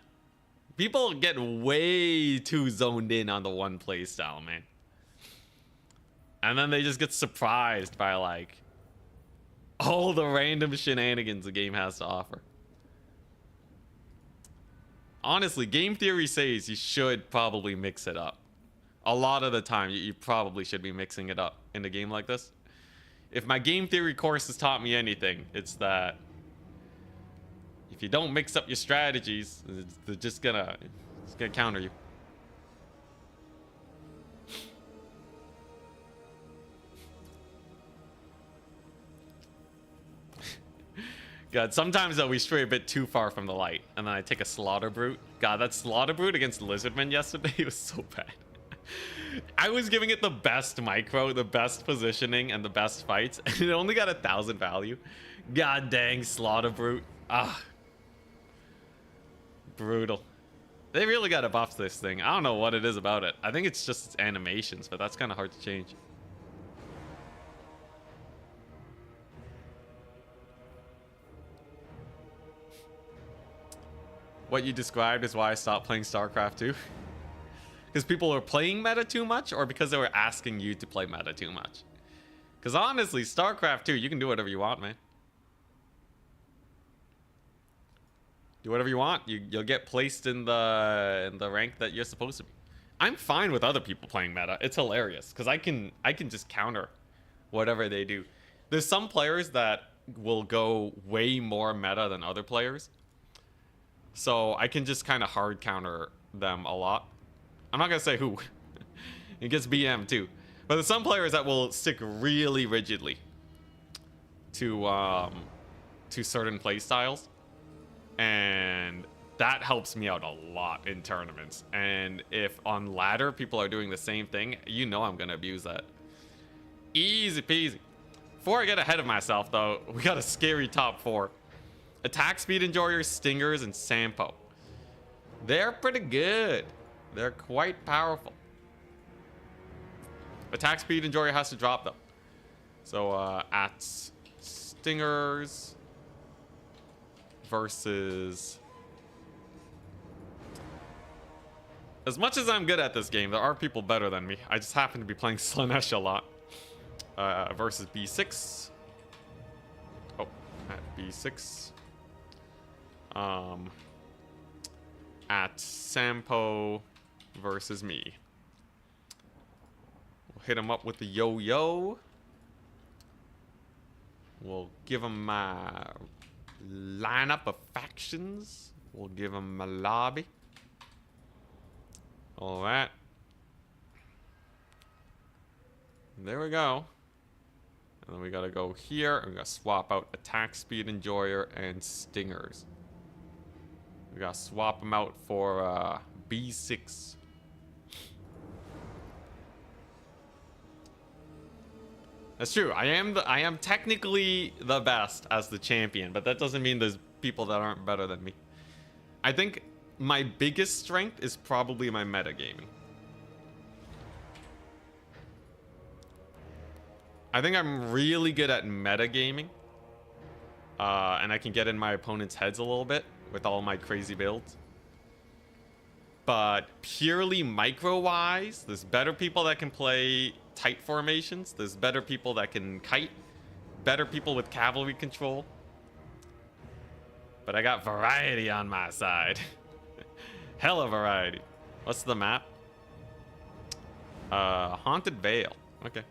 People get way too zoned in on the one playstyle, man. And then they just get surprised by, like, all the random shenanigans the game has to offer. Honestly, game theory says you should probably mix it up. A lot of the time, you probably should be mixing it up in a game like this. If my game theory course has taught me anything, it's that if you don't mix up your strategies, they're just gonna counter you. God, sometimes though we stray a bit too far from the light, and then I take a Slaughter Brute. God, that Slaughter Brute against Lizardmen yesterday was so bad. I was giving it the best micro, the best positioning, and the best fights, and it only got 1,000 value. God dang, Slaughter Brute. Ah. Brutal. They really gotta buff this thing. I don't know what it is about it. I think it's just its animations, but that's kind of hard to change. What you described is why I stopped playing StarCraft 2. Because people are playing meta too much, or because they were asking you to play meta too much? Because honestly, StarCraft 2, you can do whatever you want, man. Do whatever you want. You'll get placed in the rank that you're supposed to be. I'm fine with other people playing meta. It's hilarious because I can just counter whatever they do. There's some players that will go way more meta than other players, so I can just kind of hard counter them a lot. I'm not gonna say who. It gets BM too, but there's some players that will stick really rigidly to certain play styles. And that helps me out a lot in tournaments. And if on ladder people are doing the same thing, you know I'm gonna abuse that. Easy peasy. Before I get ahead of myself though, we got a scary top 4. Attack Speed Enjoyer, Stingers, and Sampo. They're pretty good. They're quite powerful. Attack Speed Enjoyer has to drop though. So at Stingers versus... As much as I'm good at this game, there are people better than me. I just happen to be playing Slaanesh a lot. Versus B6. Oh, at B6. At Sampo versus me. We'll hit him up with the yo-yo. We'll give him my lineup of factions. We'll give him a lobby. All that. There we go. And then we gotta go here and we gotta swap out Attack Speed Enjoyer and Stingers. We gotta swap them out for B6. That's true. I am technically the best as the champion, but that doesn't mean there's people that aren't better than me. I think my biggest strength is probably my metagaming. I think I'm really good at metagaming. And I can get in my opponent's heads a little bit with all my crazy builds. But purely micro-wise, there's better people that can play tight formations. There's better people that can kite. Better people with cavalry control. But I got variety on my side. Hella variety. What's the map? Haunted Vale. Okay.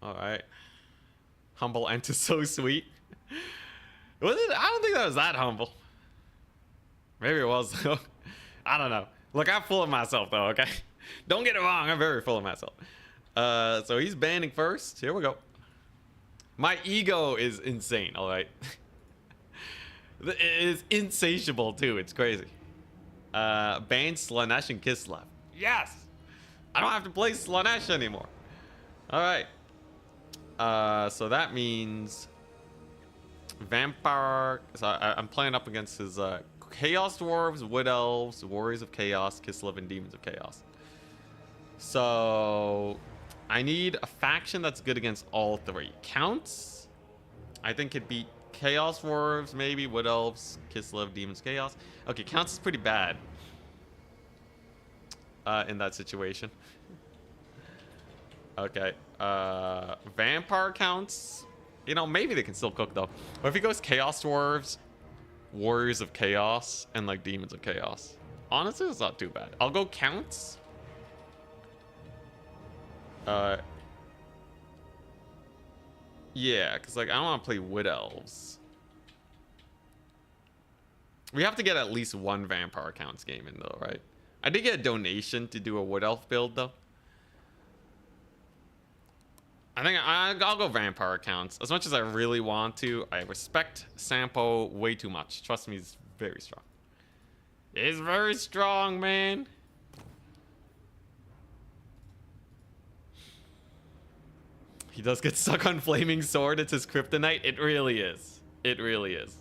All right. Humble and to so sweet. Was it? I don't think that was that humble. Maybe it was though. I don't know. Look, I'm full of myself though, okay? Don't get it wrong, I'm very full of myself. So he's banning first. Here we go. My ego is insane, alright? It is insatiable too, it's crazy. Ban Slaanesh and Kislev. Yes! I don't have to play Slaanesh anymore. Alright. So that means Vampire. So I'm playing up against his Chaos Dwarves, Wood Elves, Warriors of Chaos, Kislev, and Demons of Chaos. So I need a faction that's good against all three. Counts? I think it'd beat Chaos Dwarves, maybe Wood Elves, Kislev, Demons, Chaos. Okay, Counts is pretty bad in that situation. Okay. Vampire Counts. You know, maybe they can still cook though. Or if he goes Chaos Dwarves, Warriors of Chaos, and like Demons of Chaos. Honestly, it's not too bad. I'll go Counts. Yeah, because like I don't want to play Wood Elves. We have to get at least one Vampire Counts game in though, right? I did get a donation to do a Wood Elf build though. I think I'll go Vampire Counts. As much as I really want to, I respect Sampo way too much. Trust me, he's very strong. He's very strong, man. He does get stuck on Flaming Sword. It's his kryptonite. It really is. It really is.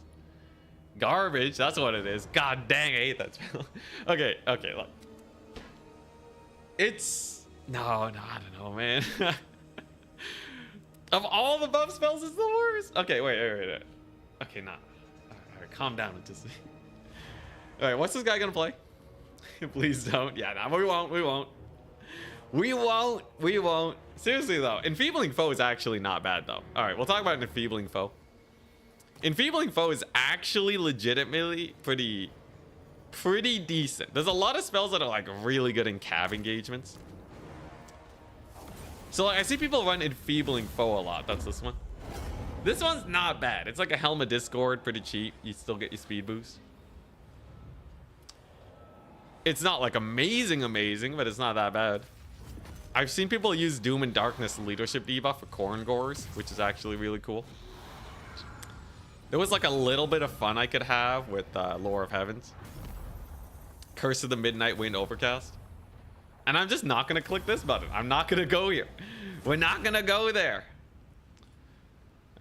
Garbage. That's what it is. God dang, I hate that spell. Okay, look. It's... No, I don't know, man. Of all the buff spells, it's the worst. Okay, wait. Okay, nah. All right, calm down. Just... All right, what's this guy gonna play? Please don't. Yeah, nah, we won't. Seriously though, Enfeebling Foe is actually not bad though. All right, we'll talk about Enfeebling Foe. Enfeebling Foe is actually legitimately pretty decent. There's a lot of spells that are like really good in cav engagements. So like, I see people run Enfeebling Foe a lot. That's this one. This one's not bad. It's like a Helm of Discord, pretty cheap. You still get your speed boost. It's not like amazing, but it's not that bad. I've seen people use Doom and Darkness leadership debuff for Corn Gores, which is actually really cool. There was like a little bit of fun I could have with Lore of Heavens. Curse of the Midnight Wind Overcast. And I'm just not going to click this button. I'm not going to go here. We're not going to go there.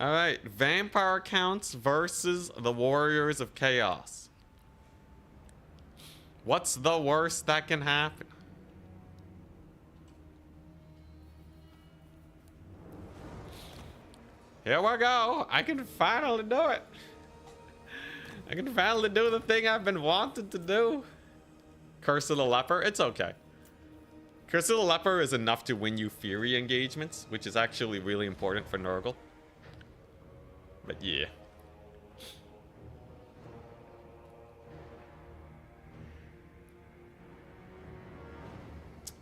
All right. Vampire Counts versus the Warriors of Chaos. What's the worst that can happen? Here we go. I can finally do it. I can finally do the thing I've been wanting to do. Curse of the Leper. It's okay. Curse of the Leper is enough to win you Fury engagements, which is actually really important for Nurgle. But yeah.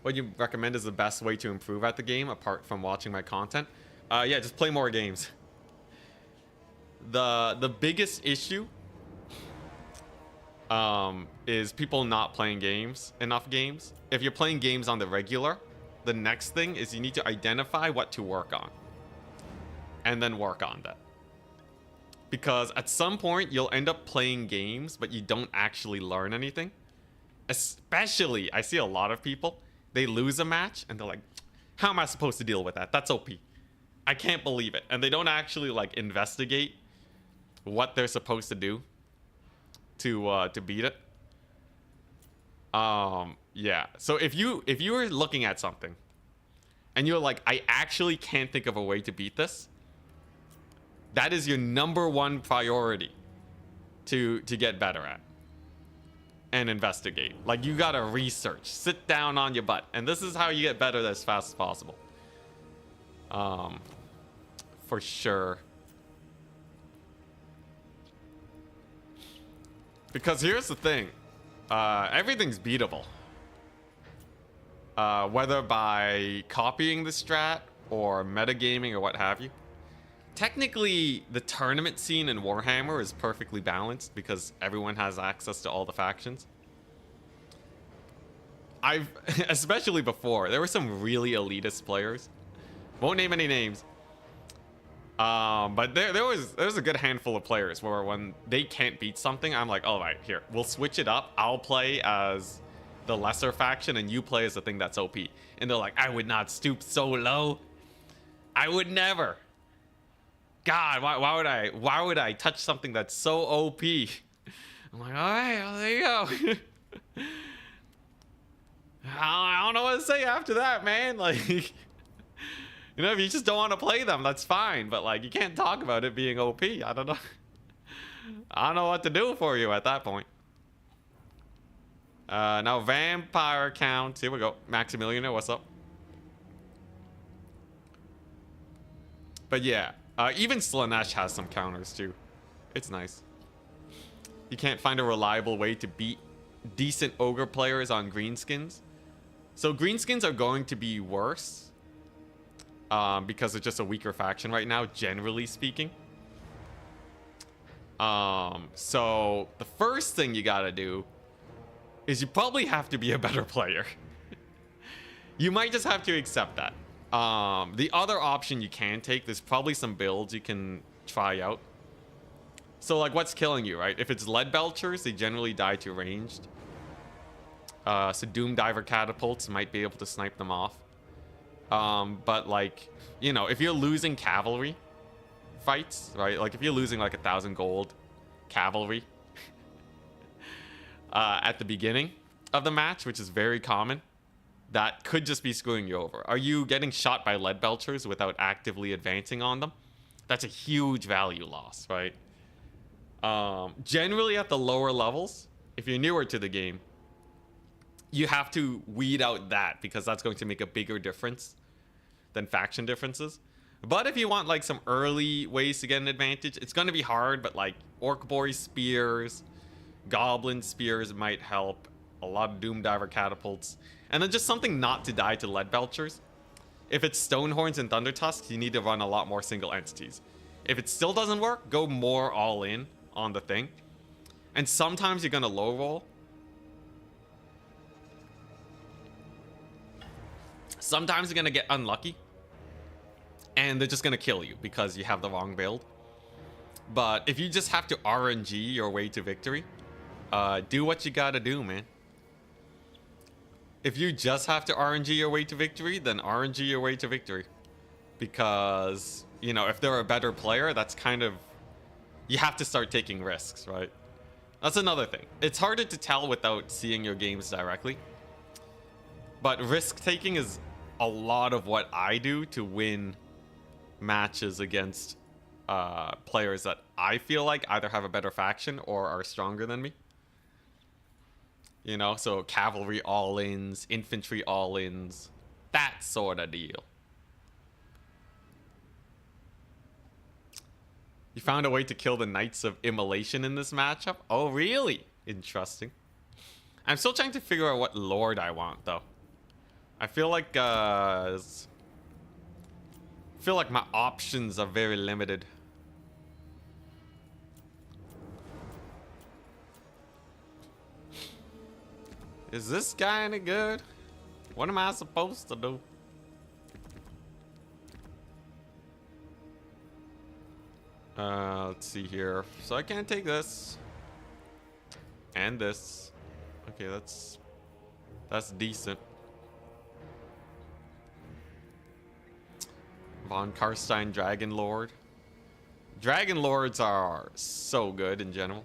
What you recommend is the best way to improve at the game, apart from watching my content? Yeah, just play more games. The biggest issue is people not playing enough games. If you're playing games on the regular, the next thing is you need to identify what to work on. And then work on that. Because at some point, you'll end up playing games, but you don't actually learn anything. Especially, I see a lot of people, they lose a match, and they're like, how am I supposed to deal with that? That's OP. I can't believe it. And they don't actually, like, investigate what they're supposed to do to beat it. Yeah. So if you were looking at something and you're like, I actually can't think of a way to beat this, that is your #1 priority to get better at and investigate. Like, you gotta research, sit down on your butt, and this is how you get better as fast as possible. For sure. Because here's the thing, everything's beatable. Whether by copying the strat or metagaming or what have you. Technically, the tournament scene in Warhammer is perfectly balanced because everyone has access to all the factions. Especially before, there were some really elitist players. Won't name any names. But there was a good handful of players where when they can't beat something, I'm like, all right, here, we'll switch it up. I'll play as the lesser faction and you play as the thing that's OP. And they're like, I would not stoop so low. I would never. God, why would I touch something that's so OP? I'm like, all right, well, there you go. I don't know what to say after that, man. Like, you know, if you just don't want to play them, that's fine. But like, you can't talk about it being OP. I don't know. I don't know what to do for you at that point. Now vampire count. Here we go. Maximilianer, what's up? But yeah, even Slaanesh has some counters too. It's nice. You can't find a reliable way to beat decent ogre players on greenskins. So greenskins are going to be worse because it's just a weaker faction right now, generally speaking. So the first thing you gotta do is you probably have to be a better player. You might just have to accept that. The other option you can take, there's probably some builds you can try out. So like, what's killing you, right? If it's lead belchers, they generally die to ranged. So Doom Diver catapults might be able to snipe them off. But like, you know, if you're losing cavalry fights, right? Like if you're losing like 1,000 gold cavalry at the beginning of the match, which is very common, that could just be screwing you over. Are you getting shot by lead belchers without actively advancing on them? That's a huge value loss, right? Generally at the lower levels, if you're newer to the game, you have to weed out that because that's going to make a bigger difference than faction differences. But if you want like some early ways to get an advantage, it's going to be hard, but like Orc Boy spears, Goblin spears might help. A lot of Doom Diver catapults. And then just something not to die to lead belchers. If it's Stonehorns and Thunder Tusks, you need to run a lot more single entities. If it still doesn't work, go more all in on the thing. And sometimes you're going to low roll. Sometimes you're going to get unlucky. And they're just going to kill you because you have the wrong build. But if you just have to RNG your way to victory, do what you got to do, man. If you just have to RNG your way to victory, then RNG your way to victory. Because, you know, if they're a better player, that's kind of... You have to start taking risks, right? That's another thing. It's harder to tell without seeing your games directly. But risk-taking is a lot of what I do to win matches against players that I feel like either have a better faction or are stronger than me. You know, so cavalry all-ins, infantry all-ins, that sort of deal. You found a way to kill the Knights of Immolation in this matchup? Oh, really? Interesting. I'm still trying to figure out what lord I want, though. I feel like my options are very limited. Is this guy any good? What am I supposed to do? Let's see here. So I can't take this. And this. Okay, that's decent. Von Karstein Dragon Lord. Dragon Lords are so good in general.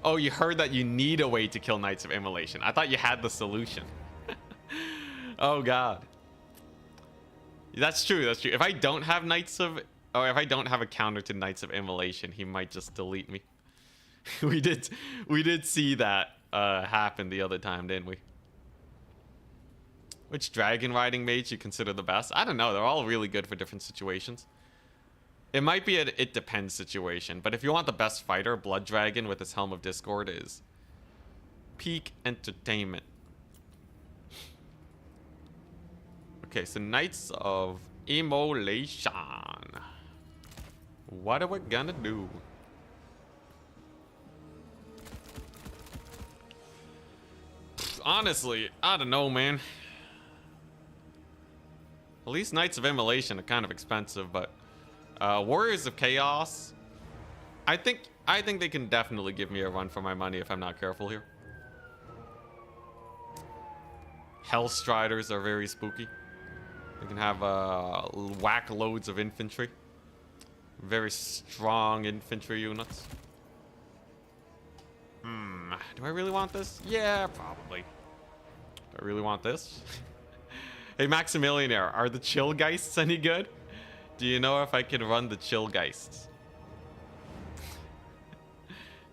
Oh, you heard that you need a way to kill Knights of Immolation. I thought you had the solution. Oh god. That's true, that's true. If I don't have Knights of... Oh, if I don't have a counter to Knights of Immolation, he might just delete me. we did see that happen the other time, didn't we? Which dragon riding mage you consider the best? I don't know. They're all really good for different situations. It might be an it depends situation, but if you want the best fighter, Blood Dragon with his Helm of Discord is peak entertainment. Okay, so Knights of Immolation. What are we gonna do? Honestly, I don't know, man. At least Knights of Immolation are kind of expensive, but Warriors of Chaos, I think they can definitely give me a run for my money if I'm not careful here. Hellstriders are very spooky. They can have whack loads of infantry. Very strong infantry units. Do I really want this? Yeah, probably. Do I really want this? Hey, Maximilianaire, are the Chillgeists any good? Do you know if I can run the Chillgeists?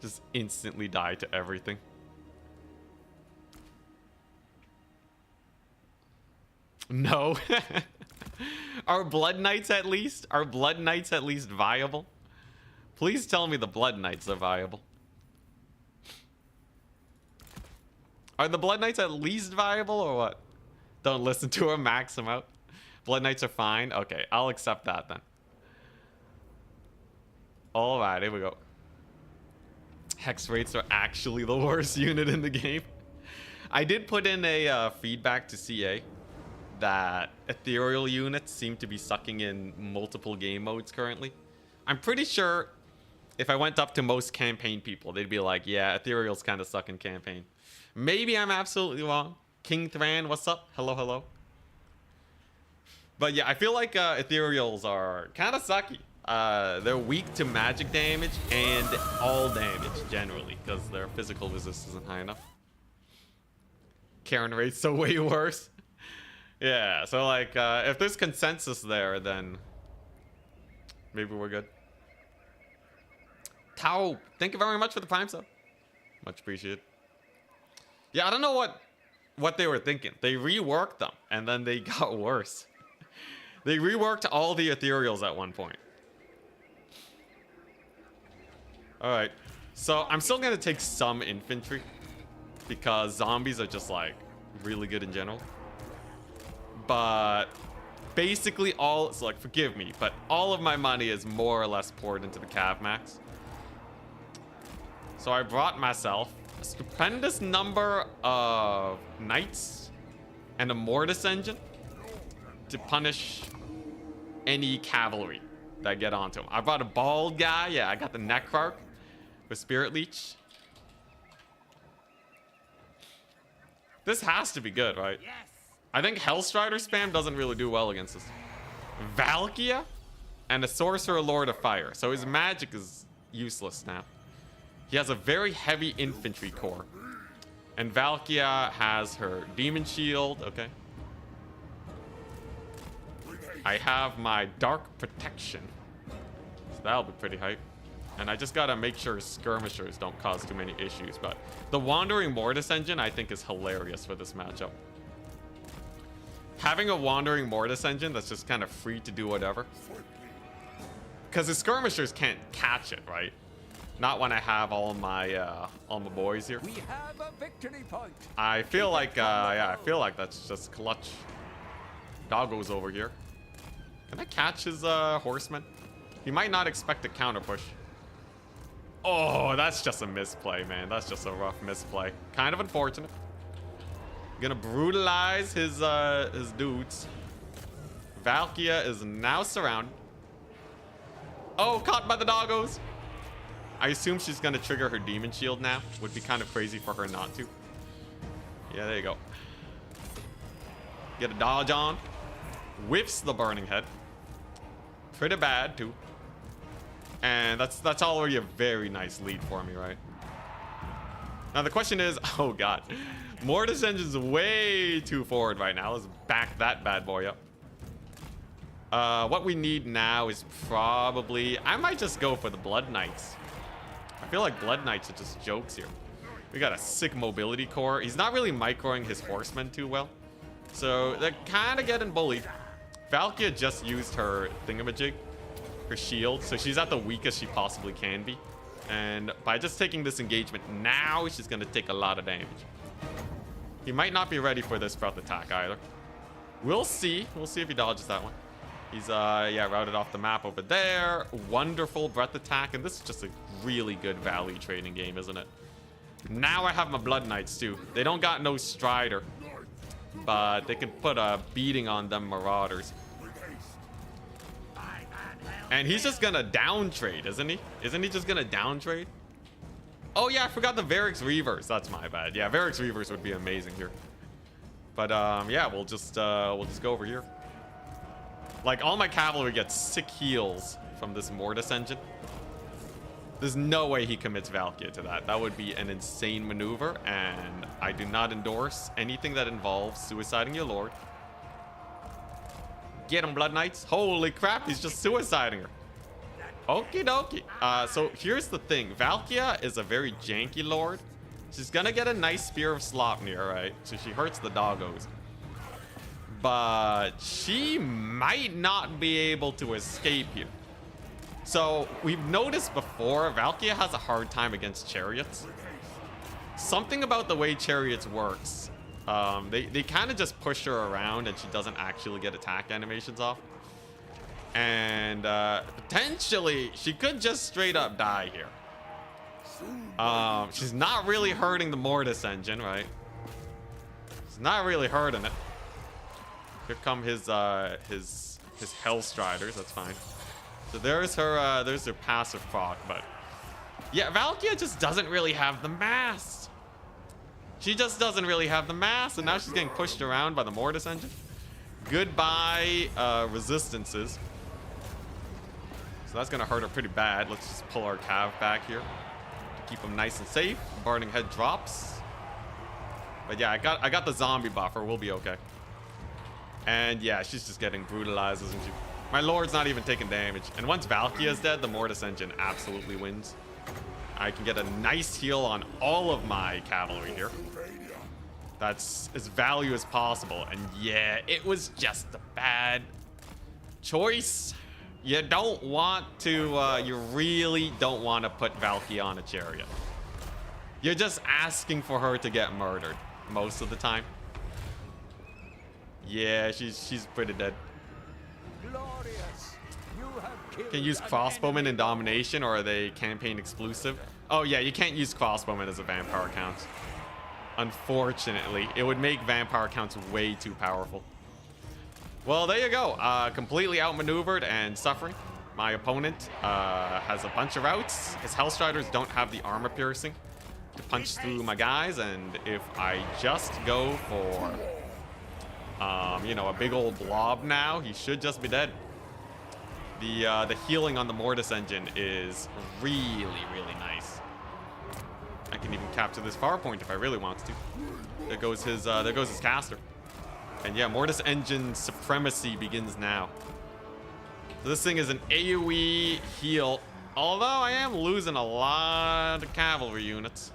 Just instantly die to everything. No. Are Blood Knights at least? Are Blood Knights at least viable? Please tell me the Blood Knights are viable. Are the Blood Knights at least viable or what? Don't listen to him, max him out. Blood Knights are fine. Okay, I'll accept that then. All right, here we go. Hex rates are actually the worst unit in the game. I did put in a feedback to CA that ethereal units seem to be sucking in multiple game modes currently. I'm pretty sure if I went up to most campaign people, they'd be like, yeah, ethereals kind of suck in campaign. Maybe I'm absolutely wrong. King Thran, what's up? Hello, hello. But yeah, I feel like ethereals are kind of sucky. They're weak to magic damage and all damage generally because their physical resistance isn't high enough. Karen rates are way worse. Yeah, so like if there's consensus there, then maybe we're good. Tao, thank you very much for the prime sub. Much appreciated. Yeah, I don't know what they were thinking. They reworked them and then they got worse. They reworked all the ethereals at one point. Alright, so I'm still gonna take some infantry because zombies are just like really good in general. But basically all, so like forgive me, but all of my money is more or less poured into the Cav Max. So I brought myself a stupendous number of knights and a mortis engine to punish any cavalry that get onto him. I brought a bald guy. Yeah, I got the Necrarch with Spirit Leech. This has to be good, right? Yes. I think Hellstrider spam doesn't really do well against this. Valkia and a Sorcerer Lord of Fire. So his magic is useless now. He has a very heavy infantry core. And Valkia has her Demon Shield. Okay. I have my Dark Protection. So that'll be pretty hype. And I just gotta make sure skirmishers don't cause too many issues. But the Wandering Mortis engine I think is hilarious for this matchup. Having a Wandering Mortis engine that's just kind of free to do whatever. Because the skirmishers can't catch it, right? Not when I have all my boys here. We have a victory point. I feel like yeah, I feel like that's just clutch. Doggo's over here. Can I catch his horseman? He might not expect a counter push. Oh, that's just a misplay, man. That's just a rough misplay. Kind of unfortunate. Gonna brutalize his dudes. Valkia is now surrounded. Oh, caught by the doggos. I assume she's gonna trigger her demon shield now. Would be kind of crazy for her not to. Yeah, there you go. Get a dodge on. Whiffs the burning head. Pretty bad too. And that's already a very nice lead for me, right? Now the question is, oh god, Mortis Engine's way too forward right now. Let's back that bad boy up. What we need now is probably, I might just go for the Blood Knights. I feel like Blood Knights are just jokes here. We got a sick mobility core. He's not really microing his horsemen too well, so they're kind of getting bullied. Valkia just used her thingamajig, her shield, so she's at the weakest she possibly can be. And by just taking this engagement now, she's going to take a lot of damage. He might not be ready for this breath attack either. We'll see. We'll see if he dodges that one. He's, yeah, routed off the map over there. Wonderful breath attack. And this is just a really good value trading game, isn't it? Now I have my Blood Knights, too. They don't got no Strider, but they can put a beating on them Marauders. And he's just gonna down trade, isn't he? Isn't he just gonna down trade? Oh yeah, I forgot the Varix Reavers. That's my bad. Yeah, Varix Reavers would be amazing here. But yeah, we'll just go over here. Like, all my cavalry gets sick heals from this Mortis Engine. There's no way he commits Valkia to that. That would be an insane maneuver, and I do not endorse anything that involves suiciding your lord. Get him, Blood Knights. Holy crap, he's just suiciding her. Okie dokie. So here's the thing. Valkia is a very janky lord. She's gonna get a nice Spear of Slaanesh, right? So she hurts the doggos. But she might not be able to escape here. So we've noticed before, Valkia has a hard time against chariots. Something about the way chariots works. They kind of just push her around and she doesn't actually get attack animations off. And potentially she could just straight up die here. She's not really hurting the Mortis Engine, right? She's not really hurting it. Here come his Hell Striders, that's fine. So there's her passive proc, but yeah, Valkia just doesn't really have the mass. She just doesn't really have the mass, and now she's getting pushed around by the Mortis Engine. Goodbye, resistances. So that's gonna hurt her pretty bad. Let's just pull our cav back here to keep them nice and safe. Burning Head drops. But yeah, I got the zombie buffer. We'll be okay. And yeah, she's just getting brutalized, isn't she? My lord's not even taking damage. And once Valkia is dead, the Mortis Engine absolutely wins. I can get a nice heal on all of my cavalry here. That's as value as possible. And yeah, it was just a bad choice. You don't want to, you really don't want to put Valkia on a chariot. You're just asking for her to get murdered most of the time. Yeah, she's pretty dead. Glorious. You have killed Can you use an crossbowmen enemy. in domination, or are they campaign exclusive? Oh yeah, you can't use crossbowmen as a vampire count. Unfortunately, it would make vampire counts way too powerful. Well, there you go. Completely outmaneuvered and suffering. My opponent has a bunch of routes. His Hellstriders don't have the armor piercing to punch through my guys, and if I just go for you know, a big old blob now, he should just be dead. The healing on the Mortis Engine is really, really nice. I can even capture this far point if I really want to. There goes his caster. And yeah, Mortis Engine supremacy begins now. So this thing is an AoE heal, although I am losing a lot of cavalry units.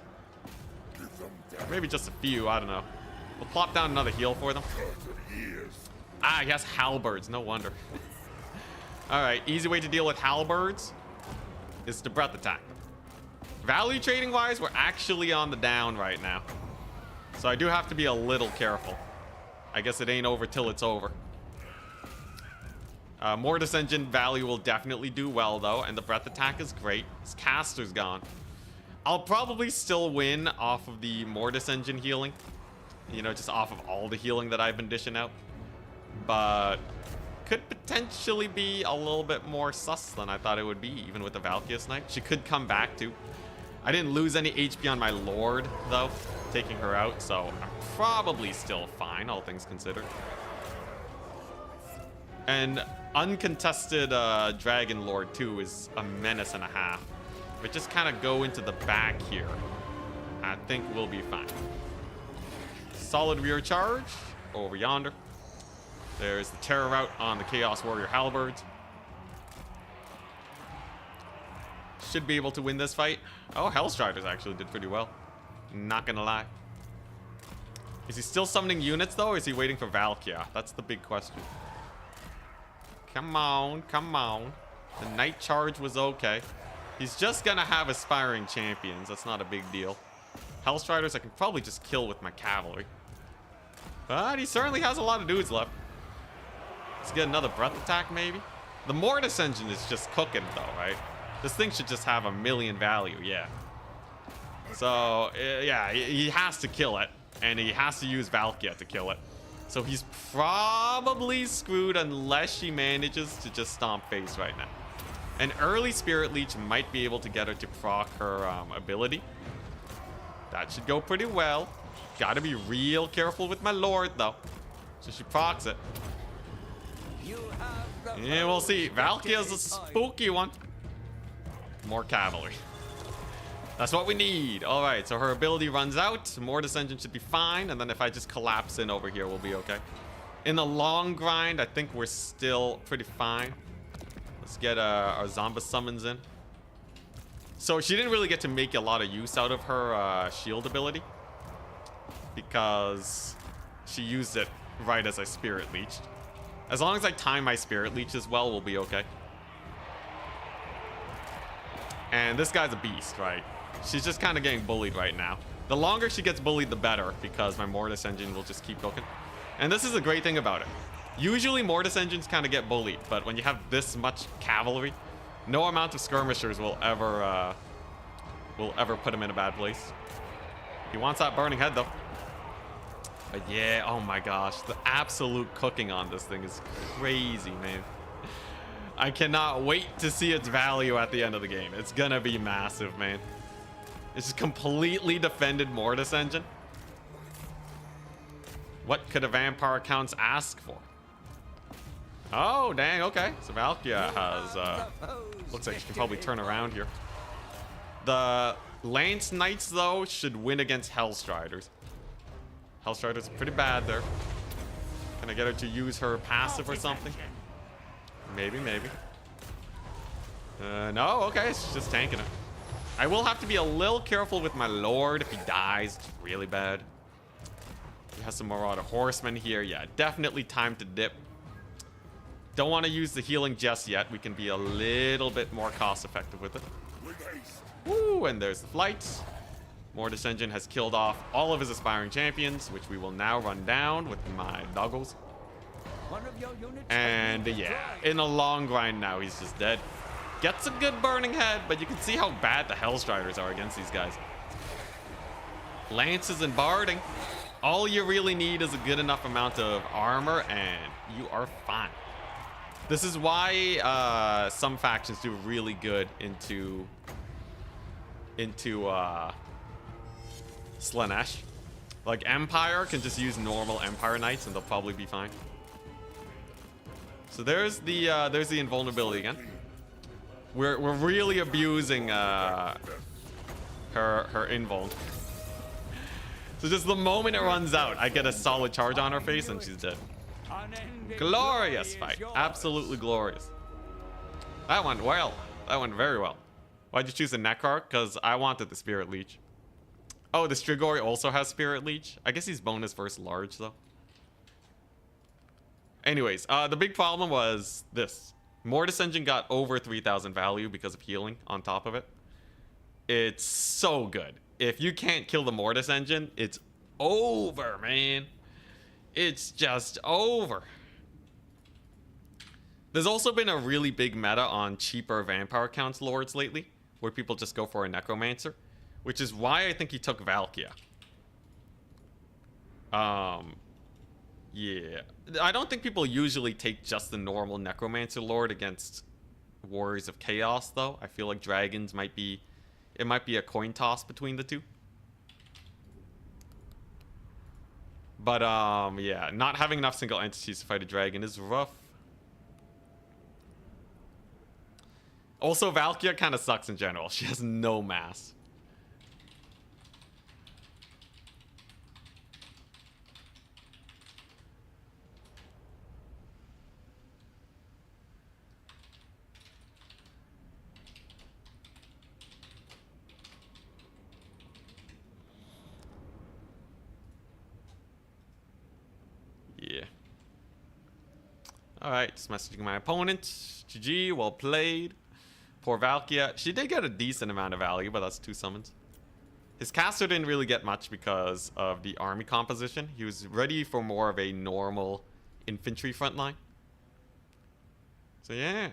Maybe just a few, I don't know. We'll plop down another heal for them. Ah, he has halberds, no wonder. Alright, easy way to deal with halberds is to breath attack. Value trading wise, we're actually on the down right now. So I do have to be a little careful. I guess it ain't over till it's over. Mortis Engine value will definitely do well though, and the breath attack is great. His caster's gone. I'll probably still win off of the Mortis Engine healing. You know, just off of all the healing that I've been dishing out. But could potentially be a little bit more sus than I thought it would be, even with the Valkia Snipe. She could come back too. I didn't lose any HP on my Lord, though, taking her out, so I'm probably still fine, all things considered. And uncontested Dragon Lord 2 is a menace and a half. But just kind of go into the back here. I think we'll be fine. Solid rear charge over yonder. There's the terror route on the Chaos Warrior Halberds. Should be able to win this fight. Oh, Hellstriders actually did pretty well. Not gonna lie. Is he still summoning units though, or is he waiting for Valkia? That's the big question. Come on, come on. The Night Charge was okay. He's just gonna have Aspiring Champions. That's not a big deal. Hellstriders I can probably just kill with my cavalry. But he certainly has a lot of dudes left. Let's get another breath attack maybe. The Mortis engine is just cooking though, right? This thing should just have 1,000,000 value, yeah. So, yeah, he has to kill it. And he has to use Valkia to kill it. So he's probably screwed unless she manages to just stomp face right now. An early Spirit Leech might be able to get her to proc her ability. That should go pretty well. Gotta be real careful with my Lord, though. So she procs it. Yeah, we'll see. Valkia's a spooky one. More cavalry. That's what we need. All right, so her ability runs out. Mortis engine should be fine. And then if I just collapse in over here, we'll be okay. In the long grind, I think we're still pretty fine. Let's get our Zomba summons in. So she didn't really get to make a lot of use out of her shield ability. Because she used it right as I Spirit Leeched. As long as I time my Spirit Leeches well, we'll be okay. And this guy's a beast, right? She's just kind of getting bullied right now. The longer she gets bullied, the better, because my Mortis engine will just keep cooking. And this is a great thing about it. Usually Mortis engines kind of get bullied, but when you have this much cavalry, no amount of skirmishers will ever put him in a bad place. He wants that burning head though. But yeah, oh my gosh, the absolute cooking on this thing is crazy, man. I cannot wait to see its value at the end of the game. It's gonna be massive, man. It's just completely defended Mortis engine. What could a vampire accounts ask for? Oh, dang, okay. So Valkia has, looks like she can probably turn around here. The Lance Knights, though, should win against Hellstriders. Hellstriders are pretty bad there. Can I get her to use her passive or something? Maybe, maybe. No, okay, it's just tanking it. I will have to be a little careful with my Lord if he dies. It's really bad. He has some Marauder Horsemen here. Yeah, definitely time to dip. Don't want to use the healing just yet. We can be a little bit more cost effective with it. Woo, and there's the flights. Mortis engine has killed off all of his aspiring champions, which we will now run down with my doggles. And yeah, in a long grind now, he's just dead. Gets a good burning head, but you can see how bad the Hellstriders are against these guys. Lances and barding. All you really need is a good enough amount of armor, and you are fine. This is why some factions do really good into Slaanesh. Like Empire can just use normal Empire Knights, and they'll probably be fine. So there's the invulnerability again. We're really abusing her invuln. So just the moment it runs out, I get a solid charge on her face and she's dead. Glorious fight. Absolutely glorious. That went well. That went very well. Why'd you choose the Necrar? Because I wanted the Spirit Leech. Oh, the Strigoi also has Spirit Leech. I guess he's bonus versus large though. Anyways, the big problem was this. Mortis engine got over 3,000 value because of healing on top of it. It's so good. If you can't kill the Mortis engine, it's over, man. It's just over. There's also been a really big meta on cheaper vampire counts lords lately, where people just go for a necromancer, which is why I think he took Valkia. Yeah. I don't think people usually take just the normal necromancer lord against warriors of chaos, though. I feel like dragons might be... It might be a coin toss between the two. But, yeah. Not having enough single entities to fight a dragon is rough. Also, Valkia kind of sucks in general. She has no mass. Alright, just messaging my opponent. GG, well played. Poor Valkia. She did get a decent amount of value, but that's 2 summons. His caster didn't really get much because of the army composition. He was ready for more of a normal infantry front line. So yeah.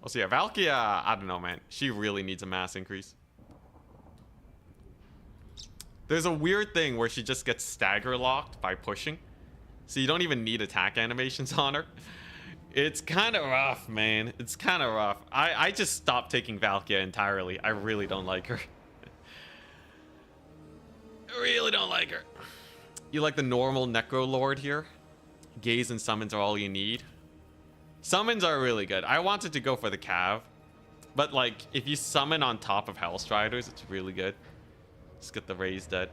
Also yeah, Valkia, I don't know, man. She really needs a mass increase. There's a weird thing where she just gets stagger locked by pushing. So you don't even need attack animations on her. It's kind of rough, man. It's kind of rough. I just stopped taking Valkia entirely. I really don't like her. I really don't like her. You like the normal Necro Lord here? Gaze and summons are all you need. Summons are really good. I wanted to go for the Cav. But like, if you summon on top of Hellstriders, it's really good. Just get the Raise dead.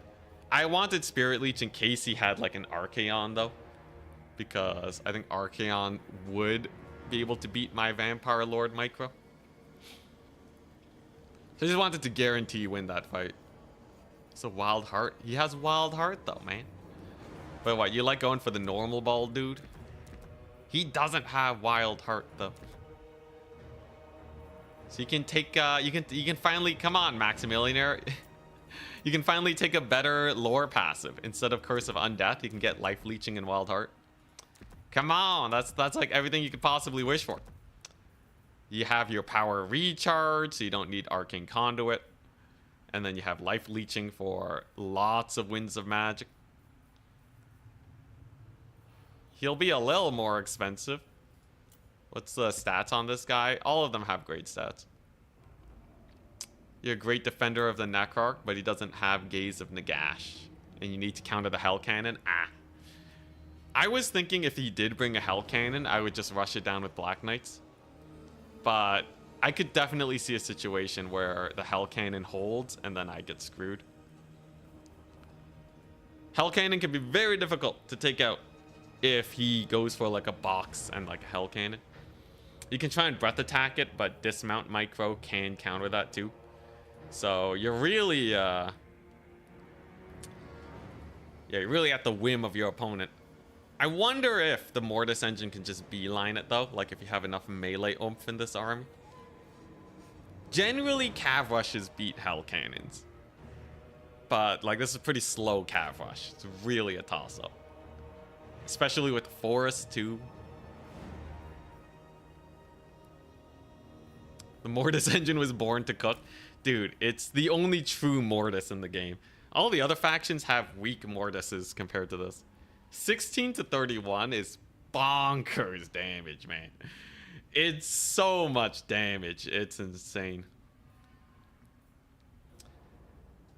I wanted Spirit Leech in case he had like an Archaeon though. Because I think Archaeon would be able to beat my Vampire Lord micro. So I just wanted to guarantee win that fight. It's a Wild Heart. He has Wild Heart though, man. But what, you like going for the normal bald dude? He doesn't have Wild Heart though. So you can take you can finally, come on Maximilianaire. You can finally take a better lore passive. Instead of Curse of Undeath, you can get Life Leeching and Wild Heart. Come on, that's like everything you could possibly wish for. You have your power recharge, so you don't need Arcane Conduit. And then you have Life Leeching for lots of Winds of Magic. He'll be a little more expensive. What's the stats on this guy? All of them have great stats. You're a great defender of the Necrarch, but he doesn't have Gaze of Nagash. And you need to counter the Hell Cannon. I was thinking if he did bring a Hell Cannon, I would just rush it down with Black Knights. But I could definitely see a situation where the Hell Cannon holds and then I get screwed. Hell Cannon can be very difficult to take out if he goes for like a box and like a Hell Cannon. You can try and breath attack it, but Dismount Micro can counter that too. So you're really you're really at the whim of your opponent. I wonder if the Mortis engine can just beeline it though, like if you have enough melee oomph in this army. Generally, Cav Rushes beat Hell Cannons. But like this is pretty slow Cav Rush. It's really a toss-up. Especially with Forest too. The Mortis engine was born to cook. Dude, it's the only true Mortis in the game. All the other factions have weak Mortises compared to this. 16 to 31 is bonkers damage, man. It's so much damage. It's insane.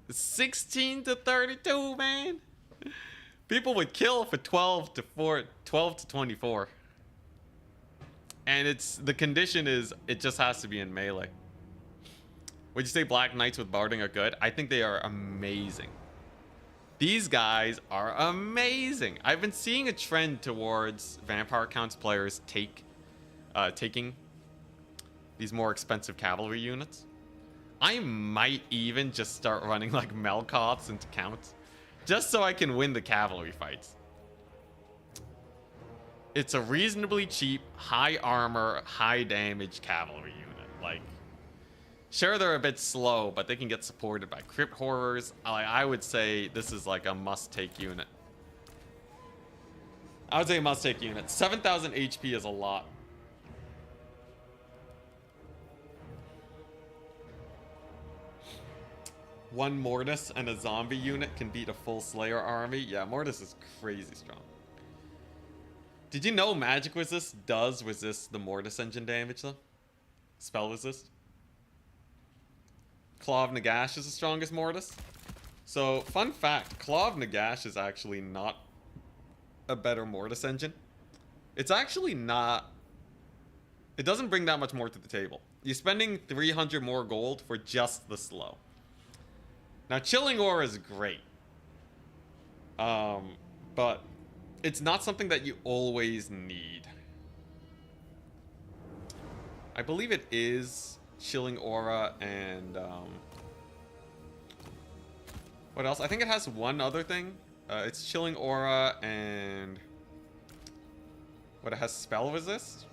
16 to 32, man. People would kill for 12 to 24. And it's the condition is it just has to be in melee. Would you say Black Knights with Barding are good? I think they are amazing. These guys are amazing. I've been seeing a trend towards Vampire Counts players taking these more expensive cavalry units. I might even just start running like Melkoths into Counts, just so I can win the cavalry fights. It's a reasonably cheap, high armor, high damage cavalry unit. Like, sure, they're a bit slow, but they can get supported by Crypt Horrors. I would say this is like a must-take unit. I would say a must-take unit. 7,000 HP is a lot. One Mortis and a zombie unit can beat a full Slayer army. Yeah, Mortis is crazy strong. Did you know Magic Resist does resist the Mortis engine damage though? Spell Resist. Claw of Nagash is the strongest Mortis. So, fun fact, Claw of Nagash is actually not a better Mortis engine. It's actually not... It doesn't bring that much more to the table. You're spending 300 more gold for just the slow. Now, Chilling Aura is great. But it's not something that you always need. I believe it is Chilling Aura and what else? I think it has one other thing. It's Chilling Aura and What, it has spell resist?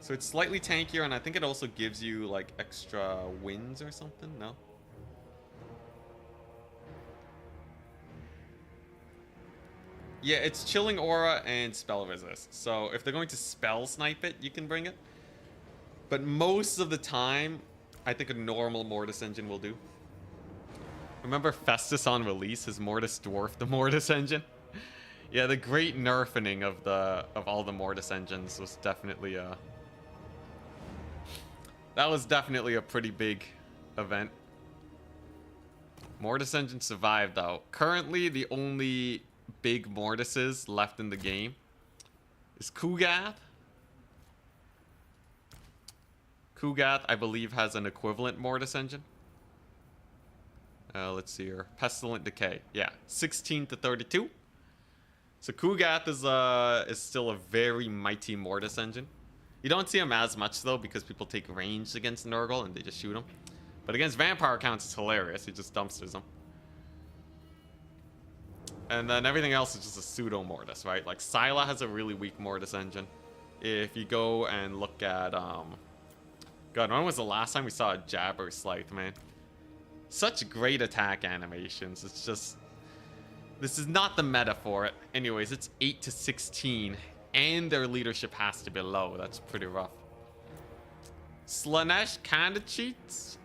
So it's slightly tankier, and I think it also gives you, like, extra wins or something? No? Yeah, it's chilling aura and spell resist. So if they're going to spell snipe it, you can bring it. But most of the time, I think a normal Mortis engine will do. Remember Festus on release, his Mortis dwarfed the Mortis engine? Yeah, the great nerfing of all the Mortis engines was definitely that was definitely a pretty big event. Mortis engine survived though. Currently, the only big Mortises left in the game is Kugath. Kugath, I believe, has an equivalent Mortis engine. Let's see here. Pestilent Decay. Yeah, 16 to 32. So Kugath is still a very mighty Mortis engine. You don't see him as much though because people take range against Nurgle and they just shoot him. But against vampire counts, it's hilarious. He just dumpsters them. And then everything else is just a pseudo Mortis, right? Like Syla has a really weak Mortis engine. If you go and look at God, when was the last time we saw a Jabber Scythe, man? Such great attack animations. It's just, this is not the meta for it. Anyways, it's 8 to 16, and their leadership has to be low. That's pretty rough. Slaanesh kind of cheats.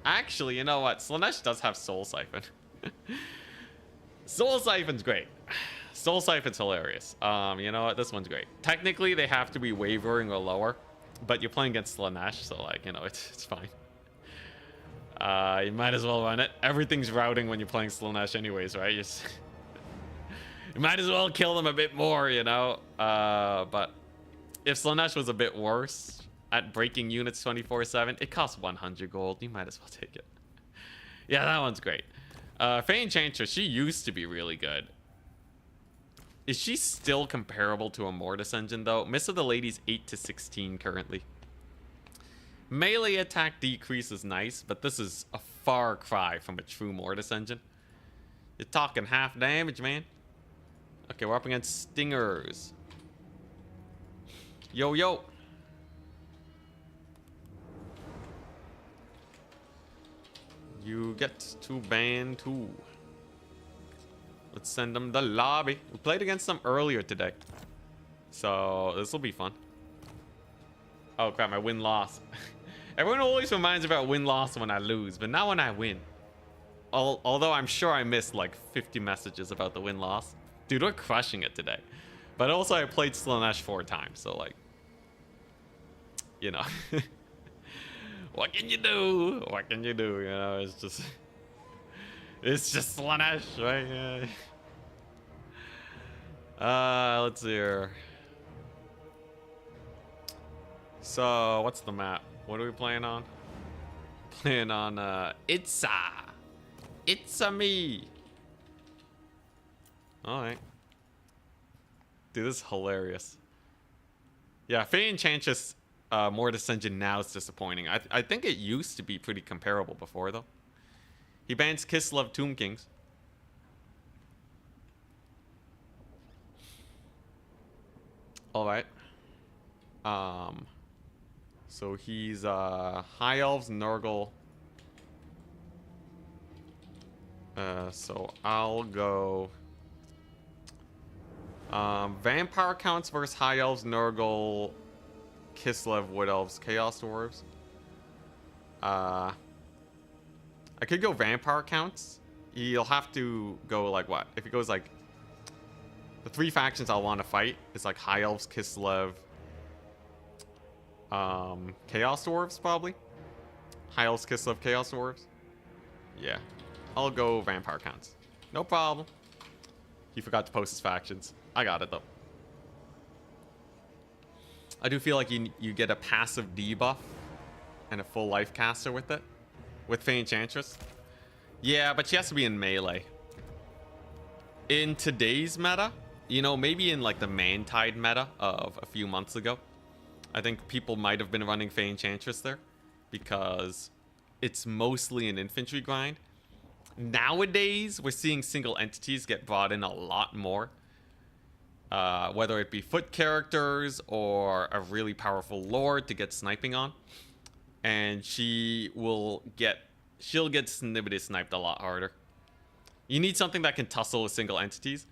Actually, you know what? Slaanesh does have Soul Siphon. Soul Siphon's great. Soul Siphon's hilarious. You know what? This one's great. Technically, they have to be wavering or lower, but you're playing against Slaanesh, so like, you know, it's fine. You might as well run it. Everything's routing when you're playing Slaanesh anyways, right? You might as well kill them a bit more, you know? But if Slaanesh was a bit worse at breaking units 24/7, it costs 100 gold. You might as well take it. Yeah, that one's great. Faye Enchantress, she used to be really good. Is she still comparable to a Mortis engine, though? Miss of the Lady's 8 to 16 currently. Melee attack decrease is nice, but this is a far cry from a true Mortis engine. You're talking half damage, man. Okay, we're up against Stingers. Yo, yo. You get to ban 2. Let's send them the lobby. We played against them earlier today, so this will be fun. Oh crap, my win-loss. Everyone always reminds me about win-loss when I lose, but not when I win. Although I'm sure I missed like 50 messages about the win-loss. Dude, we're crushing it today. But also I played Slaanesh 4 times, so like, you know. What can you do? What can you do? You know, it's just Slaanesh, right? Yeah. Let's see here. So, what's the map? What are we playing on? Playing on, It's a me. Alright. Dude, this is hilarious. Yeah, Faye Enchantress Mortis engine now is disappointing. I think it used to be pretty comparable before, though. He bans Kislev Tomb Kings. Alright. So he's High Elves, Nurgle. So I'll go Vampire counts versus High Elves, Nurgle, Kislev, Wood Elves, Chaos Dwarves. I could go Vampire counts. You'll have to go like what? If it goes like the 3 factions I'll want to fight is like High Elves, Kislev, Chaos Dwarves probably. High Elves, Kislev, Chaos Dwarves. Yeah, I'll go Vampire counts. No problem. He forgot to post his factions. I got it though. I do feel like you get a passive debuff and a full life caster with it. With Faye Enchantress. Yeah, but she has to be in melee. In today's meta, you know, maybe in like the Mantide meta of a few months ago, I think people might have been running Faye Enchantress there because it's mostly an infantry grind. Nowadays, we're seeing single entities get brought in a lot more. whether it be foot characters or a really powerful lord to get sniping on. And she'll get snippety sniped a lot harder. You need something that can tussle with single entities.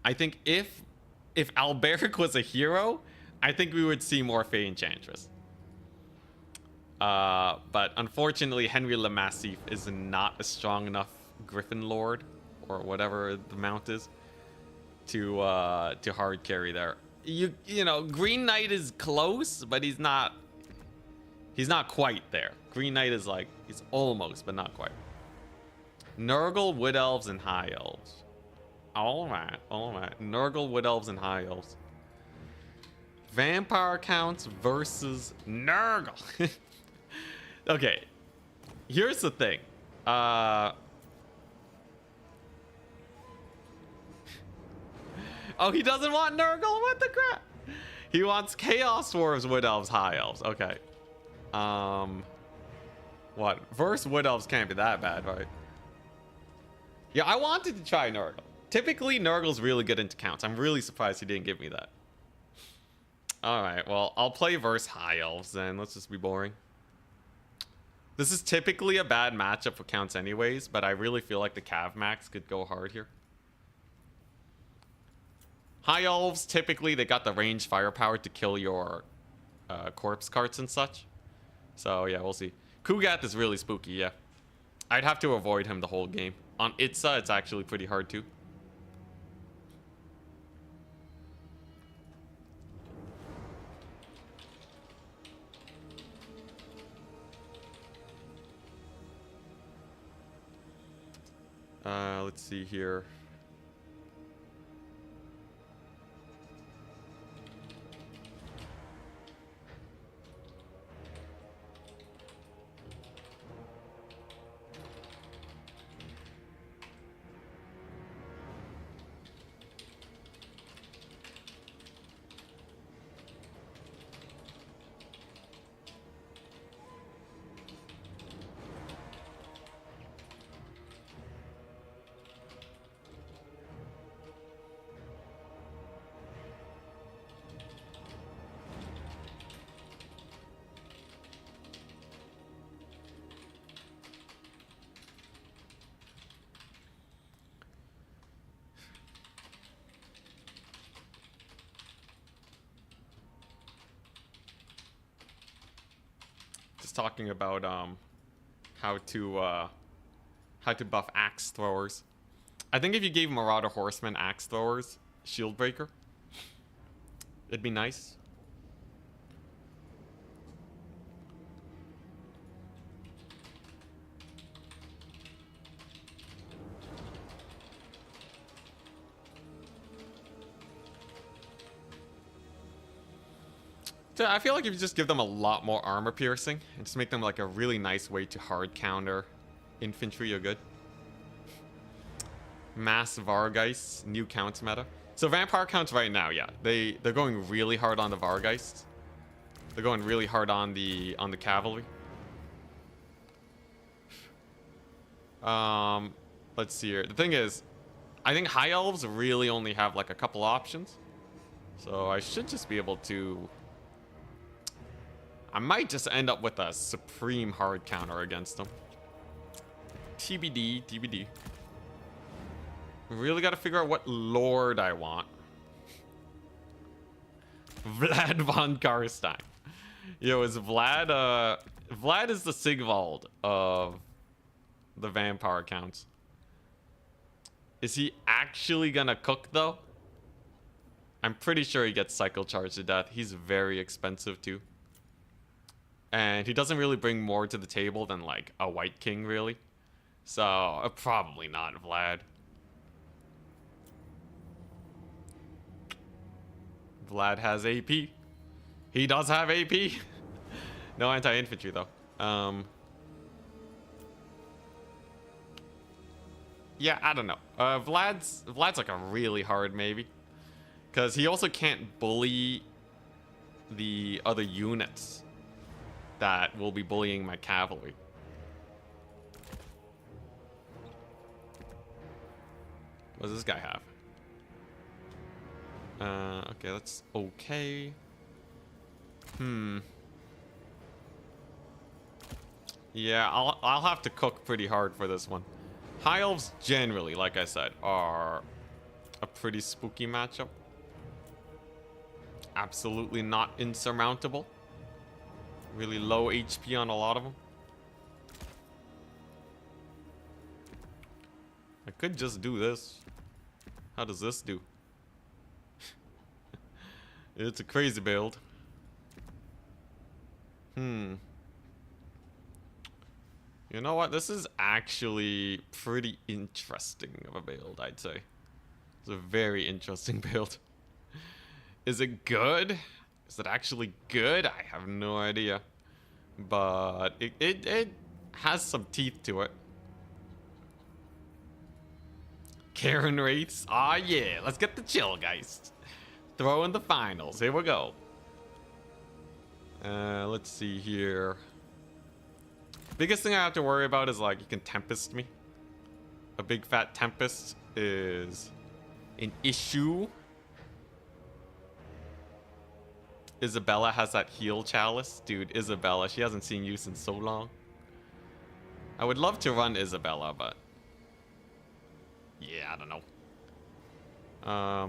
I think if Alberic was a hero, I think we would see more Fey Enchantress. But unfortunately, Henry Le Massif is not a strong enough Griffin Lord, or whatever the mount is, to hard carry there. You know, Green Knight is close, but he's not quite there. Green Knight is like, he's almost, but not quite. Nurgle, Wood Elves, and High Elves. All right. Nurgle, Wood Elves, and High Elves. Vampire counts versus Nurgle. Okay, here's the thing. Oh, he doesn't want Nurgle? What the crap? He wants Chaos Dwarves, Wood Elves, High Elves. Okay. What? Versus Wood Elves can't be that bad, right? Yeah, I wanted to try Nurgle. Typically, Nurgle's really good into counts. I'm really surprised he didn't give me that. Alright, well, I'll play versus High Elves then. Let's just be boring. This is typically a bad matchup for counts anyways, but I really feel like the Cav Max could go hard here. High Elves, typically they got the range firepower to kill your corpse carts and such. So yeah, we'll see. Kugath is really spooky, yeah. I'd have to avoid him the whole game. On Itza, it's actually pretty hard too. Let's see here. Talking about how to buff axe throwers. I think if you gave Marauder Horsemen axe throwers, shield breaker, it'd be nice. I feel like if you just give them a lot more armor piercing and just make them like a really nice way to hard counter infantry, you're good. Mass Vargeists, new counts meta. So vampire counts right now, yeah, they're going really hard on the Vargeists. They're going really hard on the cavalry. Let's see here. The thing is, I think High Elves really only have like a couple options, so I should just be able to. I might just end up with a supreme hard counter against them. TBD, TBD. Really got to figure out what lord I want. Vlad von Karstein. Yo, is Vlad, Vlad is the Sigvald of the vampire accounts. Is he actually gonna cook though? I'm pretty sure he gets cycle charged to death. He's very expensive too. And he doesn't really bring more to the table than like a White King really. So probably not Vlad. Vlad has AP. He does have AP. No anti-infantry though. Yeah, I don't know. Vlad's like a really hard maybe. Because he also can't bully the other units that will be bullying my cavalry. What does this guy have? Okay, that's okay. Yeah, I'll have to cook pretty hard for this one. High elves generally, like I said, are a pretty spooky matchup. Absolutely not insurmountable. Really low HP on a lot of them. I could just do this. How does this do? It's a crazy build. You know what? This is actually pretty interesting of a build, I'd say. It's a very interesting build. Is it good? Is it actually good? I have no idea. But it has some teeth to it. Karen Wraiths. Ah, yeah. Let's get the chill, guys. Throw in the finals. Here we go. Let's see here. Biggest thing I have to worry about is, like, you can Tempest me. A big fat Tempest is an issue. Isabella has that heal chalice. Dude, Isabella, she hasn't seen use in so long. I would love to run Isabella, but yeah, I don't know.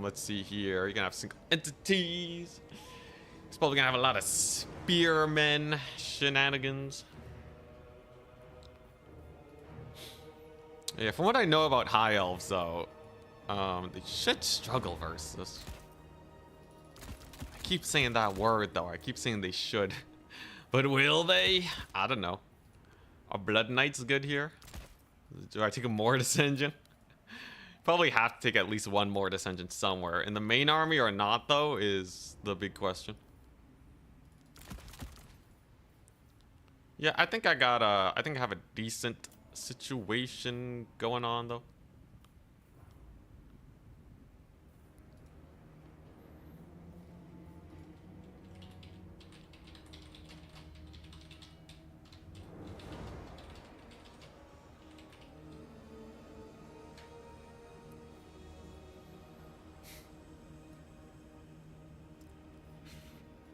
Let's see here. You're gonna have single entities. He's probably gonna have a lot of spearmen shenanigans. Yeah, from what I know about high elves, though, they should struggle versus this. I keep saying that word, though. I keep saying they should. But will they? I don't know. Are Blood Knights good here? Do I take a Mortis Engine? Probably have to take at least one Mortis Engine somewhere. In the main army or not, though, is the big question. Yeah, I think I got I think I have a decent situation going on, though.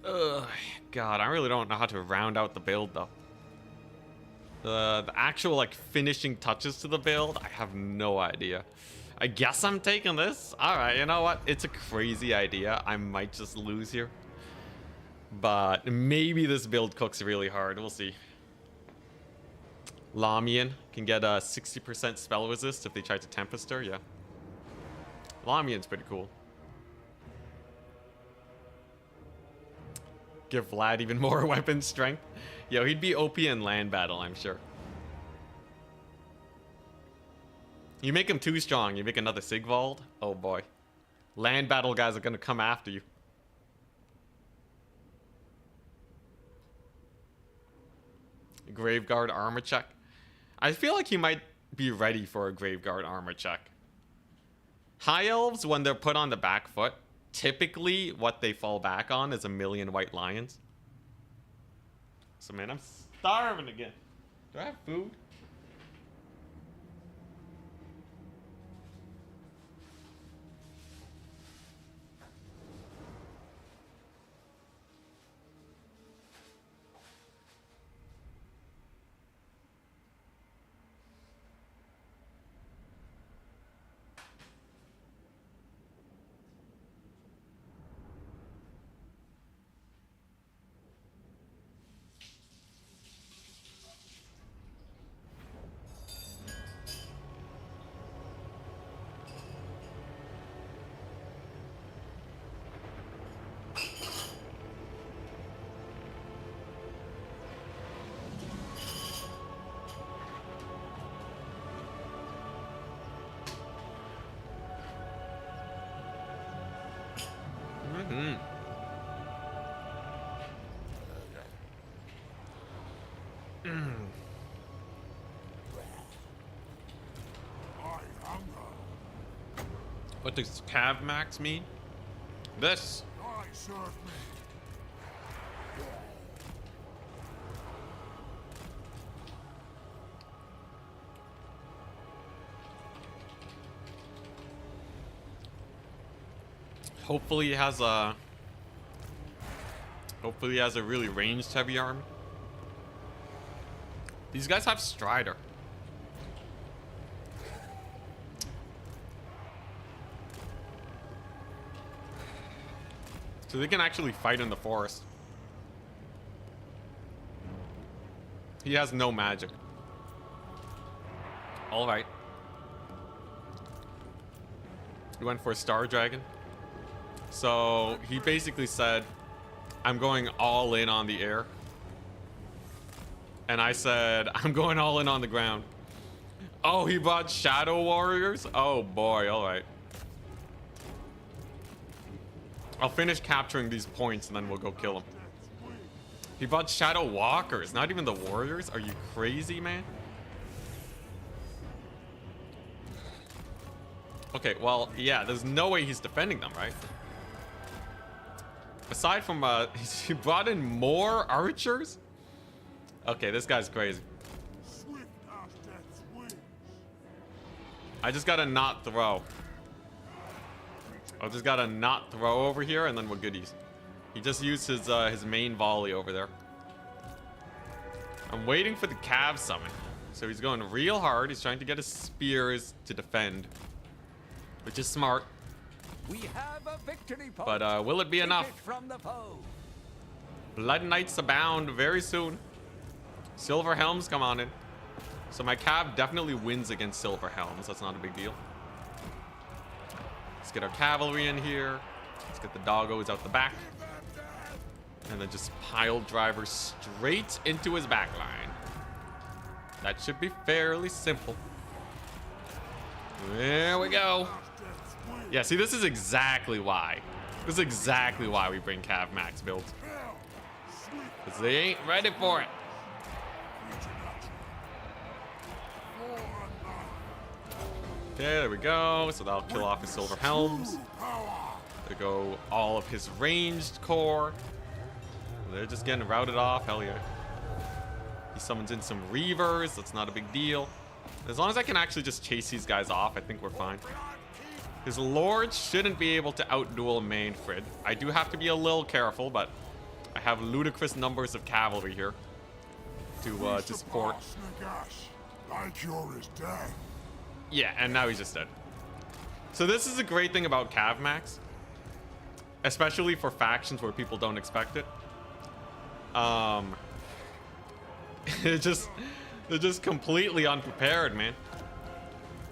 Ugh, God, I really don't know how to round out the build, though. The actual, like, finishing touches to the build, I have no idea. I guess I'm taking this. Alright, you know what? It's a crazy idea. I might just lose here. But maybe this build cooks really hard. We'll see. Lamian can get a 60% spell resist if they try to Tempest her. Yeah. Lamian's pretty cool. Give Vlad even more weapon strength. Yo, he'd be OP in land battle, I'm sure. You make him too strong, you make another Sigvald. Oh boy. Land battle guys are gonna come after you. Graveguard armor check. I feel like he might be ready for a Graveguard armor check. High elves, when they're put on the back foot, typically what they fall back on is a million white lions. So man, I'm starving again. Do I have food? What does Cav Max mean? This. Hopefully he has a really ranged heavy army. These guys have Strider. So they can actually fight in the forest. He has no magic. All right. He went for a Star Dragon. So he basically said, I'm going all in on the air. And I said, I'm going all in on the ground. Oh, he bought Shadow Warriors? Oh boy, all right. I'll finish capturing these points and then we'll go kill him. He bought Shadow Walkers, not even the Warriors? Are you crazy, man? Okay, well, yeah, there's no way he's defending them, right? Aside from, he brought in more archers? Okay, this guy's crazy. I just gotta not throw. I just gotta not throw over here, and then we're goodies. He just used his main volley over there. I'm waiting for the Cav summon. So he's going real hard. He's trying to get his spears to defend, which is smart. We have a victory point. But will it be Take enough? it from the foe. Blood Knights abound very soon. Silver Helms come on in. So my Cav definitely wins against Silver Helms. That's not a big deal. Let's get our cavalry in here. Let's get the doggos out the back. And then just pile driver straight into his back line. That should be fairly simple. There we go. Yeah, see, this is exactly why. This is exactly why we bring Cav Max builds. Because they ain't ready for it. Okay, there we go. So that'll kill off his Silver Helms. There go all of his ranged core. They're just getting routed off. Hell yeah. He summons in some Reavers. That's not a big deal. As long as I can actually just chase these guys off, I think we're fine. His Lord shouldn't be able to outduel Manfred. I do have to be a little careful, but I have ludicrous numbers of cavalry here to support. Thy cure is death. Yeah, and now he's just dead. So this is a great thing about Cav Max, especially for factions where people don't expect it. They're just completely unprepared, man.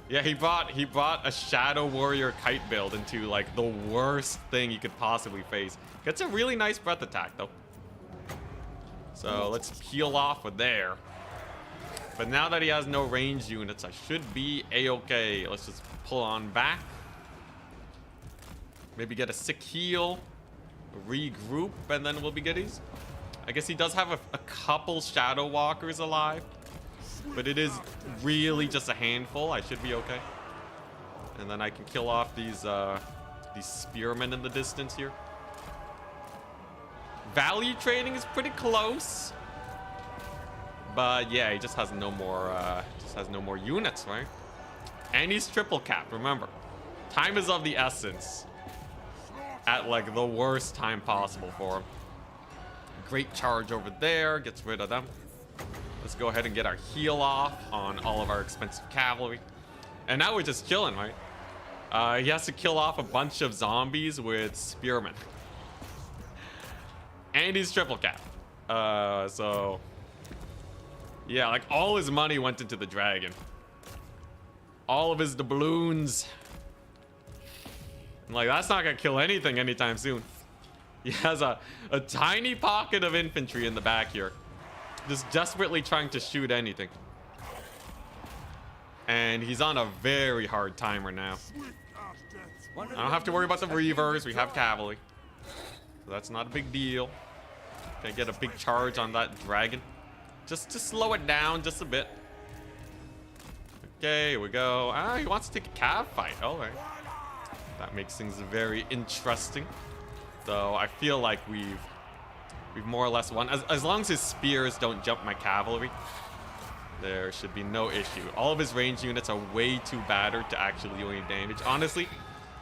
Yeah, he bought a Shadow Warrior kite build into like the worst thing he could possibly face. Gets a really nice breath attack though. So let's peel off with there. But now that he has no range units, I should be a-okay. Let's just pull on back. Maybe get a sick heal, regroup, and then we'll be goodies. I guess he does have a couple Shadow Walkers alive, but it is really just a handful. I should be okay. And then I can kill off these spearmen in the distance here. Value trading is pretty close. But yeah, he just has no more units, right? And he's triple capped, remember. Time is of the essence. At like the worst time possible for him. Great charge over there, gets rid of them. Let's go ahead and get our heal off on all of our expensive cavalry. And now we're just chilling, right? He has to kill off a bunch of zombies with spearmen. And he's triple capped. So... yeah, like all his money went into the dragon. All of his doubloons. Like, that's not gonna kill anything anytime soon. He has a tiny pocket of infantry in the back here. Just desperately trying to shoot anything. And he's on a very hard timer now. I don't have to worry about the Reavers. We have cavalry. So that's not a big deal. Gonna get a big charge on that dragon. Just to slow it down just a bit. Okay, here we go. Ah, he wants to take a cav fight. All right. That makes things very interesting. Though I feel like we've more or less won. As long as his spears don't jump my cavalry, there should be no issue. All of his range units are way too battered to actually do any damage. Honestly,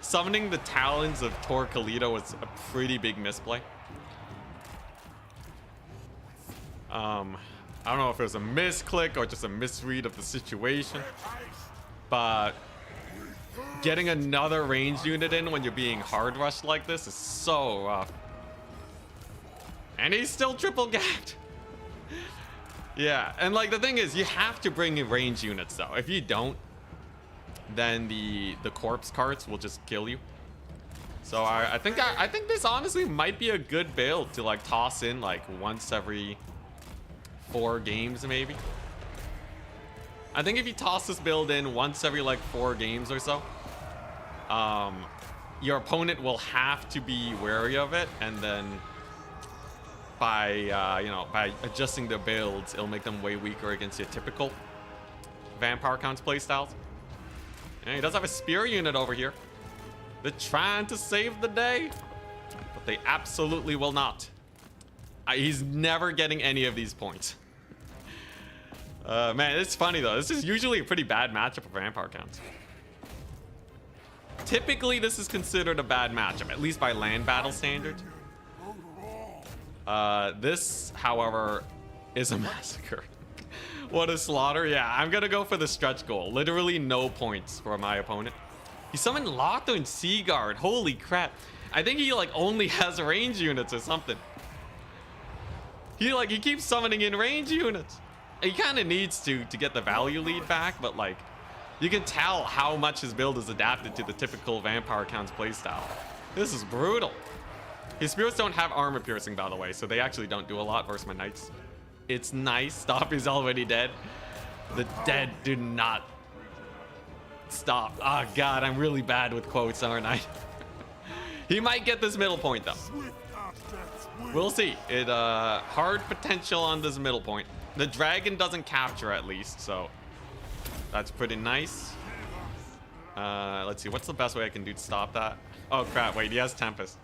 Summoning the Talons of Torquilito was a pretty big misplay. I don't know if it was a misclick or just a misread of the situation, but getting another ranged unit in when you're being hard rushed like this is so rough. And he's still triple gapped. Yeah, and like the thing is, you have to bring in range units though. If you don't, then the corpse carts will just kill you. So I think this honestly might be a good build to like toss in like once every 4 games maybe. I think if you toss this build in once every like 4 games or so, your opponent will have to be wary of it, and then by you know, by adjusting the builds, it'll make them way weaker against your typical vampire counts playstyles. And he does have a spear unit over here. They're trying to save the day, but they absolutely will not. He's never getting any of these points. Man, it's funny though. This is usually a pretty bad matchup for vampire counts. Typically, this is considered a bad matchup, at least by land battle standards. This, however, is a massacre. What a slaughter. Yeah, I'm gonna go for the stretch goal. Literally no points for my opponent. He summoned Lothar and Seaguard. Holy crap. I think he like only has range units or something. He keeps summoning in range units. He kind of needs to get the value lead back, but like you can tell how much his build is adapted to the typical vampire counts playstyle. This is brutal. His spirits don't have armor piercing, by the way, so they actually don't do a lot versus my knights. It's nice. Stop, he's already dead. The dead do not stop. Oh god, I'm really bad with quotes, aren't I? He might get this middle point though. We'll see. It hard potential on this middle point. The dragon doesn't capture at least, so that's pretty nice. Let's see, what's the best way I can do to stop that? Oh crap, wait, he has Tempest.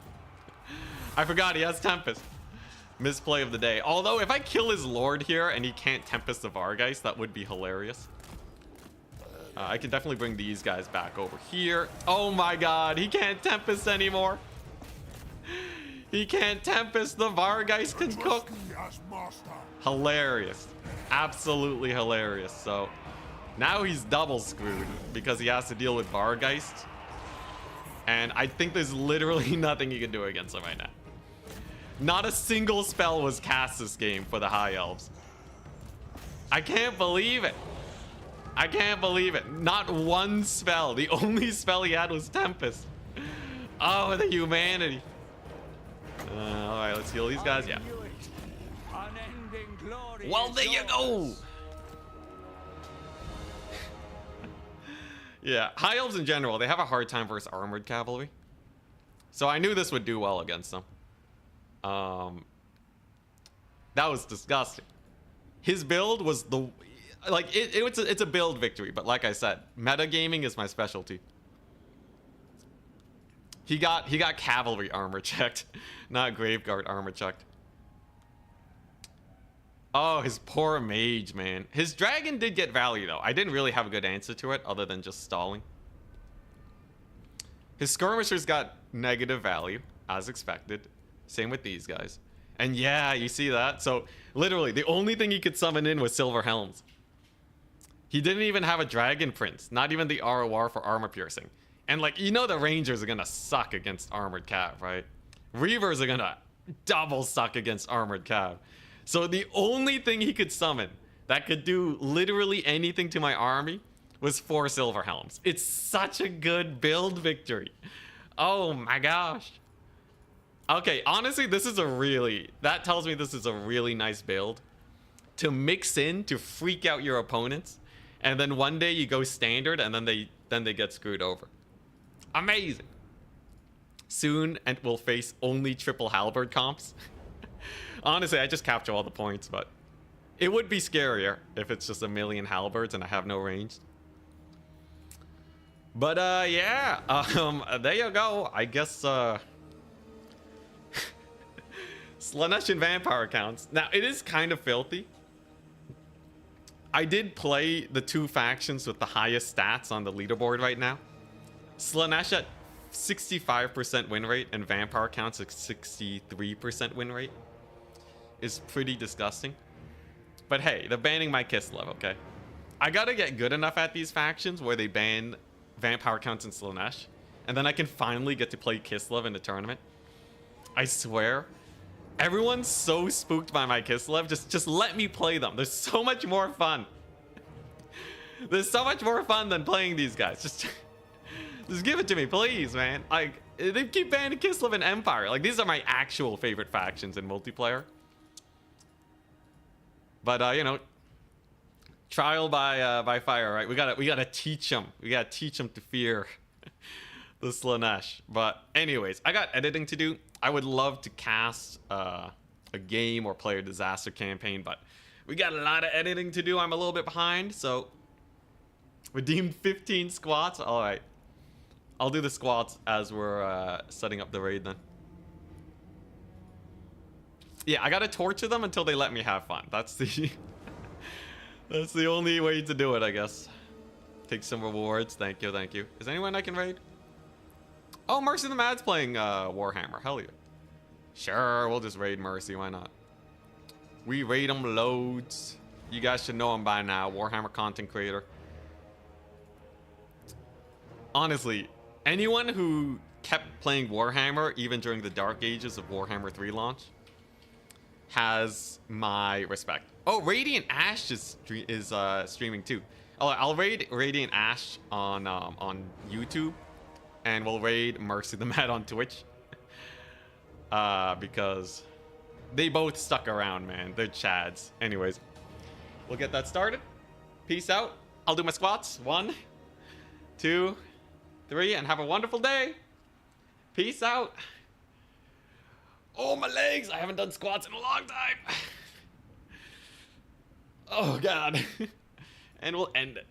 I forgot he has Tempest. Misplay of the day. Although if I kill his lord here and he can't Tempest the Vargeist, that would be hilarious. I can definitely bring these guys back over here. Oh my god, he can't Tempest anymore. He can't Tempest. The Vargeist can cook. Hilarious. Absolutely hilarious. So now he's double screwed because he has to deal with Vargeist. And I think there's literally nothing he can do against him right now. Not a single spell was cast this game for the High Elves. I can't believe it. I can't believe it. Not one spell. The only spell he had was Tempest. Oh, the humanity. All right, let's heal these guys. Yeah. Well, there you go. Yeah, High Elves in general, they have a hard time versus armored cavalry. So I knew this would do well against them. That was disgusting. His build was the like it's a build victory, but like I said, metagaming is my specialty. He got cavalry armor checked, not Graveguard armor checked. Oh, his poor mage, man. His dragon did get value though. I didn't really have a good answer to it other than just stalling. His skirmishers got negative value as expected. Same with these guys. And yeah, you see that? So literally the only thing he could summon in was Silver Helms. He didn't even have a Dragon Prince, not even the ROR for armor piercing. And like, you know the Rangers are gonna suck against armored cav, right? Reavers are gonna double suck against armored cav. So the only thing he could summon that could do literally anything to my army was 4 Silver Helms. It's such a good build victory. Oh my gosh. Okay, honestly, this is that tells me this is a really nice build to mix in to freak out your opponents, and then one day you go standard and then they get screwed over. Amazing. Soon and we'll face only triple halberd comps. Honestly, I just capture all the points, but it would be scarier if it's just a million halberds and I have no range. But yeah, there you go. I guess Slaanesh and vampire counts. Now it is kind of filthy. I did play the 2 factions with the highest stats on the leaderboard right now. Slaanesh at 65% win rate and vampire counts at 63% win rate is pretty disgusting. But hey, they're banning my Kislev, okay? I gotta get good enough at these factions where they ban vampire counts and Slaanesh, and then I can finally get to play Kislev in the tournament. I swear, everyone's so spooked by my Kislev. Just let me play them. There's so much more fun. There's so much more fun than playing these guys. Just give it to me, please, man. Like, they keep banning Kislev and Empire. Like, these are my actual favorite factions in multiplayer. But you know, trial by fire, right? We gotta teach them. We gotta teach them to fear the Slaanesh. But anyways, I got editing to do. I would love to cast a game or play a disaster campaign, but we got a lot of editing to do. I'm a little bit behind, so redeemed 15 squats. All right, I'll do the squats as we're setting up the raid then. Yeah, I gotta torture them until they let me have fun. That's the that's the only way to do it, I guess. Take some rewards. Thank you, thank you. Is anyone I can raid? Oh, Mercy the Mad's playing Warhammer. Hell yeah. Sure, we'll just raid Mercy. Why not? We raid them loads. You guys should know him by now. Warhammer content creator. Honestly, anyone who kept playing Warhammer even during the dark ages of Warhammer 3 launch has my respect. Oh, Radiant Ash is streaming too. I'll raid Radiant Ash on YouTube, and we'll raid Mercy the Mad on Twitch. Because they both stuck around, man. They're chads. Anyways, we'll get that started. Peace out. I'll do my squats. 1, 2, 3, and have a wonderful day. Peace out. Oh, my legs. I haven't done squats in a long time. Oh, God. And we'll end it.